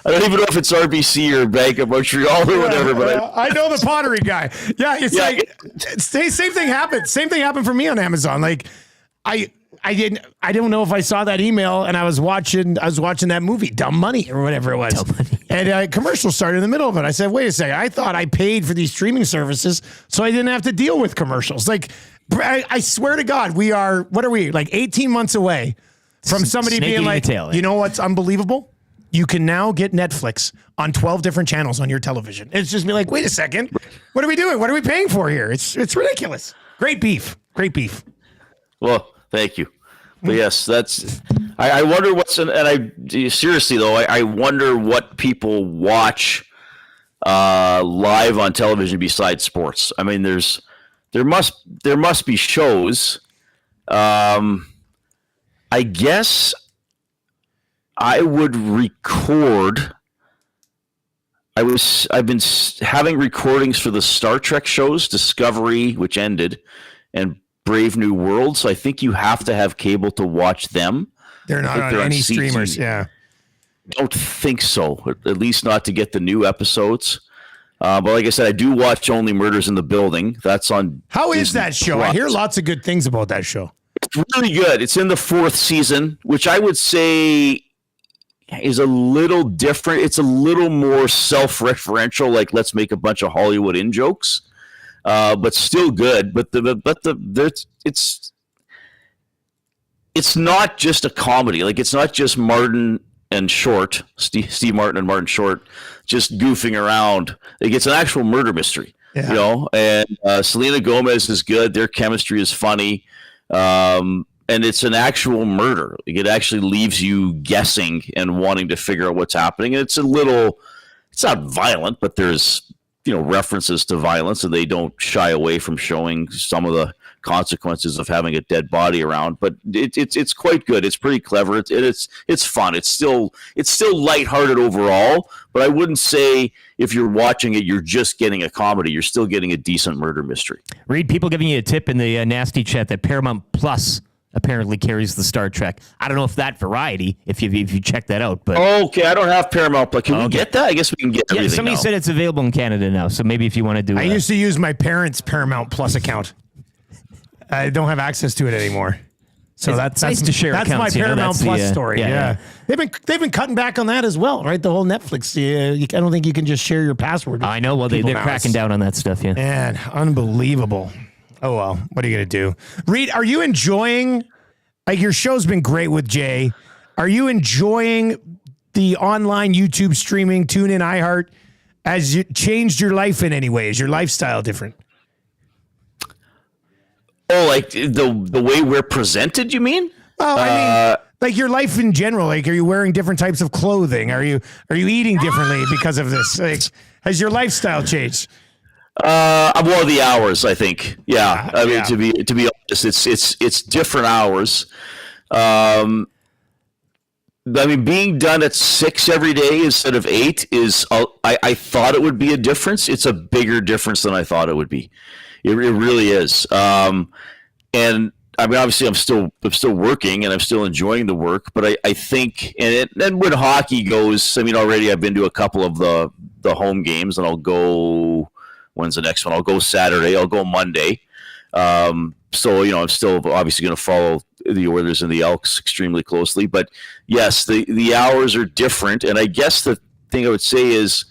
I don't even know if it's RBC or Bank of Montreal or whatever, but I know the pottery guy. Yeah, same thing happened. Same thing happened for me on Amazon. Like, I don't know if I saw that email, and I was watching that movie, Dumb Money or whatever it was. And a commercial started in the middle of it. I said, wait a second, I thought I paid for these streaming services so I didn't have to deal with commercials. Like, I swear to God, what are we, like 18 months away from somebody being like, you know what's unbelievable? You can now get Netflix on 12 different channels on your television. It's just be like, wait a second, what are we doing? What are we paying for here? It's ridiculous. Great beef. Well, thank you. But yes, that's. I wonder seriously though, I wonder what people watch live on television besides sports. I mean, there must be shows. I guess I would record. I've been having recordings for the Star Trek shows, Discovery, which ended, and Brave New World, so I think you have to have cable to watch them. They're not on any streamers, yeah. Don't think so, at least not to get the new episodes. But like I said, I do watch Only Murders in the Building. That's on How Disney is that show? Plus. I hear lots of good things about that show. It's really good. It's in the 4th season, which I would say is a little different. It's a little more self-referential, like let's make a bunch of Hollywood in-jokes. But still good. It's not just a comedy. Like, it's not just Martin and Short, Steve Martin and Martin Short, just goofing around. Like, it's an actual murder mystery, you know. And Selena Gomez is good. Their chemistry is funny, and it's an actual murder. Like, it actually leaves you guessing and wanting to figure out what's happening. And it's not violent, but there's references to violence, and they don't shy away from showing some of the consequences of having a dead body around. But it's quite good. It's pretty clever. It's fun. It's still lighthearted overall, but I wouldn't say if you're watching it you're just getting a comedy. You're still getting a decent murder mystery. Reid, people giving you a tip in the nasty chat that Paramount Plus apparently carries the Star Trek. I don't know if that variety, if you check that out, but okay, I don't have Paramount Plus. Can we get that? I guess we can get everything. Somebody said it's available in Canada now, so maybe if you want to do it. I used to use my parents' Paramount Plus account. I don't have access to it anymore. So that's nice to share. That's accounts, my Paramount Plus story. Yeah. They've been cutting back on that as well, right? The whole Netflix. I don't think you can just share your password. I know. Well, they're cracking down on that stuff. Yeah. Man, unbelievable. Oh well, what are you gonna do, Reid? Are you enjoying? Like, your show's been great with Jay. Are you enjoying the online YouTube streaming, TuneIn, iHeart? Has it changed your life in any way? Is your lifestyle different? Oh, like the way we're presented, you mean? Oh, I mean, like your life in general. Like, are you wearing different types of clothing? Are you eating differently because of this? Like, has your lifestyle changed? Well, the hours, I think. Yeah. I mean, to be honest, it's different hours. I mean, being done at 6 every day instead of 8 is, I thought it would be a difference. It's a bigger difference than I thought it would be. It really is. And I mean, obviously I'm still working and I'm still enjoying the work, but I think, and when hockey goes, I mean, already I've been to a couple of the home games, and I'll go, when's the next one? I'll go Saturday. I'll go Monday. So, I'm still obviously going to follow the Oilers and the Elks extremely closely. But yes, the hours are different. And I guess the thing I would say is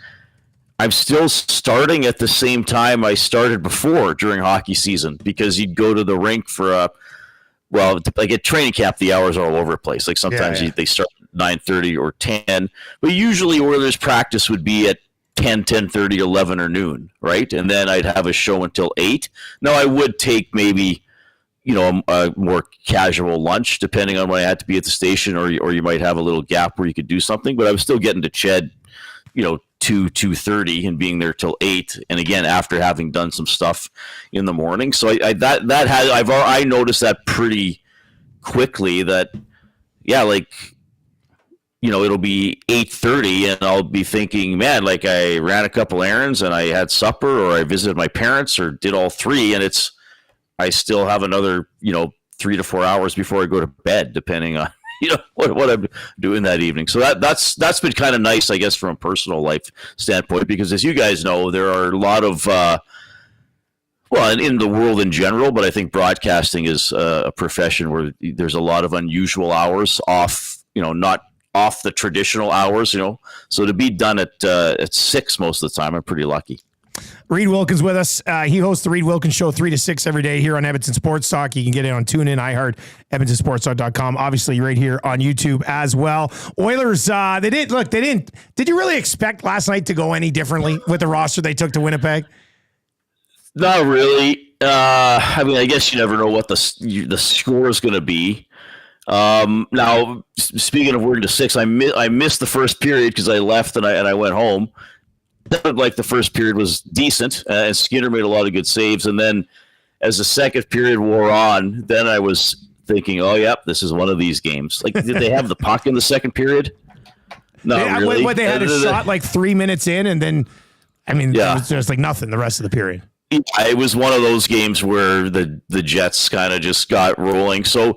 I'm still starting at the same time I started before during hockey season, because you'd go to the rink for like at training camp, the hours are all over the place. Like sometimes they start at 9:30 or 10, but usually Oilers practice would be at 10, 10:30, 11 or noon, right? And then I'd have a show until 8. Now I would take maybe, a more casual lunch depending on when I had to be at the station, or you might have a little gap where you could do something, but I was still getting to Ched, 2:30 and being there till 8. And again, after having done some stuff in the morning. So I noticed that pretty quickly that, it'll be 8:30 and I'll be thinking, man, like I ran a couple errands and I had supper, or I visited my parents, or did all three. And I still have another, 3 to 4 hours before I go to bed, depending on, what I'm doing that evening. So that's been kind of nice, I guess, from a personal life standpoint, because as you guys know, there are a lot of, in the world in general, but I think broadcasting is a profession where there's a lot of unusual hours off, not off the traditional hours, so to be done at 6 most of the time, I'm pretty lucky. Reid Wilkins with us. He hosts the Reid Wilkins Show 3 to 6 every day here on Edmonton Sports Talk. You can get it on TuneIn, iHeart, EdmontonSportsTalk.com. Obviously, right here on YouTube as well. Oilers, did you really expect last night to go any differently with the roster they took to Winnipeg? Not really. I mean, I guess you never know what the score is going to be. Now, speaking of working to 6, I missed the first period because I left and I went home. Like the first period was decent, and Skinner made a lot of good saves. And then as the second period wore on, then I was thinking, oh, yep, this is one of these games. Like, did they have the puck in the second period? Not really. They had a shot like 3 minutes in, and then, it was just like nothing the rest of the period. Yeah, it was one of those games where the Jets kind of just got rolling. So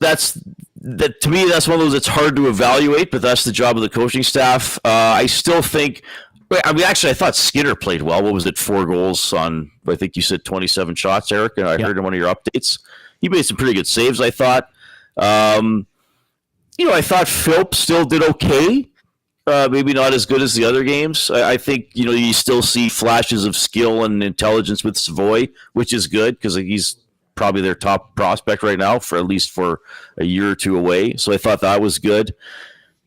to me, that's one of those that's hard to evaluate, but that's the job of the coaching staff. I still think, I thought Skinner played well. What was it, 4 goals on, I think you said 27 shots, Eric? I heard in one of your updates. He made some pretty good saves, I thought. I thought Philp still did okay. Maybe not as good as the other games. I think, you still see flashes of skill and intelligence with Savoy, which is good because he's probably their top prospect right now, for at least for a year or two away. So I thought that was good.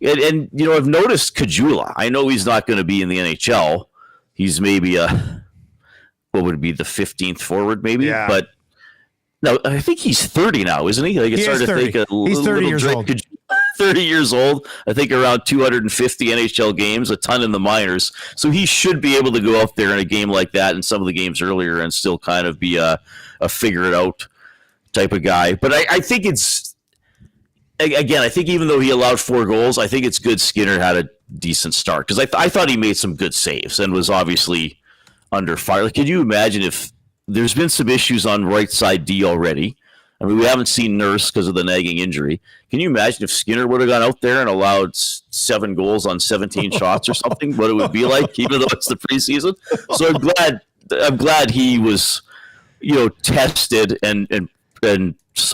And I've noticed Kajula. I know he's not going to be in the NHL. He's maybe what would it be, the 15th forward, maybe? Yeah. But no, I think he's 30 now, isn't he? Like, He is 30. He's 30 years old. 30 years old. I think around 250 NHL games, a ton in the minors. So he should be able to go out there in a game like that and some of the games earlier and still kind of be a figure it out type of guy. But I think it's, again, I think even though he allowed 4 goals, I think it's good Skinner had a decent start because I thought he made some good saves and was obviously under fire. Like, could you imagine if there's been some issues on right side D already? I mean, we haven't seen Nurse because of the nagging injury. Can you imagine if Skinner would have gone out there and allowed 7 goals on 17 shots or something? What it would be like, even though it's the preseason. So I'm glad he was, tested and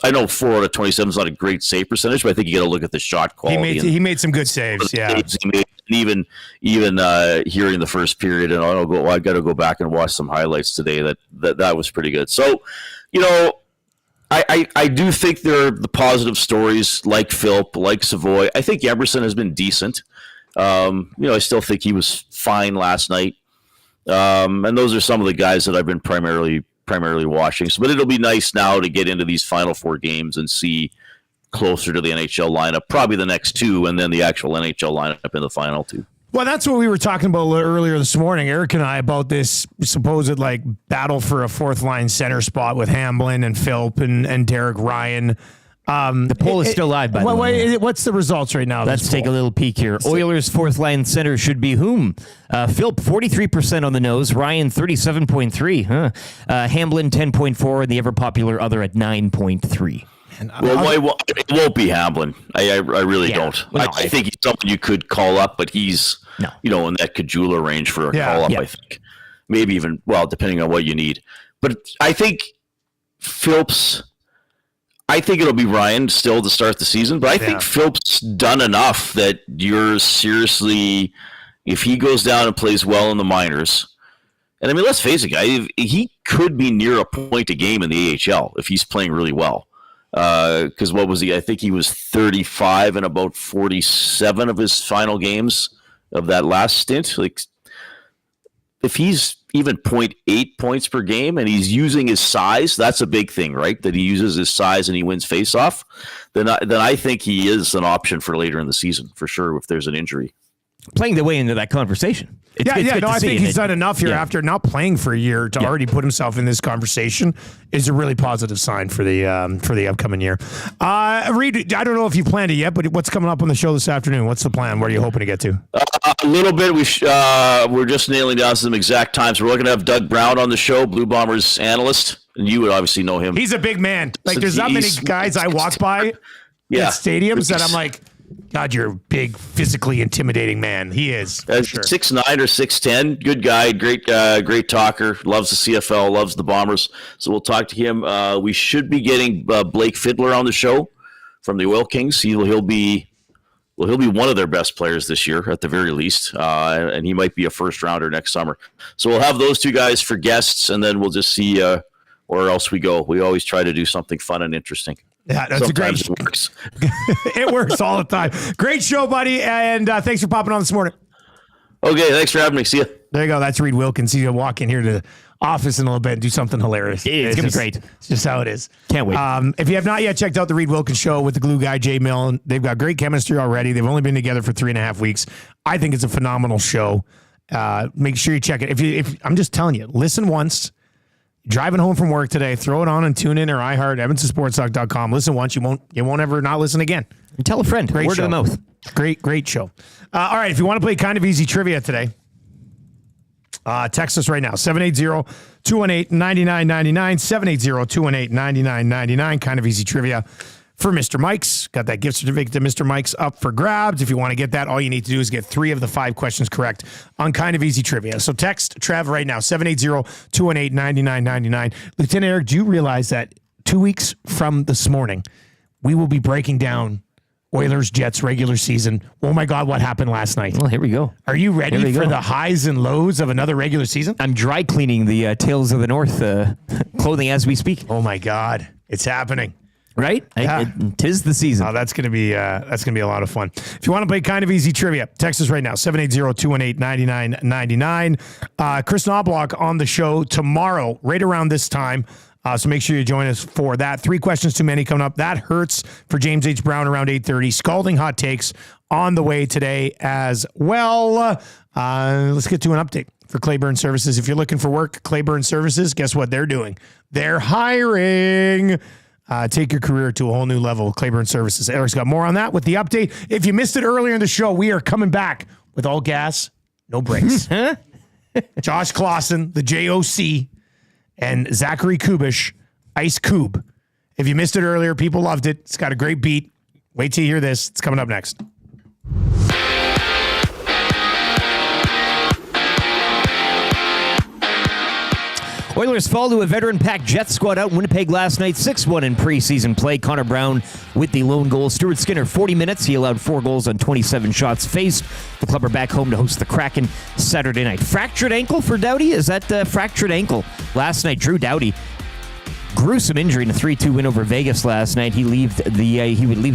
I know 4 out of 27 is not a great save percentage, but I think you got to look at the shot quality. He made some good saves. Yeah. Even hearing the first period, and I got to go back and watch some highlights today. That was pretty good. So, I do think there are the positive stories like Philp, like Savoy. I think Emerson has been decent. I still think he was fine last night. And those are some of the guys that I've been primarily watching. So, but it'll be nice now to get into these final 4 games and see closer to the NHL lineup, probably the next 2, and then the actual NHL lineup in the final 2. Well, that's what we were talking about earlier this morning, Eric and I, about this supposed battle for a 4th line center spot with Hamblin and Philp and Derek Ryan. The poll is still live, by the way. What's the results right now? Let's take a little peek here. Oilers' 4th line center should be whom? Philp, 43% on the nose. Ryan, 37.3. Hamblin, 10.4. And the ever-popular other at 9.3. Well, it won't be Hamblin. I really don't. No, I think he's someone you could call up, but he's in that Kajula range for a call up. I think maybe even depending on what you need. But I think Philp's. I think it'll be Ryan still to start the season, but I think Philp's done enough that you're seriously, if he goes down and plays well in the minors, and I mean, let's face it, guy, he could be near a point a game in the AHL if he's playing really well. Because what was he? I think he was 35 in about 47 of his final games of that last stint. Like, if he's even 0.8 points per game and he's using his size, that's a big thing, right? That he uses his size and he wins faceoff. Then I think he is an option for later in the season for sure if there's an injury. Playing the way into that conversation. I think he's done enough here after not playing for a year to already put himself in this conversation is a really positive sign for the upcoming year. Reid, I don't know if you planned it yet, but what's coming up on the show this afternoon? What's the plan? What are you hoping to get to? A little bit. We're just nailing down some exact times. We're going to have Doug Brown on the show, Blue Bombers analyst, and you would obviously know him. He's a big man. Like, there's not many guys I walk by at stadiums that I'm like, God, you're a big, physically intimidating man. He is. For sure. 6'9" or 6'10", good guy, great talker, loves the CFL, loves the Bombers. So we'll talk to him. We should be getting Blake Fiddler on the show from the Oil Kings. He'll be one of their best players this year at the very least, and he might be a first rounder next summer. So we'll have those 2 guys for guests, and then we'll just see where else we go. We always try to do something fun and interesting. Yeah, that's Sometimes a great. It works. It works all the time. Great show, buddy, and thanks for popping on this morning. Okay, thanks for having me. See ya. There you go. That's Reid Wilkins. He's gonna walk in here to the office in a little bit and do something hilarious. It's gonna be great. It's just how it is. Can't wait. If you have not yet checked out the Reid Wilkins show with the glue guy Jay Millen, they've got great chemistry already. They've only been together for 3.5 weeks. I think it's a phenomenal show. Make sure you check it. If I'm just telling you, listen once. Driving home from work today, throw it on and tune in or iHeart, EdmontonSportsTalk.com. Listen once, you won't ever not listen again. And tell a friend. Great Word show. of the mouth. Great show. All right, if you want to play Kind of Easy Trivia today, text us right now, 780-218-9999, 780-218-9999, Kind of Easy Trivia for Mr. Mike's. Got that gift certificate to Mr. Mike's up for grabs. If you want to get that, all you need to do is get 3 of the 5 questions correct on Kind of Easy Trivia. So text Trev right now, 780-218-9999. Lieutenant Eric, do you realize that 2 weeks from this morning, we will be breaking down Oilers Jets regular season? Oh my God, what happened last night? Well, here we go. Are you ready for the highs and lows of another regular season? I'm dry cleaning the Tales of the North clothing as we speak. Oh my God, it's happening. Right? Yeah. Tis the season. Oh, that's gonna be a lot of fun. If you want to play kind of easy trivia, text us right now, 780-218-9999. Chris Knobloch on the show tomorrow, right around this time. So make sure you join us for that. 3 questions too many coming up. That hurts for James H. Brown around 8:30. Scalding hot takes on the way today as well. Let's get to an update for Clayburn Services. If you're looking for work, Clayburn Services, guess what they're doing? They're hiring. Take your career to a whole new level with Clayburn Services. Eric's got more on that with the update. If you missed it earlier in the show, we are coming back with all gas, no brakes. Josh Clausen, the JOC, and Zachary Kubish, Ice Cube. If you missed it earlier, people loved it. It's got a great beat. Wait till you hear this. It's coming up next. Oilers fall to a veteran-packed Jets squad out in Winnipeg last night, 6-1 in preseason play. Connor Brown with the lone goal. Stuart Skinner, 40 minutes. He allowed 4 goals on 27 shots faced. The club are back home to host the Kraken Saturday night. Fractured ankle for Doughty? Is that fractured ankle? Last night, Drew Doughty, gruesome injury in a 3-2 win over Vegas last night. He would leave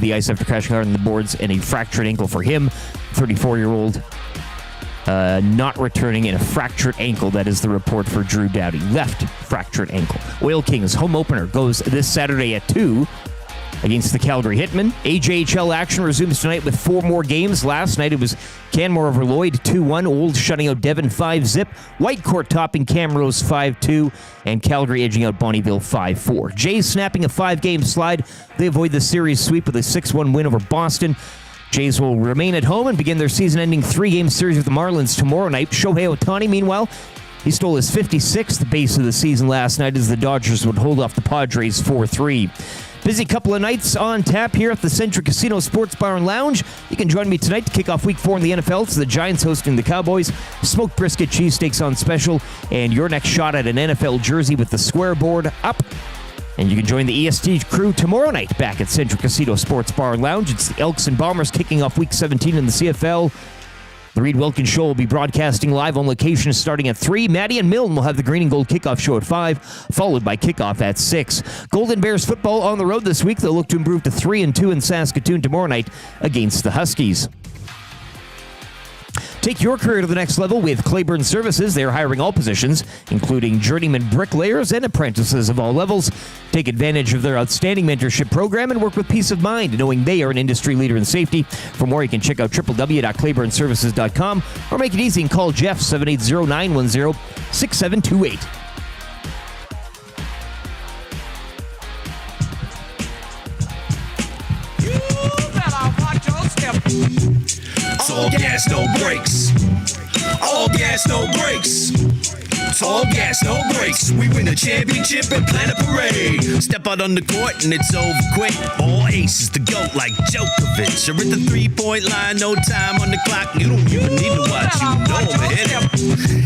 the ice after crashing hard on the boards, and a fractured ankle for him. 34-year-old. Not returning in a fractured ankle. That is the report for Drew Doughty. Left fractured ankle. Oil Kings home opener goes this Saturday at 2 against the Calgary Hitmen. AJHL action resumes tonight with 4 more games. Last night it was Canmore over Lloyd 2-1. Old shutting out Devon 5-zip. Whitecourt topping Camrose 5-2. And Calgary edging out Bonnyville 5-4. Jays snapping a 5-game slide. They avoid the series sweep with a 6-1 win over Boston. Jays will remain at home and begin their season-ending 3-game series with the Marlins tomorrow night. Shohei Ohtani, meanwhile, he stole his 56th base of the season last night as the Dodgers would hold off the Padres 4-3. Busy couple of nights on tap here at the Centric Casino Sports Bar and Lounge. You can join me tonight to kick off Week 4 in the NFL. It's the Giants hosting the Cowboys. Smoked brisket cheesesteaks on special. And your next shot at an NFL jersey with the square board up. And you can join the EST crew tomorrow night back at Centric Casino Sports Bar and Lounge. It's the Elks and Bombers kicking off Week 17 in the CFL. The Reid Wilkins Show will be broadcasting live on location starting at 3. Maddie and Milne will have the Green and Gold kickoff show at 5, followed by kickoff at 6. Golden Bears football on the road this week. They'll look to improve to 3-2 in Saskatoon tomorrow night against the Huskies. Take your career to the next level with Clayburn Services. They are hiring all positions, including journeyman bricklayers and apprentices of all levels. Take advantage of their outstanding mentorship program and work with peace of mind, knowing they are an industry leader in safety. For more, you can check out www.clayburnservices.com or make it easy and call Jeff 780-910-6728. It's all gas, no brakes. All gas, no brakes. It's all gas, no brakes. We win a championship and plan a parade. Step out on the court and it's over quick. All aces to go like Djokovic. You're at the 3-point line, no time on the clock. You don't even need to watch, you know I'm hit it.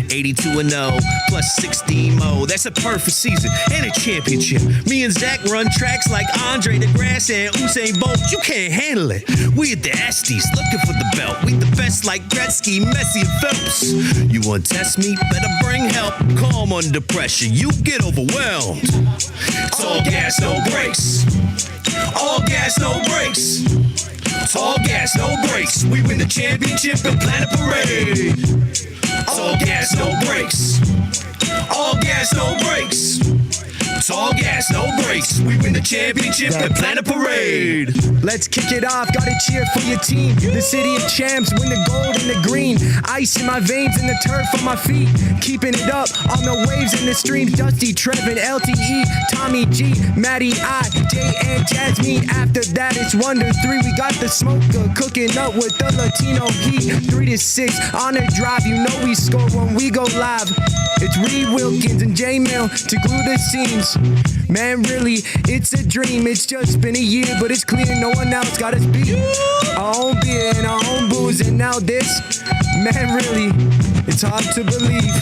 82-0 plus 16 mo. That's a perfect season and a championship. Me and Zach run tracks like Andre DeGrasse and Usain Bolt. You can't handle it. We at the Estes looking for the belt. We the best like Gretzky, Messi, and Phelps. You want to test me? Better bring help. Calm under pressure, you get overwhelmed. It's all gas, no brakes. All gas, no brakes. It's all gas, no brakes. We win the championship and plan a parade. It's all gas, no brakes. All gas, no brakes. It's all gas, no brakes. We win the championship and plan a parade. Let's kick it off, gotta cheer for your team. The city of champs, win the gold and the green. Ice in my veins and the turf on my feet. Keeping it up on the waves and the streams. Dusty, Trevin, LTE, Tommy G, Matty I, Jay and Jasmine. After that it's 1-3. We got the smoker cooking up with the Latino heat. 3-6 on a drive, you know we score when we go live. It's Reid Wilkins and J Mill to glue the seams. Man, really, it's a dream. It's just been a year, but it's clear no one else got us beat. Our own beer and our own booze, and now this. Man, really, it's hard to believe.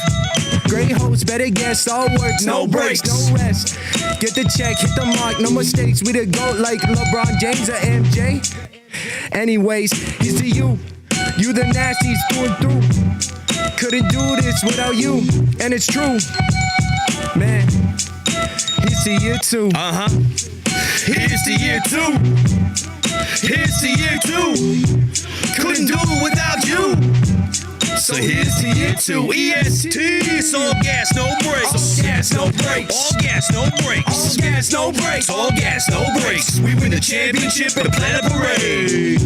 Great host, better guess, all works, no breaks, no rest. Get the check, hit the mark, no mistakes. We the GOAT like LeBron James or MJ. Anyways, here's to you. You the nasties through and through. Couldn't do this without you, and it's true. Man, here's to you too. Here's here's to year 2. Here's to year 2. Couldn't do it without you. So here's to year 2. EST. It's all gas, no brakes. All gas, no brakes. All gas, no brakes. All gas, no brakes. All gas, no brakes. We win the championship at the Planet Parade.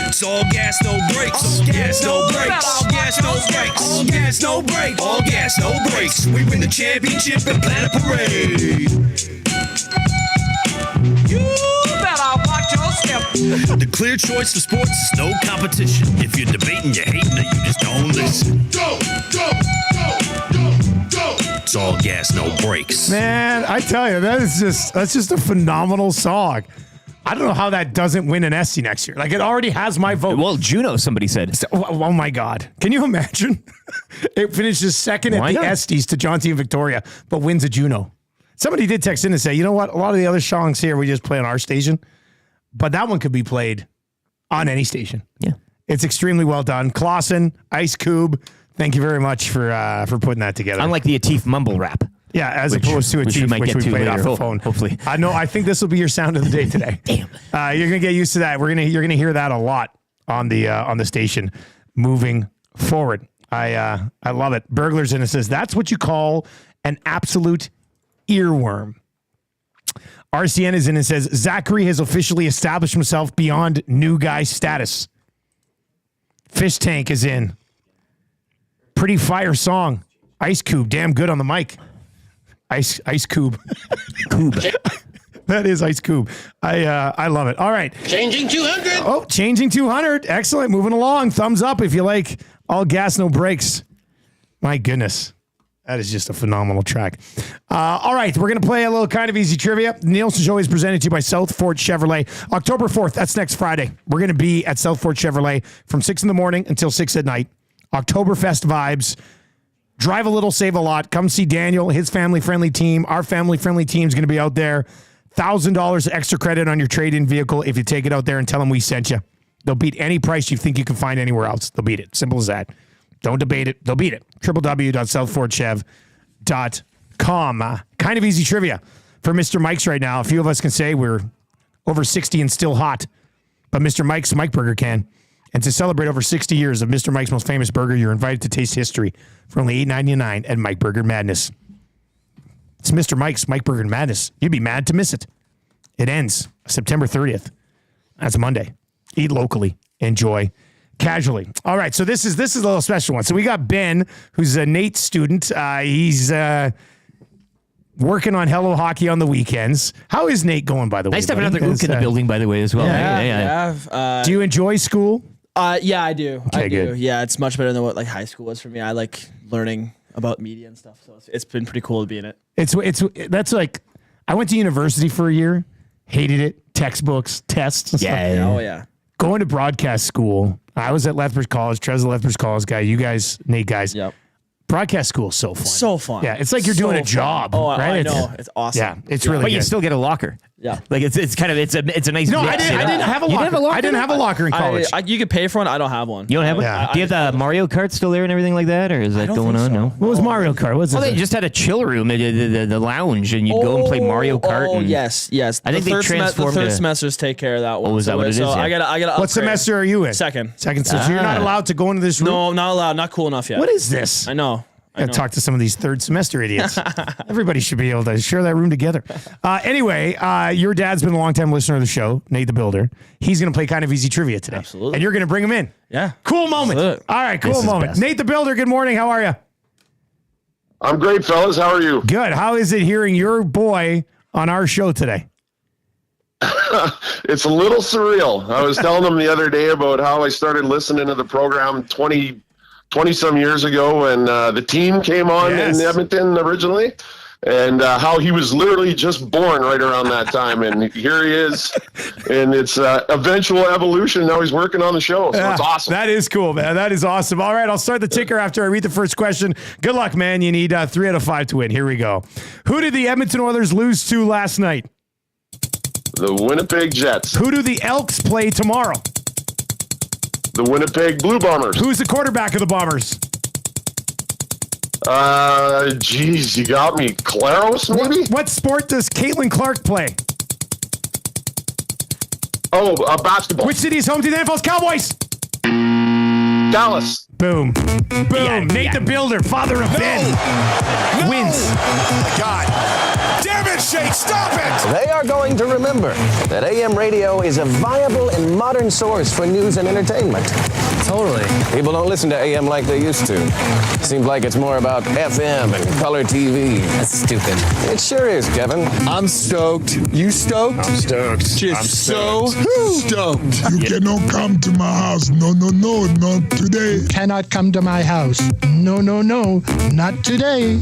It's all gas, no brakes. All gas, no brakes. All gas, no brakes. All gas, no brakes. All gas, no brakes. We win the championship at Planet Parade. You better watch your step. The clear choice for sports is no competition. If you're debating, you're hating, or you just don't listen. Go, go, go, go, go. It's all gas, no brakes. Man, I tell you, that's just a phenomenal song. I don't know how that doesn't win an Essie next year. Like, it already has my vote. Well, Juno, somebody said. Oh my God. Can you imagine? It finishes second at the Esties to John T. and Victoria, but wins a Juno. Somebody did text in and say, you know what? A lot of the other songs here we just play on our station, but that one could be played on any station. Yeah. It's extremely well done. Clausen, Ice Cube, thank you very much for putting that together. Unlike the Atif mumble rap. Yeah, as opposed to a Chief, which we played off the phone. Hopefully. I think this will be your sound of the day today. Damn. You're gonna get used to that. You're gonna hear that a lot on the station moving forward. I love it. Burglars in it says that's what you call an absolute earworm. RCN is in and says Zachary has officially established himself beyond new guy status. Fish Tank is in. Pretty fire song. Ice Cube, damn good on the mic. Ice Cube. That is Ice Cube. I love it. All right. Changing 200. Oh, changing 200. Excellent. Moving along. Thumbs up if you like all gas, no brakes. My goodness. That is just a phenomenal track. All right, we're going to play a little kind of easy trivia. The Nielsen Show is presented to you by South Fort Chevrolet. October 4th, that's next Friday. We're going to be at South Fort Chevrolet from 6 in the morning until 6 at night. Oktoberfest vibes. Drive a little, save a lot. Come see Daniel, his family-friendly team. Our family-friendly team is going to be out there. $1,000 extra credit on your trade-in vehicle if you take it out there and tell them we sent you. They'll beat any price you think you can find anywhere else. They'll beat it. Simple as that. Don't debate it. They'll beat it. www.southfortchev.com. Kind of easy trivia for Mr. Mike's right now. A few of us can say we're over 60 and still hot, but Mr. Mike's Mike Burger can. And to celebrate over 60 years of Mr. Mike's most famous burger, you're invited to taste history for only $8.99 at Mike Burger Madness. It's Mr. Mike's Mike Burger Madness. You'd be mad to miss it. It ends September 30th. That's a Monday. Eat locally. Enjoy casually. All right, so this is a little special one. So we got Ben, who's a Nate student. He's working on Hello Hockey on the weekends. How is Nate going, by the way? Nice to have another Ook in the building, by the way, as well. Yeah. Do you enjoy school? Yeah, I do. Okay, I do. good. Yeah, it's much better than what high school was for me. I like learning about media and stuff, so it's been pretty cool to be in it. That's like, I went to university for a year, hated it, textbooks, tests, and stuff. Oh yeah. Going to broadcast school. I was at Lethbridge College. Trev's a Lethbridge College guy. You guys, Nate guys. Yep. Broadcast school is so fun. So fun. Yeah, it's like you're doing a job. Oh, right? I know. It's awesome. Yeah, it's really But good. you still get a locker. Yeah. Like it's a nice. No, I mix, didn't. you know? I didn't have a You locker. didn't have a locker? I didn't have a locker in college. You could pay for one. I don't have one. You don't have one? Yeah. Do you have the Mario Kart still there and everything like that, or is that going on? No. What was Mario Kart? What's Well, they just had a chill room, the lounge, and you'd go and play Mario Kart. Oh, and yes. I think they transformed. The third semesters take care of that one. Oh, is that what it is? So Yeah. I gotta What upgrade. semester are you in? Second. So you're not allowed to go into this room? No, not allowed. Not cool enough yet. What is this? I know. I gotta talk to some of these third semester idiots. Everybody should be able to share that room together. Anyway, your dad's been a long-time listener of the show, Nate the Builder. He's going to play kind of easy trivia today. Absolutely. And you're going to bring him in. Yeah. Cool moment. Absolutely. All right, cool This is moment. best. Nate the Builder, good morning. How are you? I'm great, fellas. How are you? Good. How is it hearing your boy on our show today? It's a little surreal. I was telling them the other day about how I started listening to the program 20-some years ago when the team came on in Edmonton originally, and how he was literally just born right around that time. And here he is, and it's eventual evolution. Now he's working on the show, so it's awesome. That is cool, man. That is awesome. All right, I'll start the ticker after I read the first question. Good luck, man. You need 3 out of 5 to win. Here we go. Who did the Edmonton Oilers lose to last night? The Winnipeg Jets. Who do the Elks play tomorrow? The Winnipeg Blue Bombers. Who's the quarterback of the Bombers? Geez, you got me. Claros, maybe? What sport does Caitlin Clark play? Basketball. Which city is home to the NFL's Cowboys? Dallas. Boom. Boom. Nate the Builder, father of Ben, wins. God. Damn it, Shake, stop it! They are going to remember that AM radio is a viable and modern source for news and entertainment. Totally. People don't listen to AM like they used to. Seems like it's more about FM and color TV. That's stupid. It sure is, Kevin. I'm stoked. You stoked? I'm stoked. Just so stoked. You cannot come to my house. No, not today. Cannot come to my house. No, not today.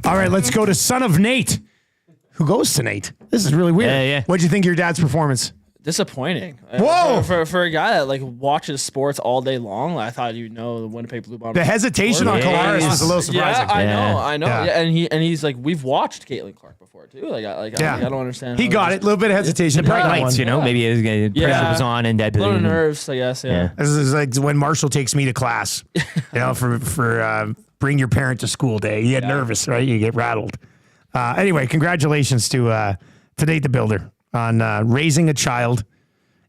All right, let's go to son of Nate. Who goes to Nate? This is really weird. Yeah. What'd you think of your dad's performance? Disappointing. Whoa! For a guy that like watches sports all day long, I thought you'd know the Winnipeg Blue Bombers. The hesitation on Colares is a little surprising. Yeah, I know. Yeah. Yeah, and he's like, we've watched Caitlin Clark before too. I don't understand. He got it. A little bit of hesitation. The bright lights, maybe it was on and dead. A little nerves, I guess. Yeah. This is like when Marshall takes me to class, for bring your parent to school day. You get nervous, right? You get rattled. Anyway, congratulations to Nate the Builder on raising a child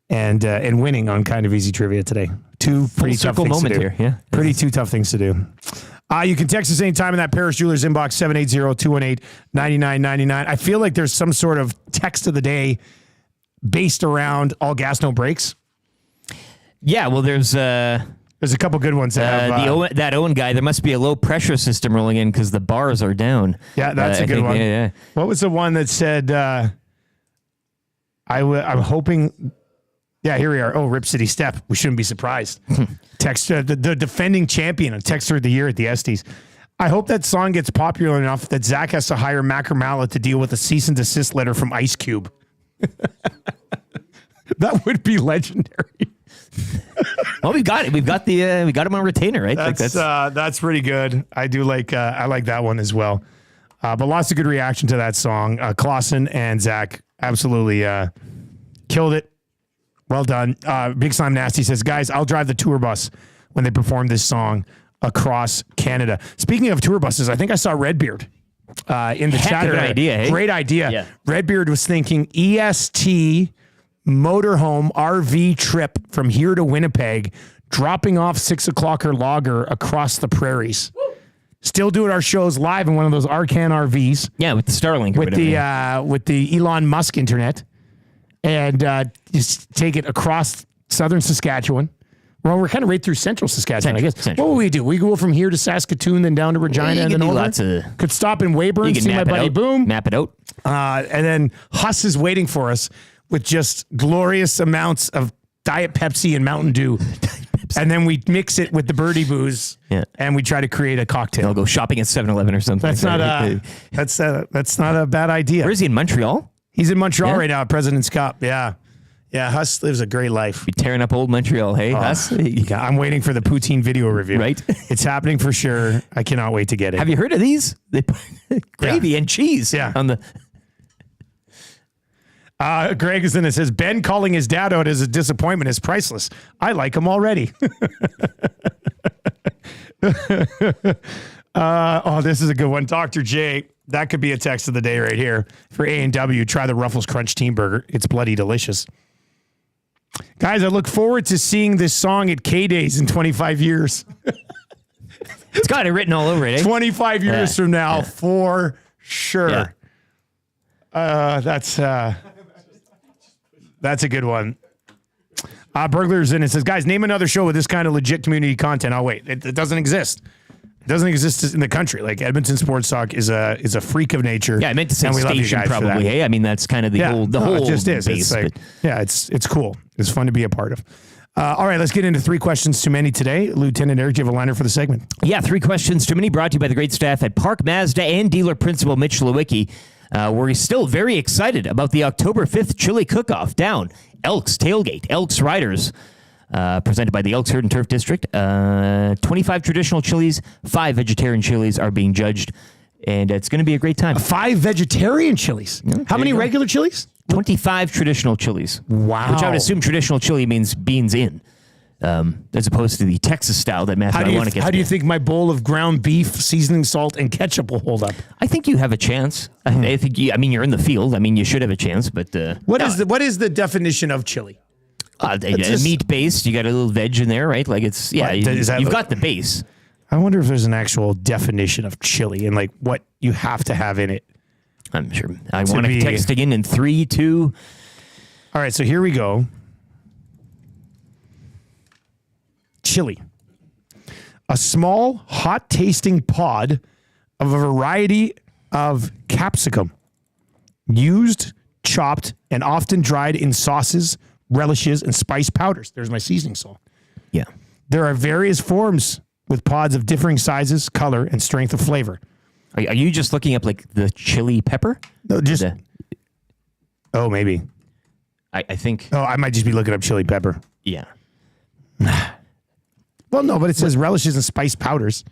and winning on Kind of Easy Trivia today. Two pretty tough things to do. Here, yeah. Two tough things to do. You can text us anytime in that Paris Jewelers inbox, 780-218-9999. I feel like there's some sort of text of the day based around all gas, no brakes. Yeah, well, there's a couple good ones that have... that Owen guy, there must be a low pressure system rolling in because the bars are down. Yeah, that's a good one. Yeah. What was the one that said, I'm hoping... Yeah, here we are. Oh, Rip City Step. We shouldn't be surprised. Text the defending champion and Texter of the Year at the Estes. I hope that song gets popular enough that Zach has to hire Mac or Mallet to deal with a cease and desist letter from Ice Cube. That would be legendary. Well, we got it. We got him on retainer, right? That's pretty good. I do like I like that one as well. But lots of good reaction to that song. Clausen and Zach absolutely killed it. Well done. Big Slime Nasty says, guys, I'll drive the tour bus when they perform this song across Canada. Speaking of tour buses, I think I saw Redbeard in the chat. Good idea, hey? Great idea. Yeah. Redbeard was thinking EST motorhome RV trip from here to Winnipeg, dropping off 6 o'clocker lager across the prairies. Still doing our shows live in one of those Arcan RVs. Yeah, with the Starlink. With the Elon Musk internet. And just take it across southern Saskatchewan. Well, we're kind of right through central Saskatchewan, I guess. What will we do? We go from here to Saskatoon, then down to Regina, and then over. Could stop in Weyburn, see my buddy Boom. Map it out. And then Huss is waiting for us with just glorious amounts of Diet Pepsi and Mountain Dew. And then we mix it with the birdie booze, and we try to create a cocktail. I'll go shopping at 7-Eleven or something. That's not a bad idea. Where is he, in Montreal? He's in Montreal right now at President's Cup. Yeah. Yeah, Huss lives a great life. Be tearing up old Montreal, hey, Huss? Yeah, I'm waiting for the poutine video review. Right. It's happening for sure. I cannot wait to get it. Have you heard of these? They put gravy and cheese on the... Greg is in it. Says, Ben calling his dad out as a disappointment is priceless. I like him already. This is a good one. Dr. J, that could be a text of the day right here. For A&W, try the Ruffles Crunch Team Burger. It's bloody delicious. Guys, I look forward to seeing this song at K-Days in 25 years. It's got it written all over it, eh? 25 years from now, for sure. Yeah. That's a good one. Burglars in it says, guys, name another show with this kind of legit community content. Oh, wait, it doesn't exist. It doesn't exist in the country. Like Edmonton Sports Talk is a freak of nature. Yeah, I meant to say station probably. Hey, I mean that's kind of the whole. It just is. Base, it's cool. It's fun to be a part of. All right, let's get into 3 questions too many today. Lieutenant Eric, do you have a liner for the segment? Yeah, 3 questions too many. Brought to you by the great staff at Park Mazda and dealer principal Mitch Lewicki. We're still very excited about the October 5th chili cook-off down Elks Tailgate, Elks Riders. Presented by the Elks Herd and Turf District. 25 traditional chilies, 5 vegetarian chilies are being judged, and it's going to be a great time. 5 vegetarian chilies? Yeah, how many regular chilies? 25 traditional chilies. Wow. Which I would assume traditional chili means beans in. as opposed to the Texas style that Matthew Iwanek gets. How do you think my bowl of ground beef, seasoning salt, and ketchup will hold up? I think you have a chance. I think you're in the field. I mean, you should have a chance. But what is the definition of chili? Meat based. You got a little veg in there, right? Like it's you've got the base. I wonder if there's an actual definition of chili and like what you have to have in it. I'm sure. I want to text again in 3, 2. All right, so here we go. Chili. A small, hot-tasting pod of a variety of capsicum, used, chopped, and often dried in sauces, relishes, and spice powders. There's my seasoning salt. Yeah. There are various forms with pods of differing sizes, color, and strength of flavor. Are you just looking up like the chili pepper? No, just... Oh, maybe. I think... Oh, I might just be looking up chili pepper. Yeah. Well, no, but it says relishes and spice powders.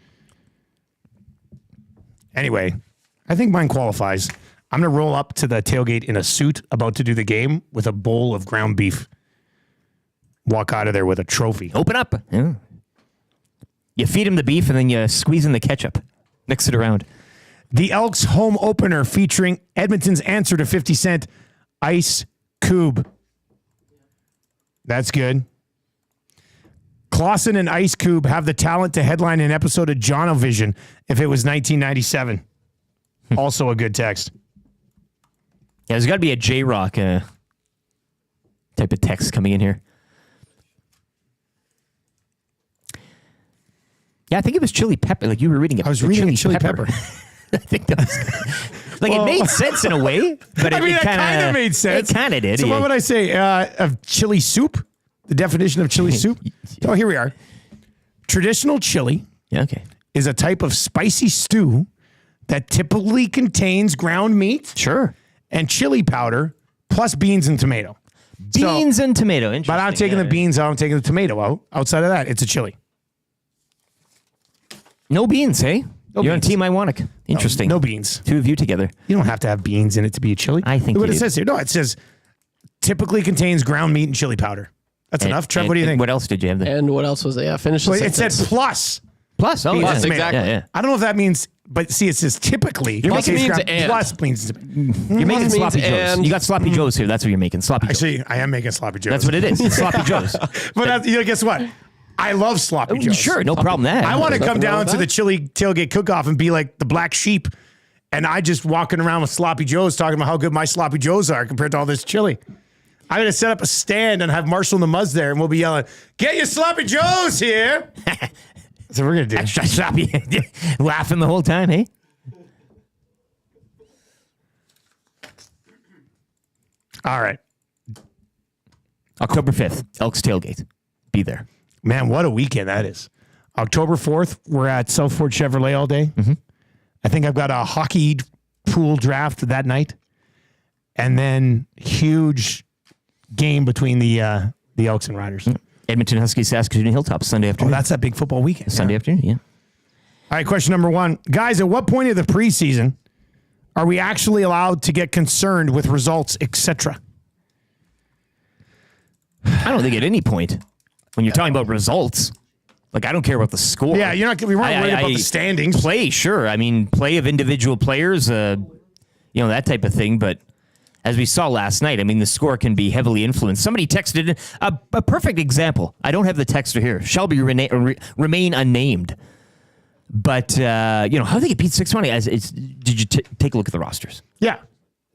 Anyway, I think mine qualifies. I'm going to roll up to the tailgate in a suit about to do the game with a bowl of ground beef. Walk out of there with a trophy. Open up. Yeah. You feed him the beef and then you squeeze in the ketchup. Mix it around. The Elks home opener featuring Edmonton's answer to 50 Cent, Ice Cube. That's good. Clausen and Ice Cube have the talent to headline an episode of Jonovision if it was 1997. Also a good text. Yeah, there's got to be a J-Rock type of text coming in here. Yeah, I think it was chili pepper. Like you were reading it. I was reading chili pepper. I think that was like it made sense in a way, but it kind of made sense. It kind of did. So what would I say? Of chili soup? The definition of chili soup? Oh, here we are. Traditional chili is a type of spicy stew that typically contains ground meat and chili powder plus beans and tomato. Beans and tomato. Interesting. But I'm taking the beans out. I'm taking the tomato out. Outside of that, it's a chili. No beans, hey? You're on Team Iwanek. Interesting. No beans. Two of you together. You don't have to have beans in it to be a chili. I think what it says here. No, it says typically contains ground meat and chili powder. That's enough. Trev, what do you think? What else did you have there? And what else was it? Yeah, finish the It sentence. said plus. Plus. Oh, Plus, yeah. exactly. Yeah. I don't know if that means, but see, it says typically. You're making means and. Plus means. You're making sloppy joes. You got sloppy joes here. That's what you're making. Sloppy joes. Actually, I am making sloppy joes. That's what it is. It's sloppy joes. But guess what? I love sloppy joes. Sure, no problem there. I want to There's come nothing wrong down with to that. the chili tailgate cook-off and be like the black sheep, and I just walking around with sloppy joes talking about how good my sloppy joes are compared to all this chili. I'm going to set up a stand and have Marshall and the Muzz there, and we'll be yelling, "Get your sloppy joes here!" That's what we're going to do. Extra sloppy. Laughing the whole time, hey? All right. October 5th, Elks Tailgate. Be there. Man, what a weekend that is. October 4th, we're at Southport Chevrolet all day. Mm-hmm. I think I've got a hockey pool draft that night. And then huge game between the Elks and Riders. Edmonton Huskies, Saskatoon Hilltops, Sunday afternoon. Oh, that's that big football weekend. Sunday afternoon, yeah. All right, question number 1. Guys, at what point of the preseason are we actually allowed to get concerned with results, etc.? I don't think at any point. When you're talking about results, like I don't care about the score. Yeah, we weren't worried about the standings. Play, sure. I mean, play of individual players, that type of thing. But as we saw last night, I mean, the score can be heavily influenced. Somebody texted a perfect example. I don't have the texter here. Shall be remain unnamed. But how do they get beat 6-20? Did you take a look at the rosters? Yeah.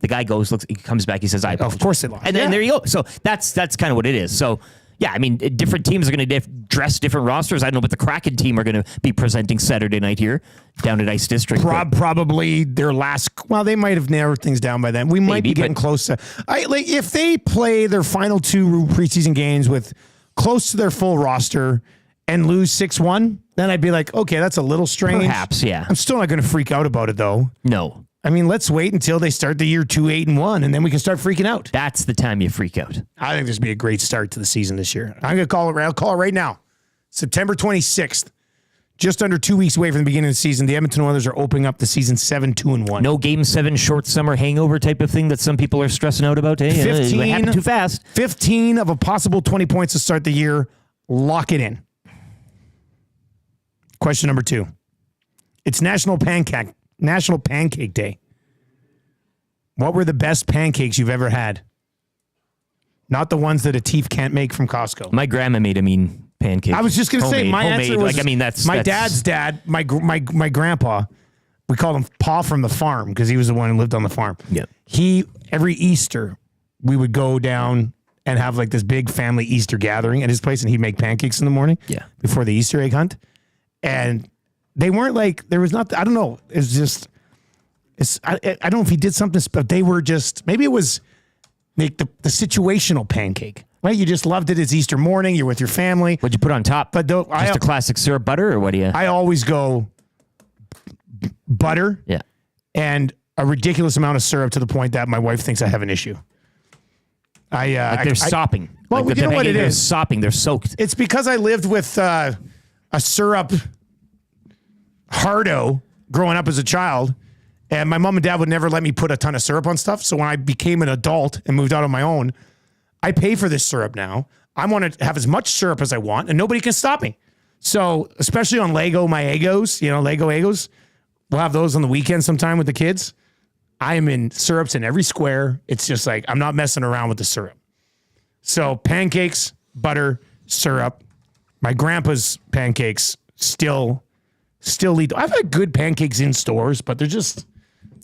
The guy goes, looks, he comes back, he says, "I." Of course they lost. And then there you go. So that's kind of what it is. So. Yeah, I mean, different teams are going to dress different rosters. I don't know, but the Kraken team are going to be presenting Saturday night here down at Ice District. Probably their last. Well, they might have narrowed things down by then. We might be getting close to. If they play their final 2 preseason games with close to their full roster and lose 6-1, then I'd be like, okay, that's a little strange. Perhaps, yeah. I'm still not going to freak out about it though. No. I mean, let's wait until they start the year 2-8-1, and then we can start freaking out. That's the time you freak out. I think this would be a great start to the season this year. I'm going to call it. I'll call it right now. September 26th, just under 2 weeks away from the beginning of the season. The Edmonton Oilers are opening up the season 7-2-1. No Game 7 short summer hangover type of thing that some people are stressing out about. Hey, 15 it happened too fast. 15 of a possible 20 points to start the year Lock it in. Question number 2. It's National Pancake Day. What were the best pancakes you've ever had? Not the ones that a thief can't make from Costco. My grandma made a mean pancake. I was just going to say, my homemade. answer was, Like, I mean, that's my dad's dad, my grandpa, we called him Pa from the farm because he was the one who lived on the farm. Yeah. Every Easter, we would go down and have like this big family Easter gathering at his place, and he'd make pancakes in the morning before the Easter egg hunt. And they weren't like, there was not, I don't know, it's just, I don't know if he did something, but they were just, maybe it was like the situational pancake, right? You just loved it. It's Easter morning. You're with your family. What'd you put on top? But just a classic syrup butter, or what do you? I always go butter. Yeah. And a ridiculous amount of syrup to the point that my wife thinks I have an issue. They're sopping. Well, like you know what it is? They're sopping. They're soaked. It's because I lived with a syrup hardo growing up as a child. And my mom and dad would never let me put a ton of syrup on stuff. So when I became an adult and moved out on my own, I pay for this syrup now. I want to have as much syrup as I want, and nobody can stop me. So especially on Lego, my Egos, Lego Egos, we'll have those on the weekend sometime with the kids. I am in syrups in every square. It's just like, I'm not messing around with the syrup. So pancakes, butter, syrup. My grandpa's pancakes still lead. I've had good pancakes in stores, but they're just,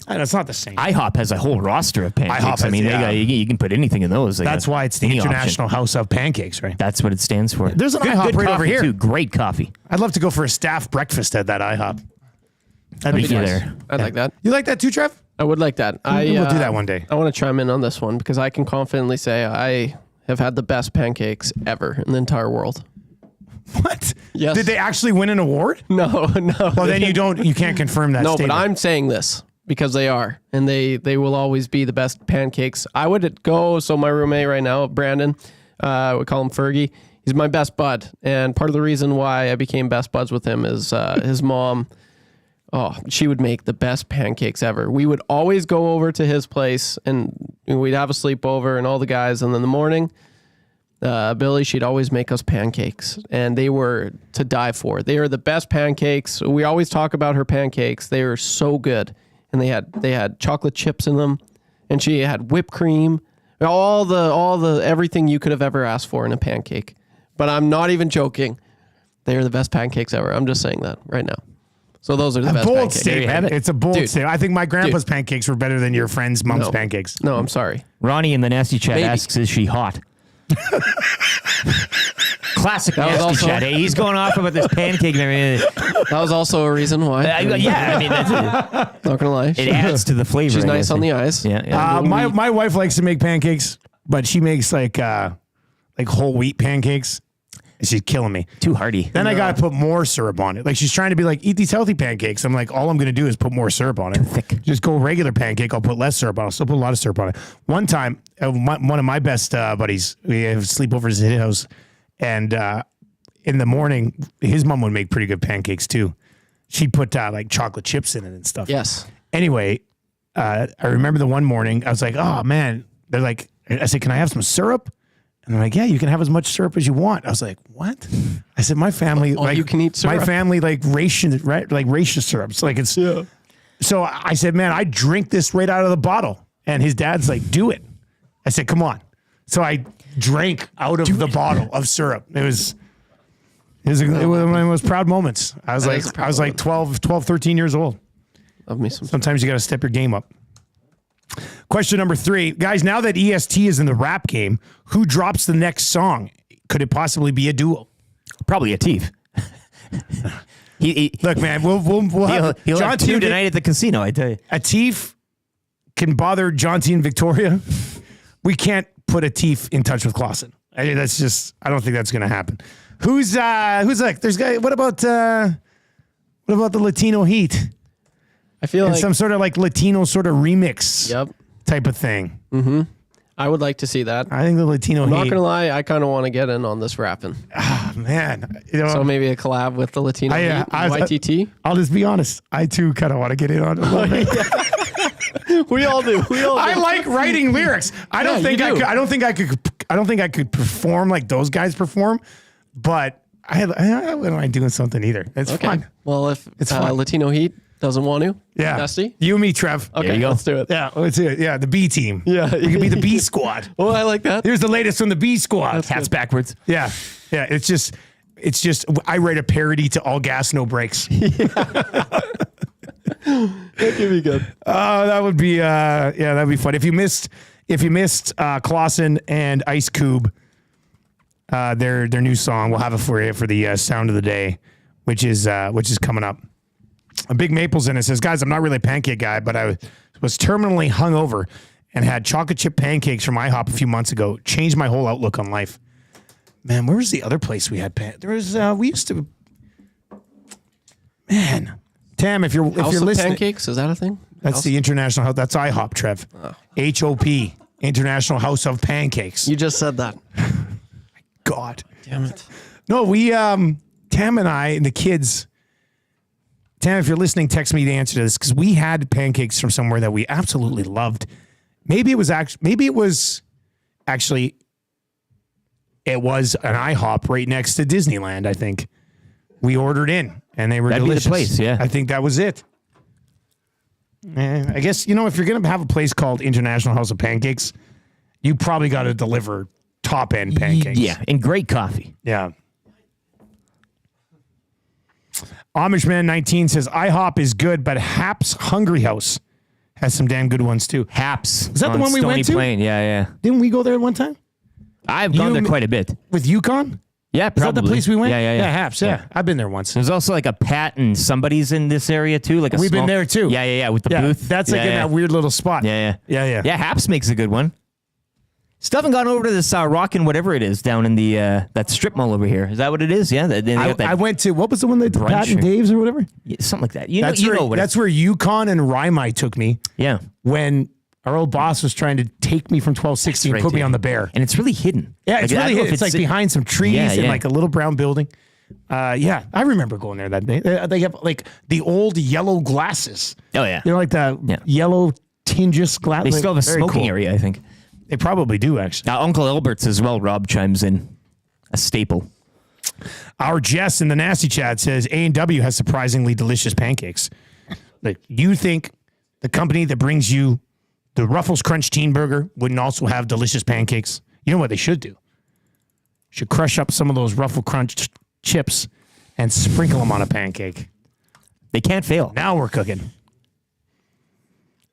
it's not the same. IHOP has a whole roster of pancakes. IHOP has, you can put anything in those. That's why it's the International House of Pancakes, right? That's what it stands for. There's an IHOP right over here. Too. Great coffee. I'd love to go for a staff breakfast at that IHOP. That'd be nice. There. I'd like that. You like that too, Trev? I would like that. We'll do that one day. I want to chime in on this one because I can confidently say I have had the best pancakes ever in the entire world. What? Yes. Did they actually win an award? No. Well, then you can't confirm that statement. But I'm saying this because they are, and they will always be the best pancakes. I would go, so my roommate right now, Brandon, we call him Fergie. He's my best bud, and part of the reason why I became best buds with him is his mom. Oh, she would make the best pancakes ever. We would always go over to his place and we'd have a sleepover and all the guys. And in the morning, Billy, she'd always make us pancakes and they were to die for. They are the best pancakes. We always talk about her pancakes. They are so good. And they had chocolate chips in them and she had whipped cream, all the everything you could have ever asked for in a pancake. But I'm not even joking. They are the best pancakes ever. I'm just saying that right now. So those are the best pancakes. Statement. It's a bold statement. I think my grandpa's pancakes were better than your friend's mom's pancakes. No, I'm sorry. Ronnie in the Nasty Chat asks, is she hot? Classic Nasty Chat. Hey, he's going off about this pancake and everything. That was also a reason why. Yeah, I mean, that's it. Not gonna lie. It adds to the flavor. She's nice on the eyes. Yeah. My wife likes to make pancakes, but she makes like whole wheat pancakes. She's killing me. Too hearty. Then I got to put more syrup on it. Like she's trying to be like, eat these healthy pancakes. I'm like, all I'm going to do is put more syrup on it. Too thick. Just go regular pancake. I'll put less syrup on it. I'll still put a lot of syrup on it. One time, one of my best buddies, we have sleepovers at his house. And in the morning, his mom would make pretty good pancakes too. She'd put like chocolate chips in it and stuff. Yes. Anyway, I remember the one morning, I was like, oh man. They're like, I said, can I have some syrup? And they're like, yeah, you can have as much syrup as you want. I was like, what? I said, my family, you can eat syrup. My family ration syrups. Like it's, So I said, man, I drink this right out of the bottle. And his dad's like, do it. I said, come on. So I drank out of the bottle of syrup. It was one of my most proud moments. I was like 12, 13 years old. Love me some. Sometimes you got to step your game up. Question number 3. Guys, now that EST is in the rap game, who drops the next song? Could it possibly be a duo? Probably a Teef. Look, man, we'll have John T tonight at the casino, I tell you. A Teef can bother John T and Victoria. We can't put a Teef in touch with Clausen. I don't think that's going to happen. Who's like, there's guy, what about the Latino Heat? I feel like some sort of like Latino sort of remix type of thing. Mm-hmm. I would like to see that. I think the Latino I'm not going to lie, I kind of want to get in on this rapping. Oh, man. So maybe a collab with the Latino Heat, YTT? I'll just be honest. I too kind of want to get in on it. We all do. I like writing lyrics. I don't think I could perform like those guys perform. but I wouldn't mind doing something either. It's fun. Well, if It's fun. Latino Heat doesn't want to, Yeah. Dusty. You and me, Trev. Okay, let's do it. Yeah, let's do it. Yeah, the B team. Yeah. We could be the B squad. Oh, I like that. Here's the latest from the B squad. Hats backwards. Yeah. Yeah. It's just I write a parody to All Gas, No Brakes. That could be good. That would be that'd be fun. If you missed Clausen and Ice Cube, their new song, we'll have it for you for the sound of the day, which is coming up. A Big Maples in it says, guys, I'm not really a pancake guy, but I was terminally hungover and had chocolate chip pancakes from IHOP a few months ago. Changed my whole outlook on life. Man, where was the other place we had there was we used to. Man, Tam, if you're House of listening, pancakes, is that a thing? that's the international house. That's IHOP, Trev. HOP, International House of Pancakes. You just said that. God damn it. No, we Tam and I and the kids. Tam, if you're listening, text me the answer to this because we had pancakes from somewhere that we absolutely loved. Maybe it was an IHOP right next to Disneyland. I think we ordered in and they were That'd delicious. be the place, yeah. I think that was it. I guess if you're gonna have a place called International House of Pancakes, you probably got to deliver top end pancakes. Yeah, and great coffee. Yeah. Amishman 19 says IHOP is good, but Hap's Hungry House has some damn good ones too. Haps. Is that the on one we Stony went to? Plain. Yeah. Didn't we go there one time? I've gone there quite a bit. With Yukon? Yeah, Is probably. that the place we went? Yeah. Yeah, Haps. Yeah. I've been there once. There's also like a Pat and somebody's in this area too. Like We've been there too. Yeah, with the booth. That's like in that weird little spot. Yeah. Yeah. Haps makes a good one. Still haven't gone over to this Rockin' whatever it is down in the that strip mall over here. Is that what it is? Yeah. I went to, what was the one that Brunch Pat and or- Dave's or whatever? Yeah, something like that. That's where Yukon and Raimai took me. Yeah. When our old boss was trying to take me from 1260 and put me on the bear. And it's really hidden. Yeah, it's Like, I really don't know hidden. if It's like behind some trees and like a little brown building. Yeah, I remember going there that day. They have like the old yellow glasses. Oh, yeah. You know, like the yellow tinges glass. They still have a Very smoking cool. area, I think. They probably do, actually. Uncle Albert's as well, Rob chimes in. A staple. Our Jess in the Nasty Chat says A&W has surprisingly delicious pancakes. Like, you think the company that brings you the Ruffles Crunch Teen Burger wouldn't also have delicious pancakes? You know what they should do? Should crush up some of those Ruffle Crunch chips and sprinkle them on a pancake. They can't fail. Now we're cooking.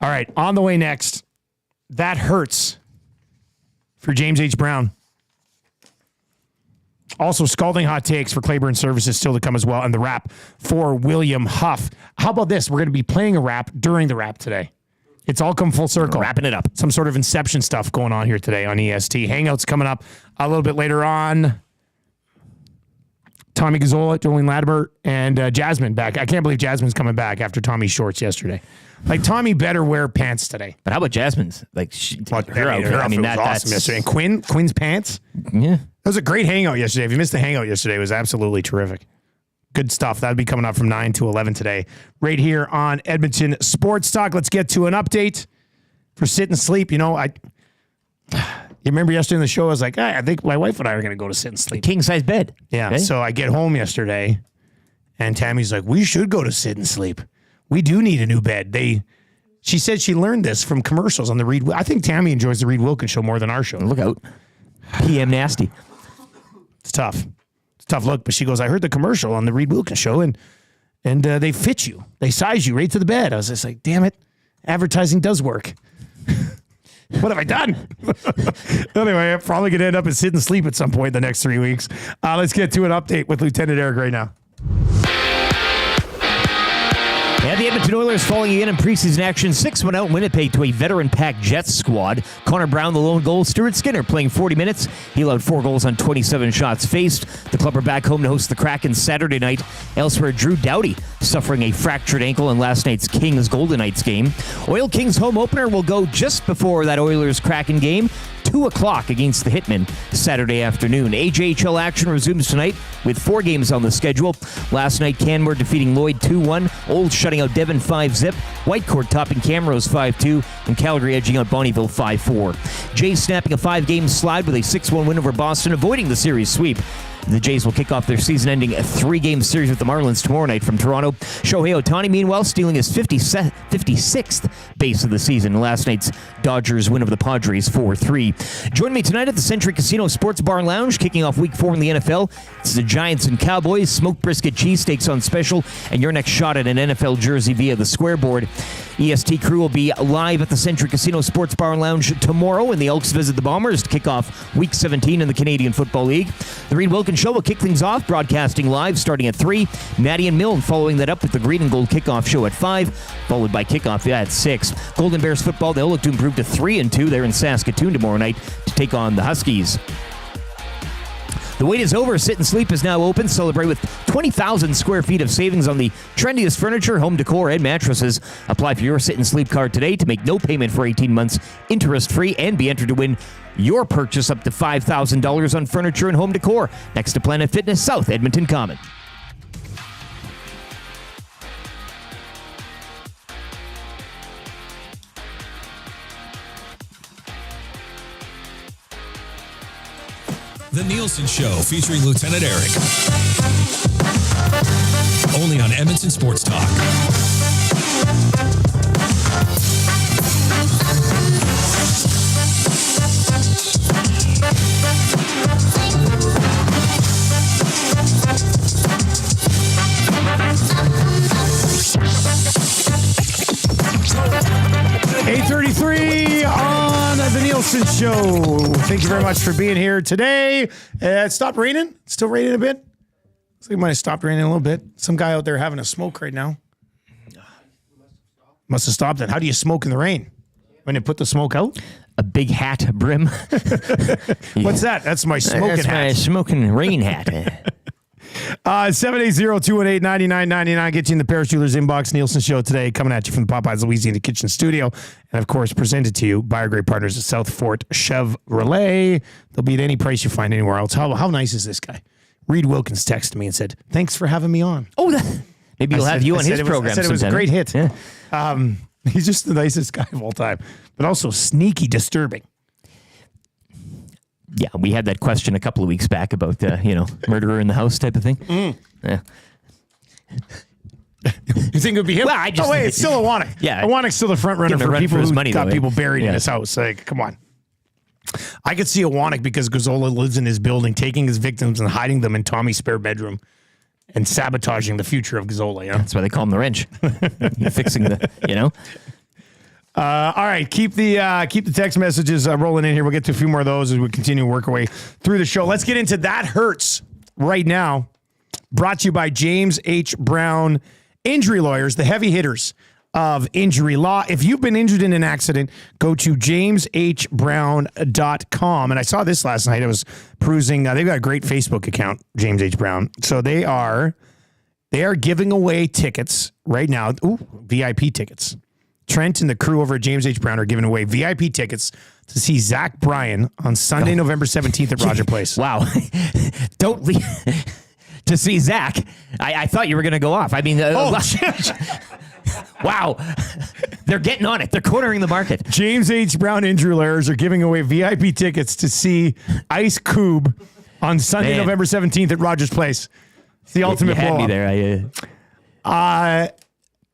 All right, on the way next, That Hurts for James H. Brown. Also, scalding hot takes for Claiborne Services still to come as well, and the rap for William Huff. How about this? We're going to be playing a rap during the rap today. It's all come full circle. Wrapping it up. Some sort of Inception stuff going on here today on EST. Hangouts coming up a little bit later on. Tommy Gazzola, Jolene Latimer, and Jasmine back. I can't believe Jasmine's coming back after Tommy's shorts yesterday. Like, Tommy better wear pants today. Her outfit was awesome yesterday. And Quinn's pants. Yeah. It was a great hangout yesterday. If you missed the hangout yesterday, it was absolutely terrific. Good stuff. That'll be coming up from 9 to 11 today, right here on Edmonton Sports Talk. Let's get to an update for Sit and Sleep. You know, you remember yesterday in the show, I was like, I think my wife and I are going to go to Sit and Sleep. King size bed. Yeah. Okay. So I get home yesterday, and Tammy's like, we should go to Sit and Sleep. We do need a new bed. She said she learned this from commercials on the Reid. I think Tammy enjoys the Reid Wilkins show more than our show. Look out. PM nasty. It's tough. It's a tough look. But she goes, I heard the commercial on the Reid Wilkins show, and they fit you. They size you right to the bed. I was just like, damn it. Advertising does work. What have I done? Anyway, I'm probably going to end up at Sit and Sleep at some point in the next 3 weeks. Let's get to an update with Lieutenant Eric right now. And the Edmonton Oilers falling again in preseason action. 6-1 out in Winnipeg to a veteran-packed Jets squad. Connor Brown, the lone goal. Stuart Skinner playing 40 minutes. He allowed 4 goals on 27 shots faced. The club are back home to host the Kraken Saturday night. Elsewhere, Drew Doughty suffering a fractured ankle in last night's Kings Golden Knights game. Oil Kings home opener will go just before that Oilers-Kraken game. 2 o'clock against the Hitmen Saturday afternoon. AJHL action resumes tonight with 4 games on the schedule. Last night, Canmore defeating Lloyd 2-1. Old shutting out Devon 5-0. Whitecourt topping Camrose 5-2. And Calgary edging out Bonnyville 5-4. Jay snapping a 5-game slide with a 6-1 win over Boston, avoiding the series sweep. The Jays will kick off their season-ending 3-game series with the Marlins tomorrow night from Toronto. Shohei Ohtani, meanwhile, stealing his 56th base of the season. Last night's Dodgers win over the Padres 4-3. Join me tonight at the Century Casino Sports Bar and Lounge, kicking off Week 4 in the NFL. It's the Giants and Cowboys, smoked brisket cheesesteaks on special, and your next shot at an NFL jersey via the scoreboard. EST crew will be live at the Century Casino Sports Bar and Lounge tomorrow when the Elks visit the Bombers to kick off Week 17 in the Canadian Football League. The Reid Wilkins Show will kick things off, broadcasting live starting at 3. Maddie and Milne following that up with the Green and Gold kickoff show at 5, followed by kickoff at 6. Golden Bears football, they'll look to improve to 3-2. They're in Saskatoon tomorrow night to take on the Huskies. The wait is over. Sit and Sleep is now open. Celebrate with 20,000 square feet of savings on the trendiest furniture, home decor, and mattresses. Apply for your Sit and Sleep card today to make no payment for 18 months, interest-free, and be entered to win your purchase up to $5,000 on furniture and home decor next to Planet Fitness South, Edmonton Common. The Nielson Show featuring Lieutenant Eric. Only on Edmonton Sports Talk. On the Nielson Show. Thank you very much for being here today. It stopped raining. It's still raining a bit. Looks like it might have stopped raining a little bit. Some guy out there having a smoke right now. Must have stopped it. How do you smoke in the rain? When you put the smoke out? A big hat brim. What's that? That's my smoking That's hat. my smoking rain hat. 780-218-9999. Get you in the Paris Jewelers inbox. Nielson Show today, coming at you from the Popeyes Louisiana Kitchen Studio. And, of course, presented to you by our great partners at South Fort Chevrolet. They'll be at any price you find anywhere else. How nice is this guy? Reid Wilkins texted me and said, thanks for having me on. Oh, maybe he'll have you on his program. I said it was a great hit. Yeah. He's just the nicest guy of all time, but also sneaky disturbing. Yeah, we had that question a couple of weeks back about, murderer in the house type of thing. Yeah. You think it would be him? Well, it's still Awanek. Yeah. Awanek's still the front runner for people who got people buried in Yeah. his house. Like, come on. I could see Awanek because Gazzola lives in his building, taking his victims and hiding them in Tommy's spare bedroom and sabotaging the future of Gazzola. You know? That's why they call him the wrench. Fixing the, all right, keep the text messages rolling in here. We'll get to a few more of those as we continue to work our way through the show. Let's get into That Hurts right now. Brought to you by James H. Brown Injury Lawyers, the heavy hitters of injury law. If you've been injured in an accident, go to jameshbrown.com. And I saw this last night. I was perusing. They've got a great Facebook account, James H. Brown. So they are giving away tickets right now. Ooh, VIP tickets. Trent and the crew over at James H. Brown are giving away VIP tickets to see Zach Bryan on Sunday, November 17th at Roger Place. Wow. Don't leave. To see Zach. I thought you were going to go off. I mean, wow. They're getting on it. They're cornering the market. James H. Brown Injury Lawyers are giving away VIP tickets to see Ice Cube on Sunday, November 17th at Rogers Place. It's the ultimate blow up. There.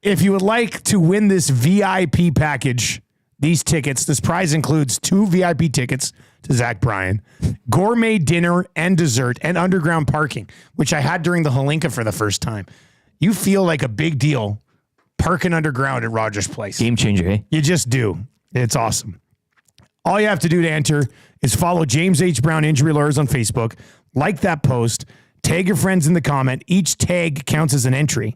If you would like to win this VIP package, these tickets, this prize includes 2 VIP tickets to Zach Bryan, gourmet dinner and dessert, and underground parking, which I had during the Holinka for the first time. You feel like a big deal parking underground at Rogers Place. Game changer, eh? You just do. It's awesome. All you have to do to enter is follow James H. Brown Injury Lawyers on Facebook, like that post, tag your friends in the comment. Each tag counts as an entry.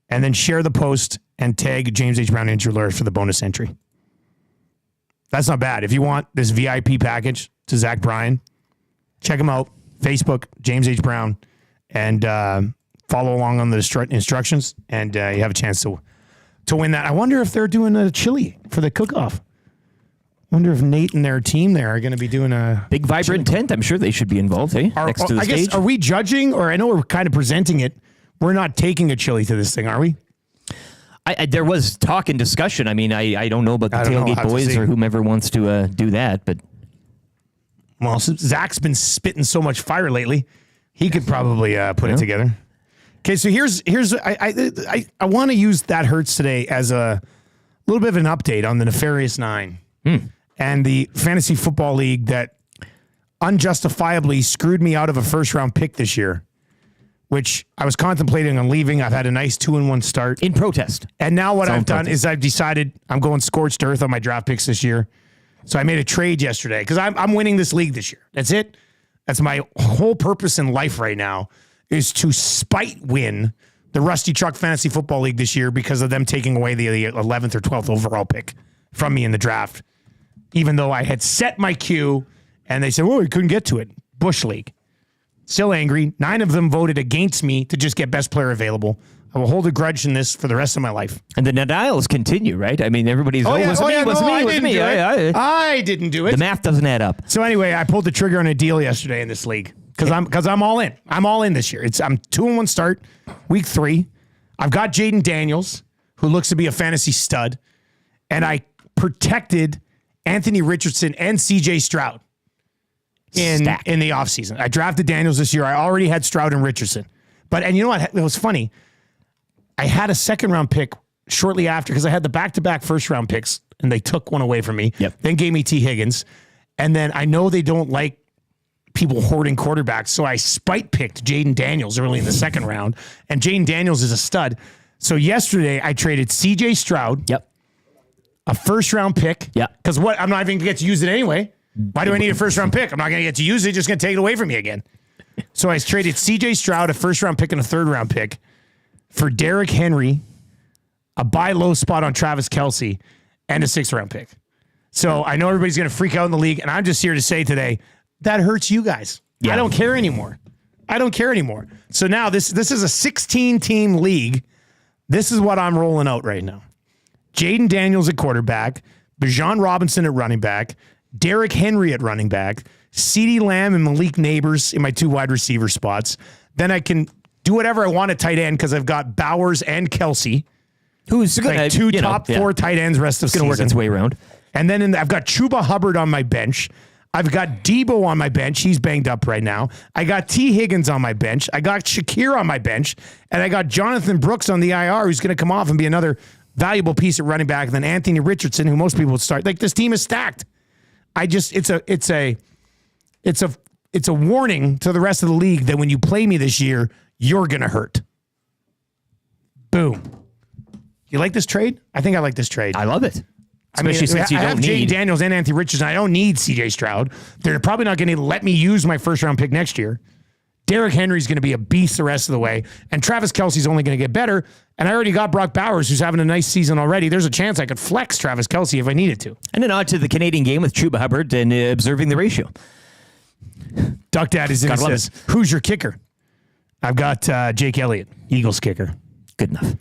And then share the post and tag James H. Brown Injury Lawyers for the bonus entry. That's not bad. If you want this VIP package to Zach Bryan, check him out. Facebook, James H. Brown, and follow along on the instructions, and you have a chance to win that. I wonder if they're doing a chili for the cook-off. Wonder if Nate and their team there are going to be doing a big vibrant tent. I'm sure they should be involved, eh? Next to the stage. Guess, are we judging, or I know we're kind of presenting it. We're not taking a chili to this thing, are we? There was talk and discussion. I mean, I don't know about the Tailgate Boys or whomever wants to do that, but Well, Zach's been spitting so much fire lately. He could probably put it together. Okay, so here's I want to use That Hurts today as a little bit of an update on the Nefarious Nine and the fantasy football league that unjustifiably screwed me out of a first-round pick this year, which I was contemplating on leaving. I've had a nice 2-1 start. In protest. And now what I've done is I've decided I'm going scorched earth on my draft picks this year. So I made a trade yesterday because I'm winning this league this year. That's it. That's my whole purpose in life right now is to spite win the Rusty Truck Fantasy Football League this year because of them taking away the 11th or 12th overall pick from me in the draft, even though I had set my queue and they said, well, we couldn't get to it. Bush League. Still angry. 9 of them voted against me to just get best player available. I will hold a grudge in this for the rest of my life. And the denials continue, right? I mean, everybody's, I didn't do it. The math doesn't add up. So anyway, I pulled the trigger on a deal yesterday in this league because I'm all in. I'm all in this year. I'm 2-1 start, week 3. I've got Jaden Daniels, who looks to be a fantasy stud, and I protected Anthony Richardson and CJ Stroud in the offseason. I drafted Daniels this year. I already had Stroud and Richardson. And you know what? It was funny. I had a second-round pick shortly after because I had the back-to-back first-round picks, and they took one away from me. Yep. Then gave me T. Higgins. And then I know they don't like people hoarding quarterbacks, so I spite-picked Jaden Daniels early in the second round, and Jaden Daniels is a stud. So yesterday, I traded C.J. Stroud, a first-round pick, because what? I'm not even going to get to use it anyway. Why do I need a first-round pick? I'm not going to get to use it. Just going to take it away from me again. So I traded C.J. Stroud, a first-round pick and a third-round pick, for Derrick Henry, a buy low spot on Travis Kelce, and a 6th-round pick. So I know everybody's going to freak out in the league, and I'm just here to say today, that hurts you guys. I don't care anymore. So now this is a 16-team league. This is what I'm rolling out right now. Jaden Daniels at quarterback, Bijan Robinson at running back, Derrick Henry at running back, CeeDee Lamb and Malik Neighbors in my 2 wide receiver spots. Then I can do whatever I want at tight end because I've got Bowers and Kelce, who's like 2 top 4 tight ends rest of the season. Going to work its way around. And then I've got Chuba Hubbard on my bench. I've got Debo on my bench. He's banged up right now. I got T. Higgins on my bench. I got Shakir on my bench. And I got Jonathan Brooks on the IR, who's going to come off and be another valuable piece at running back. And then Anthony Richardson, who most people would start. Like, this team is stacked. It's a warning to the rest of the league that when you play me this year, you're going to hurt. Boom. You like this trade? I think I like this trade. I love it. Especially since you I don't have need Jaden Daniels and Anthony Richardson. I don't need CJ Stroud. They're probably not going to let me use my first-round pick next year. Derrick Henry's going to be a beast the rest of the way. And Travis Kelce's only going to get better. And I already got Brock Bowers, who's having a nice season already. There's a chance I could flex Travis Kelce if I needed to. And then on to the Canadian game with Chuba Hubbard and observing the ratio. Duck Dad is in and says, who's your kicker? I've got Jake Elliott, Eagles kicker. Good enough.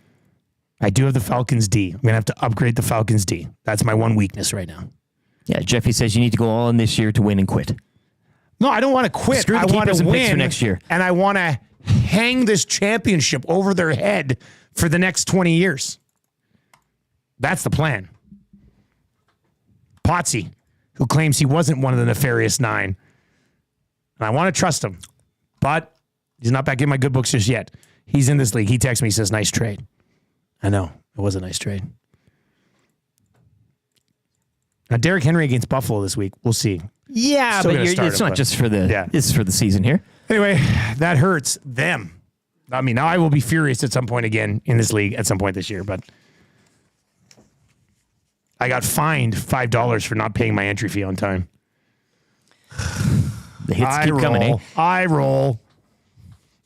I do have the Falcons D. I'm going to have to upgrade the Falcons D. That's my one weakness right now. Yeah, Jeffy says you need to go all in this year to win and quit. No, I don't want to quit. Screw the I want keepers to and picks win for next year. And I want to hang this championship over their head for the next 20 years. That's the plan. Potsy, who claims he wasn't one of the Nefarious 9. And I want to trust him. But he's not back in my good books just yet. He's in this league. He texts me, he says, nice trade. I know. It was a nice trade. Now, Derrick Henry against Buffalo this week. We'll see. Yeah, Still but gonna start it's him, not just for the. Yeah. It's for the season here. Anyway, that hurts them. I mean, now I will be furious at some point again in this league at some point this year, but I got fined $5 for not paying my entry fee on time. The hits keep coming, eh? I roll.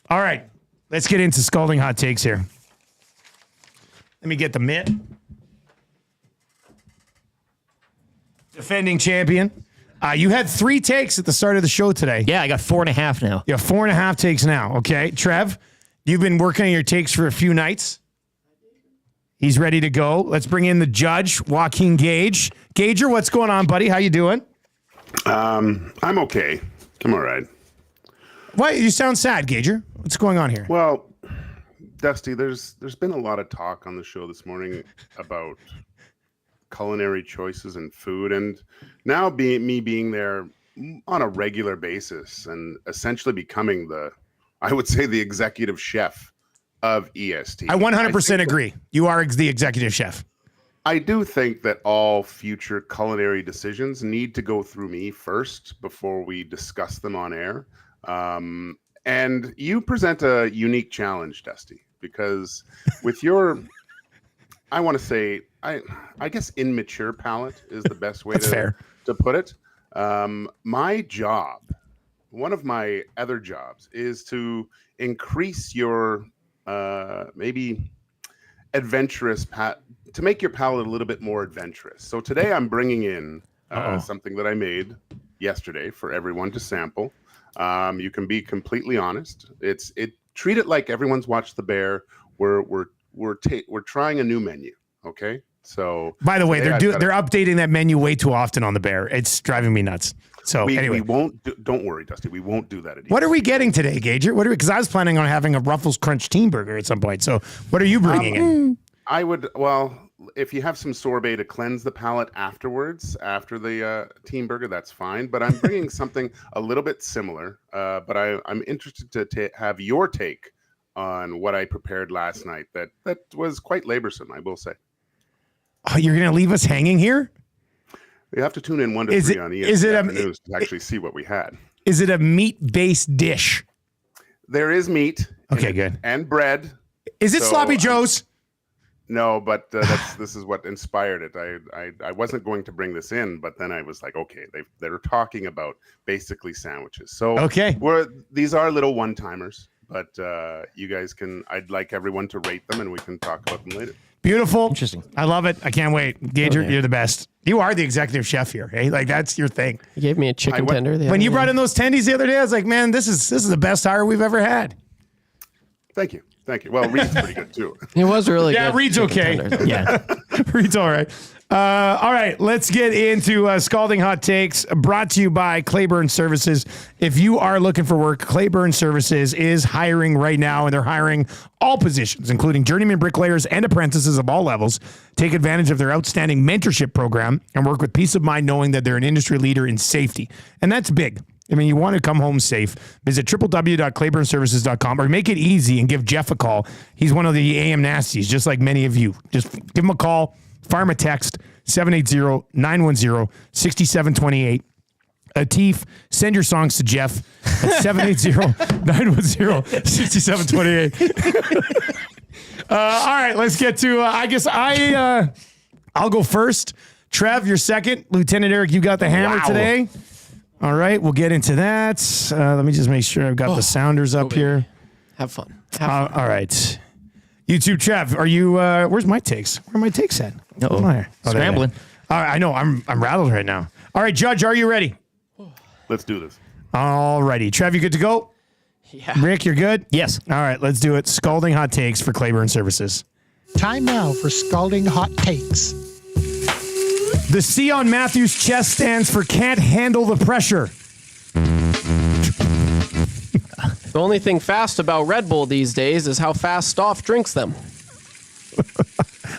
All right, let's get into scalding hot takes here. Let me get the mitt. Defending champion. You had 3 takes at the start of the show today. Yeah, I got 4.5 now. You have 4.5 takes now. Okay, Trev, you've been working on your takes for a few nights. He's ready to go. Let's bring in the judge, Joaquin Gage. Gager, what's going on, buddy? How you doing? I'm okay. I'm all right. Why you sound sad, Gager? What's going on here? Well, Dusty, there's been a lot of talk on the show this morning about culinary choices and food, and now me being there on a regular basis and essentially becoming I would say the executive chef of EST. I 100% agree. You are the executive chef. I do think that all future culinary decisions need to go through me first before we discuss them on air. And you present a unique challenge, Dusty, because with your, I want to say, I guess immature palate is the best way to put it. My job, one of my other jobs, is to increase your maybe adventurous to make your palate a little bit more adventurous. So today I'm bringing in something that I made yesterday for everyone to sample. You can be completely honest. Treat it like everyone's watched The Bear. We're trying a new menu. Okay. So by the way, they're updating that menu way too often on The Bear. It's driving me nuts. So anyway, we won't. Don't worry, Dusty. We won't do that anymore. What are we getting today, Gager? Because I was planning on having a Ruffles Crunch Team Burger at some point. So what are you bringing in? I would, if you have some sorbet to cleanse the palate afterwards, after the team burger, that's fine. But I'm bringing something a little bit similar. But I'm interested to have your take on what I prepared last night. That was quite laborsome, I will say. Oh, you're going to leave us hanging here? You have to tune in 1 to 3 on ESPN News to actually see what we had. Is it a meat-based dish? There is meat. Okay, good. And bread. Is it Sloppy Joe's? No, but this is what inspired it. I wasn't going to bring this in, but then I was like, okay, they're talking about basically sandwiches. So okay, these are little one-timers, but you guys I'd like everyone to rate them, and we can talk about them later. Beautiful. Interesting. I love it. I can't wait. Gager, you're the best. You are the executive chef here. Hey, like that's your thing. You gave me a chicken tender. When you brought in those tendies the other day, I was like, man, this is the best hire we've ever had. Thank you. Well, Reid's pretty good too. It was really good. Yeah, Reid's okay. Yeah, Reid's all right. All right, let's get into Scalding Hot Takes, brought to you by Claiborne Services. If you are looking for work, Claiborne Services is hiring right now, and they're hiring all positions, including journeyman bricklayers and apprentices of all levels. Take advantage of their outstanding mentorship program and work with peace of mind knowing that they're an industry leader in safety. And that's big. I mean, you want to come home safe. Visit www.claiborneservices.com or make it easy and give Jeff a call. He's one of the AM nasties, just like many of you. Just give him a call, fire him a text, 780-910-6728. Atif, send your songs to Jeff at 780-910-6728. All right, let's get to, I'll go first. Trev, you're second. Lieutenant Eric, you got the hammer today. All right, we'll get into that. Let me just make sure I've got the sounders up here. Have fun. All right. You too, Trev. Are you, where's my takes? Where are my takes at? Scrambling. All right, I know. I'm rattled right now. All right, Judge, are you ready? Let's do this. All righty. Trev, you good to go? Yeah. Rick, you're good? Yes. All right, let's do it. Scalding Hot Takes for Claiborne Services. Time now for Scalding Hot Takes. The C on Matthew's chest stands for can't handle the pressure. The only thing fast about Red Bull these days is how fast Stoff drinks them.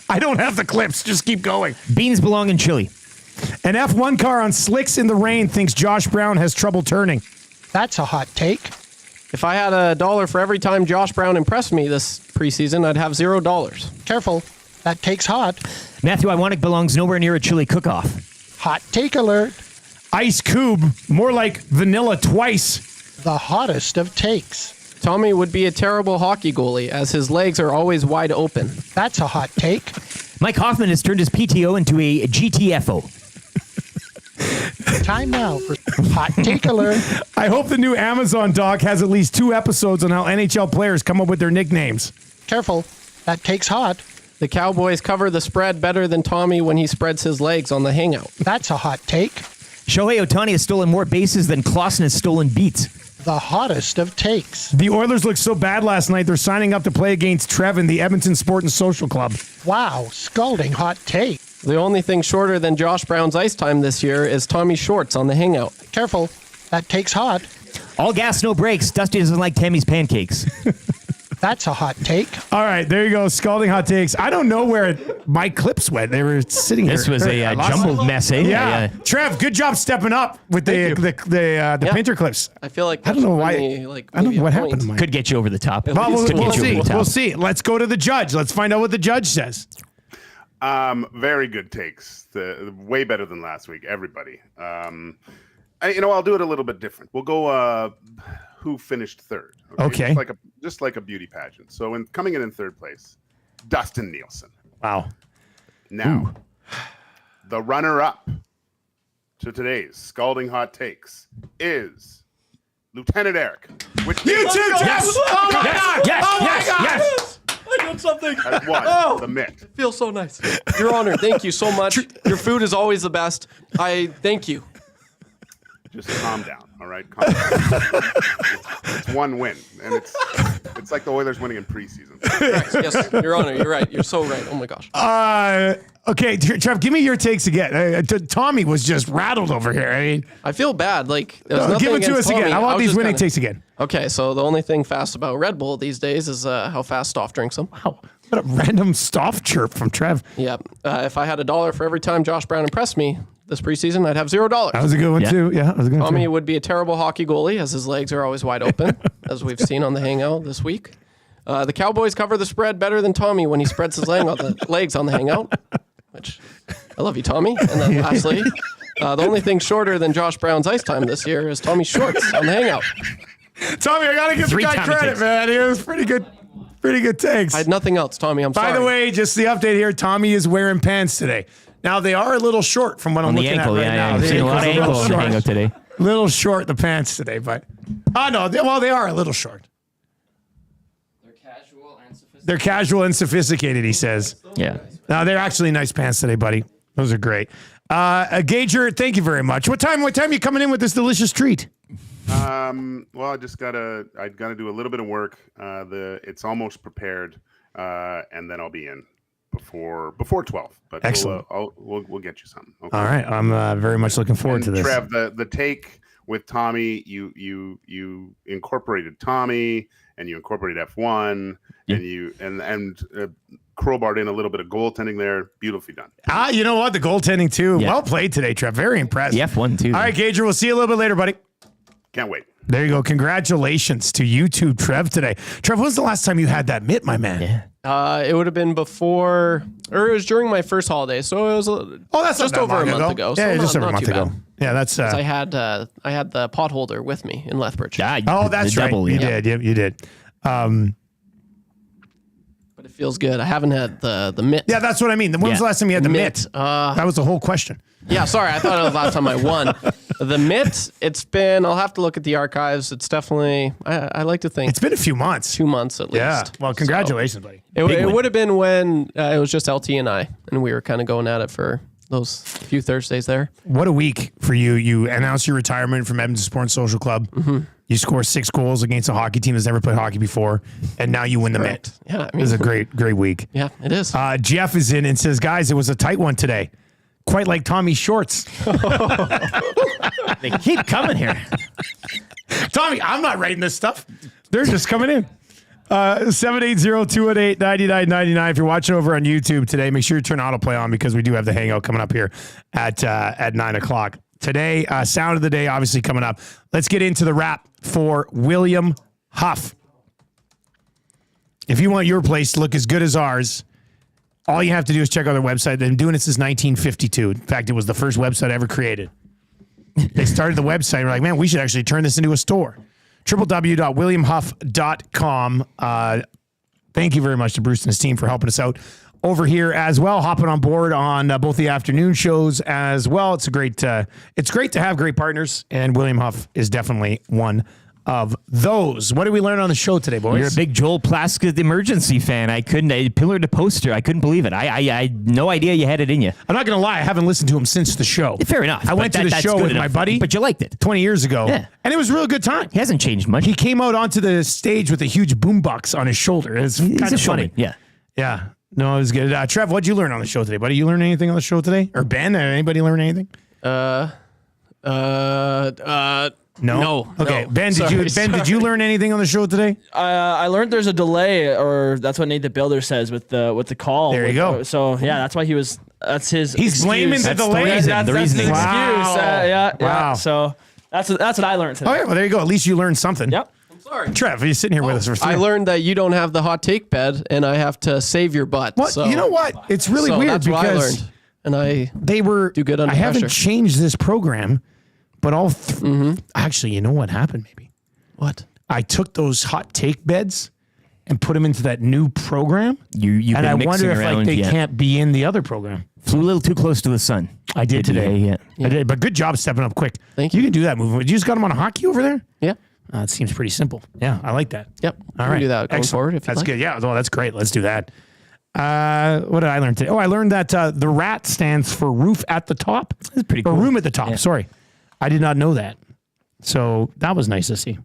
I don't have the clips. Just keep going. Beans belong in chili. An F1 car on slicks in the rain thinks Josh Brown has trouble turning. That's a hot take. If I had $1 for every time Josh Brown impressed me this preseason, I'd have $0. Careful. That take's hot. Matthew Iwanek belongs nowhere near a chili cook-off. Hot take alert. Ice Cube, more like vanilla twice. The hottest of takes. Tommy would be a terrible hockey goalie, as his legs are always wide open. That's a hot take. Mike Hoffman has turned his PTO into a GTFO. Time now for hot take alert. I hope the new Amazon doc has at least 2 episodes on how NHL players come up with their nicknames. Careful. That take's hot. The Cowboys cover the spread better than Tommy when he spreads his legs on the hangout. That's a hot take. Shohei Ohtani has stolen more bases than Clausen has stolen beats. The hottest of takes. The Oilers looked so bad last night, they're signing up to play against Trev in the Edmonton Sport and Social Club. Wow, scalding hot take. The only thing shorter than Josh Brown's ice time this year is Tommy's shorts on the hangout. Careful. That take's hot. All gas, no brakes. Dusty doesn't like Tammy's pancakes. That's a hot take. All right, there you go. Scalding hot takes. I don't know where my clips went. They were sitting here. This was a jumbled mess, eh? Yeah. Trev, good job stepping up with the Pinter clips. I feel like I don't know why. I don't know what happened to mine. Could get you over the top. Well, we'll see. We'll see. Let's go to the judge. Let's find out what the judge says. Very good takes. Way better than last week. Everybody. I'll do it a little bit different. We'll go. Who finished third? Okay. Just like a beauty pageant. So coming in third place, Dustin Nielson. Wow. Now, the runner-up to today's Scalding Hot Takes is Lieutenant Eric. Which You too, Jeff! Oh my God! Yes! I got something. Has won the mitt. It feels so nice. Your Honor, thank you so much. Your food is always the best. I thank you. Just calm down, all right? Calm down. It's one win, and it's like the Oilers winning in preseason. Yes, Your Honor, you're right. You're so right. Oh my gosh. Okay, Trev, give me your takes again. Tommy was just rattled over here. I mean, I feel bad. Like, there's nothing give it to against us again. Tommy. I want was these just winning kinda- takes again. Okay, so the only thing fast about Red Bull these days is how fast Stoff drinks them. Wow. What a random Stoff chirp from Trev. Yeah. If I had $1 for every time Josh Brown impressed me this preseason, I'd have $0. That was a good one, too. Yeah, that was a good one, Tommy too. would be a terrible hockey goalie, as his legs are always wide open, as we've seen on the Hangout this week. The Cowboys cover the spread better than Tommy when he spreads his legs on the Hangout, which I love you, Tommy. And then lastly, the only thing shorter than Josh Brown's ice time this year is Tommy's shorts on the Hangout. Tommy, I got to give the guy credit, man. It was pretty good. Pretty good takes. I had nothing else, Tommy. I'm sorry. By the way, just the update here. Tommy is wearing pants today. Now, they are a little short from what I'm looking at right now. I've seen a lot of ankle on the Hangout today. Little short, the pants today, but... no, they are a little short. They're casual and sophisticated, he says. Yeah. No, they're actually nice pants today, buddy. Those are great. Gager, thank you very much. What time are you coming in with this delicious treat? Well, I gotta do a little bit of work. It's almost prepared, and then I'll be in before 12. But excellent. We'll get you something. Okay? All right, I'm very much looking forward to this. Trev, the take with Tommy, you incorporated Tommy, and you incorporated F1, and you crowbarred in a little bit of goaltending there. Beautifully done. You know what? The goaltending too. Yeah. Well played today, Trev. Very impressed. The F1 too. All right, Gager, we'll see you a little bit later, buddy. Can't wait. There you go. Congratulations to you too, Trev, today. Trev, when was the last time you had that mitt, my man? Yeah. It would have been before, or it was during my first holiday, so it was that's just over a month ago. Yeah, so just over a not month too ago. bad. Yeah, that's. I had the pot holder with me in Lethbridge. Yeah, that's right. You did. Yep, you did. But it feels good. I haven't had the mitt. Yeah, that's what I mean. When was the last time you had the mitt? That was the whole question. Yeah, sorry. I thought it was the last time I won. The mitt, it's been, I'll have to look at the archives. It's definitely, I like to think. It's been a few months. 2 months at least. Yeah. Well, congratulations, buddy. It would have been when it was just LT and I, and we were kind of going at it for those few Thursdays there. What a week for you. You announced your retirement from Edmonton Sports Social Club. Mm-hmm. You score 6 goals against a hockey team that's never played hockey before, and now you win the mitt. Yeah. It was a great week. Yeah, it is. Jeff is in and says, guys, it was a tight one today. Quite like Tommy's shorts. They keep coming here. Tommy, I'm not writing this stuff. They're just coming in. 780-218-9999. If you're watching over on YouTube today, make sure you turn autoplay on because we do have the Hangout coming up here at 9 o'clock. Today, sound of the day obviously coming up. Let's get into the wrap for William Huff. If you want your place to look as good as ours, all you have to do is check out their website. They've been doing it since 1952. In fact, it was the first website ever created. They started the website and were like, man, we should actually turn this into a store. www.williamhuff.com. Thank you very much to Bruce and his team for helping us out over here as well, hopping on board on both the afternoon shows as well. It's great to have great partners, and William Huff is definitely one of those. What did we learn on the show today, boys? You're a big Joel Plaskett emergency fan. Pillar to poster. I couldn't believe it. I had no idea you had it in you. I'm not going to lie. I haven't listened to him since the show. Fair enough. I went to the show with my buddy. But you liked it. 20 years ago. Yeah. And it was a real good time. He hasn't changed much. He came out onto the stage with a huge boombox on his shoulder. It's kind of funny. Yeah. Yeah. No, it was good. Trev, what'd you learn on the show today, buddy? You learn anything on the show today? Or Ben, anybody learn anything? No. Okay, no. Ben. Sorry, Did you learn anything on the show today? I learned there's a delay, or that's what Nate the Builder says with the call. There you go. So yeah, that's why he was. That's his. He's excuse. blaming the delay. That's his excuse. Wow. Yeah. Wow. So that's what I learned today. Oh yeah, well there you go. At least you learned something. Yep. Sorry. Trev, you're sitting here with us for 3 I learned that you don't have the hot take bed, and I have to save your butt. What? So, You know what? It's really weird that's what I because learned, and they were do good under I haven't pressure. changed this program, but actually, you know what happened? Maybe what? I took those hot take beds and put them into that new program. You've and been I mixing wonder if around they yet. can't be in the other program. Flew a little too close to the sun. I did today. Yeah. I did, but good job stepping up quick. Thank you. You can do that movement. You just got them on hockey over there. Yeah. It seems pretty simple. Yeah, I like that. Yep. All We right. can do that going Excellent. forward if you That's like. good. Yeah. Well, that's great. Let's do that. What did I learn today? Oh, I learned that the RAT stands for roof at the top. That's pretty cool. Or room at the top. Yeah. Sorry. I did not know that. So that was nice to see.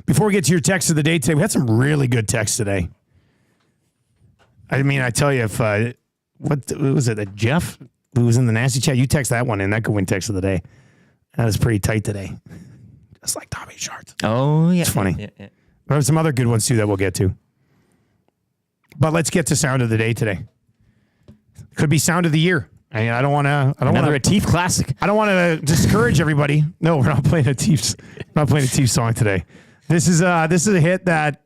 Before we get to your text of the day today, we had some really good texts today. I mean, I tell you, if what was it? That Jeff who was in the nasty chat? You text that one, and that could win text of the day. That was pretty tight today. Just like Tommy Shards. Oh yeah, it's funny. Yeah. There are some other good ones too that we'll get to. But let's get to sound of the day today. Could be sound of the year. I don't want to. Another Atif classic. I don't want to discourage everybody. No, we're not playing Atif song today. This is a hit that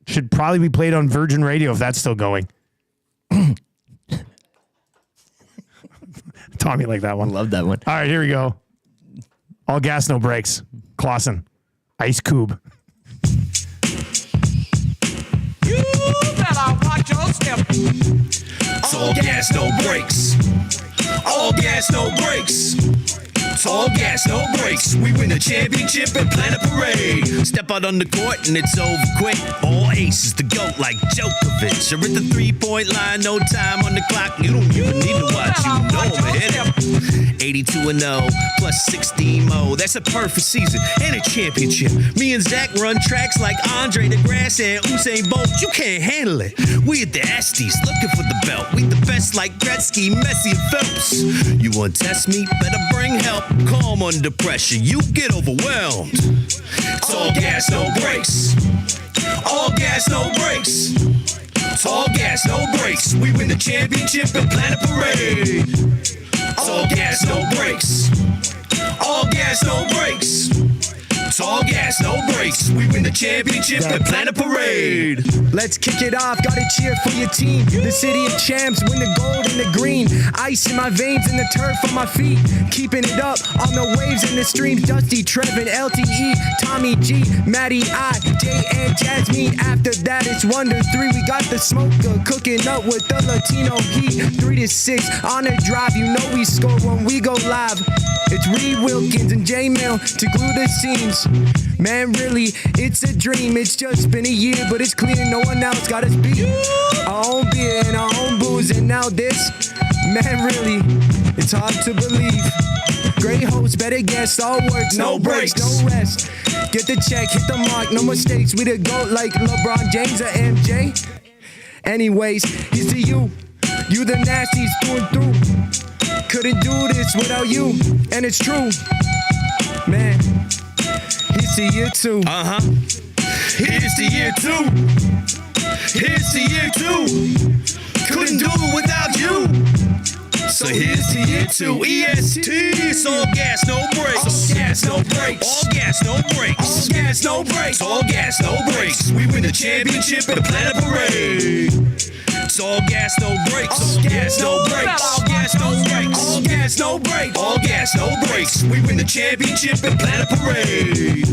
should probably be played on Virgin Radio if that's still going. Tommy liked that one. Love that one. All right, here we go. All gas, no brakes. Clausen. Ice Cube. You better watch your step. All gas, no brakes. All gas, no brakes. It's all gas, no brakes. We win the championship and plan a parade. Step out on the court and it's over quick. All aces to go like Djokovic. You're at the 3-point line, no time on the clock. You don't even need to watch, you know I'm hit it. 82-0 plus 16 mo. That's a perfect season and a championship. Me and Zach run tracks like Andre DeGrasse and Usain Bolt. You can't handle it. We at the Estes looking for the belt. We the best like Gretzky, Messi, and Phelps. You want to test me? Better bring help. Calm under pressure. You get overwhelmed. It's all gas, no brakes. All gas, no brakes. It's all gas, no brakes. We win the championship and plan a parade. It's all gas, no brakes. All gas, no brakes. It's all gas, no brakes. We win the championship and plan a parade. Let's kick it off, gotta cheer for your team. The city of champs, win the gold and the green. Ice in my veins and the turf on my feet. Keeping it up on the waves and the streams. Dusty, Trevin, LTE, Tommy G, Matty I, Jay and Jasmine. After that it's 1 to 3. We got the smoker cooking up with the Latino heat. 3 to 6 on a drive. You know we score when we go live. It's Reid Wilkins and J Mill to glue the seams. Man, really, it's a dream. It's just been a year, but it's clear no one else got us beat. Our own beer and our own booze, and now this. Man, really, it's hard to believe. Great host, better guess, all works, no breaks, no rest. Get the check, hit the mark, no mistakes. We the GOAT like LeBron James or MJ. Anyways, here's to you. You the nasties through and through. Couldn't do this without you, and it's true. Man, here's to year 2. Here's to year 2. Here's to year 2. Couldn't do it without you. So here's to year 2. EST. It's all gas, no brakes. All gas, no brakes. All gas, no brakes. All gas, no brakes. All gas, no brakes. We win the championship and plan a parade. It's all gas, no brakes. All gas, no brakes. All gas, no brakes. All gas, no brakes. All gas, no brakes. We win the championship and plan a parade.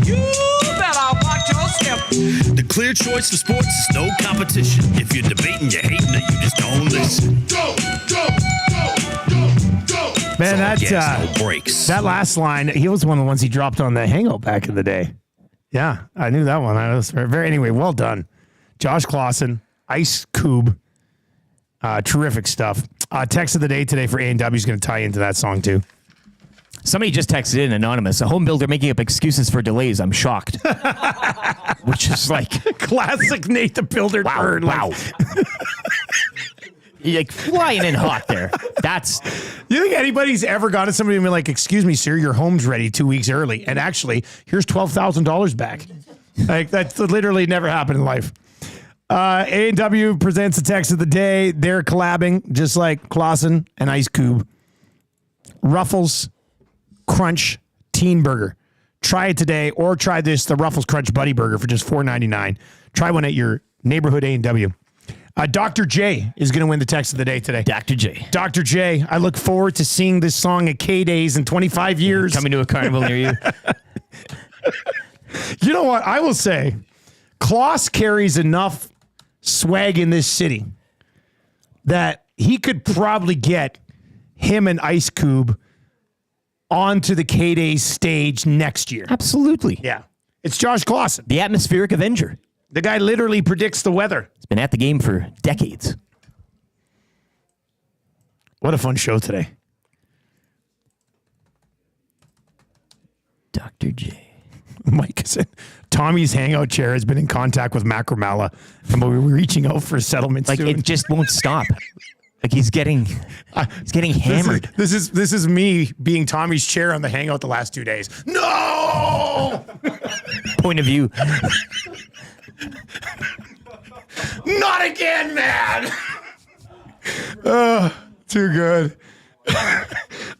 You better watch your step. The clear choice for sports is no competition. If you're debating, you're hating, or you just don't listen. Go, go, go, go, go. Man, brakes. That last line, he was one of the ones he dropped on the Hangout back in the day. Yeah, I knew that one. I was very anyway, well done. Josh Clausen, Ice Cube. Terrific stuff. Text of the day today for A&W is going to tie into that song too. Somebody just texted in anonymous. A home builder making up excuses for delays. I'm shocked. Which is like classic Nate the Builder turn. Wow. You're like flying in hot there. You think anybody's ever gone to somebody and been like, "Excuse me, sir, your home's ready 2 weeks early," and actually, here's $12,000 back? Like that's literally never happened in life. A&W presents the text of the day. They're collabing just like Clausen and Ice Cube. Ruffles Crunch Teen Burger. Try it today, or try the Ruffles Crunch Buddy Burger for just $4.99. Try one at your neighborhood A&W. Dr. J is going to win the text of the day today. Dr. J. Dr. J, I look forward to seeing this song at K-Days in 25 years. Coming to a carnival near you. You know what? I will say, Klaus carries enough swag in this city that he could probably get him and Ice Cube onto the K-Days stage next year. Absolutely. Yeah. It's Josh Clausen. The atmospheric Avenger. The guy literally predicts the weather. He's been at the game for decades. What a fun show today. Dr. J. Mike said, Tommy's hangout chair has been in contact with Macromala, and we're reaching out for a settlement Like soon. it just won't stop. Like he's getting hammered. This is me being Tommy's chair on the hangout the last 2 days. No! Point of view. Not again, man! Too good.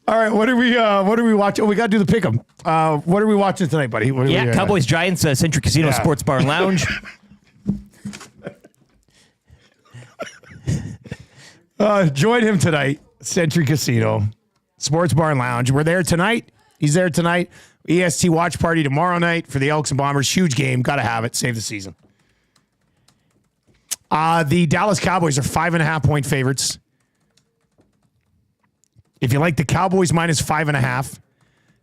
All right, what are we watching? Oh, we got to do the pick'em. What are we watching tonight, buddy? Cowboys Giants, Century Casino Sports Bar and Lounge. Join him tonight, Century Casino Sports Bar and Lounge. We're there tonight. He's there tonight. EST watch party tomorrow night for the Elks and Bombers. Huge game. Got to have it. Save the season. The Dallas Cowboys are 5.5-point favorites. If you like the Cowboys minus 5.5,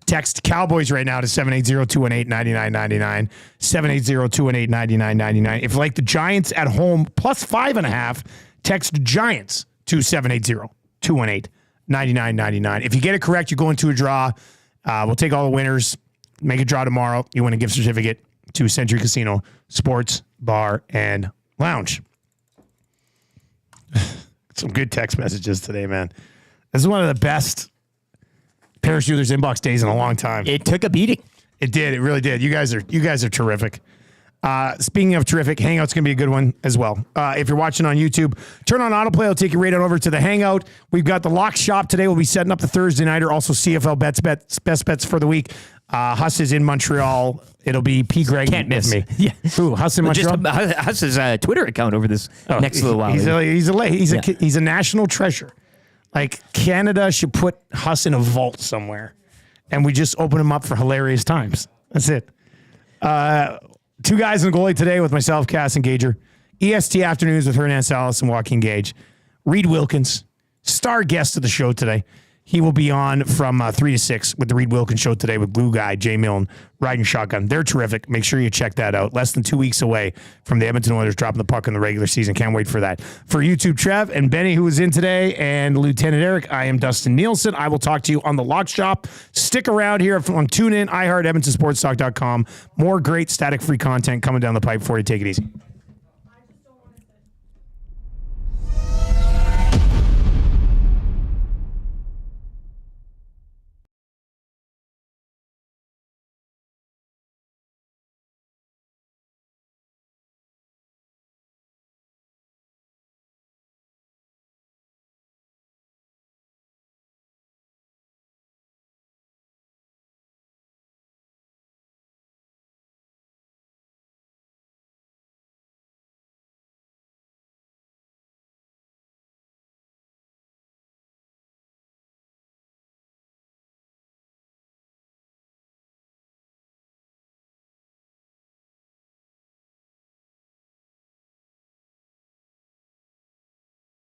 text Cowboys right now to 780-218-9999. 780-218-9999. If you like the Giants at home plus 5.5, text Giants to 780-218-9999. If you get it correct, you go into a draw. We'll take all the winners, make a draw tomorrow. You win a gift certificate to Century Casino Sports Bar and Lounge. Some good text messages today, man. This is one of the best Parachuters inbox days in a long time. It took a beating. It did. It really did. You guys are terrific. Speaking of terrific, Hangout's going to be a good one as well. If you're watching on YouTube, turn on autoplay. I'll take you right on over to the Hangout. We've got the lock shop today. We'll be setting up the Thursday nighter. Also CFL best bets for the week. Huss is in Montreal. It'll be P. Greg Can't miss me. Yeah. Who? Huss in Montreal? Just Huss's Twitter account over this next little while. He's a national treasure. Like Canada should put Huss in a vault somewhere, and we just open him up for hilarious times. That's it. Two guys in the goalie today with myself, Cass and Gager. EST afternoons with Hernan Salas and Joaquin Gage. Reid Wilkins, star guest of the show today. He will be on from 3 to 6 with the Reid Wilkins Show today with Blue Guy, Jay Milne, Riding Shotgun. They're terrific. Make sure you check that out. Less than 2 weeks away from the Edmonton Oilers dropping the puck in the regular season. Can't wait for that. For YouTube Trev and Benny, who is in today, and Lieutenant Eric, I am Dustin Nielsen. I will talk to you on the Lock Shop. Stick around here on TuneIn, iHeart, EdmontonSportsTalk.com. More great static-free content coming down the pipe for you. Take it easy.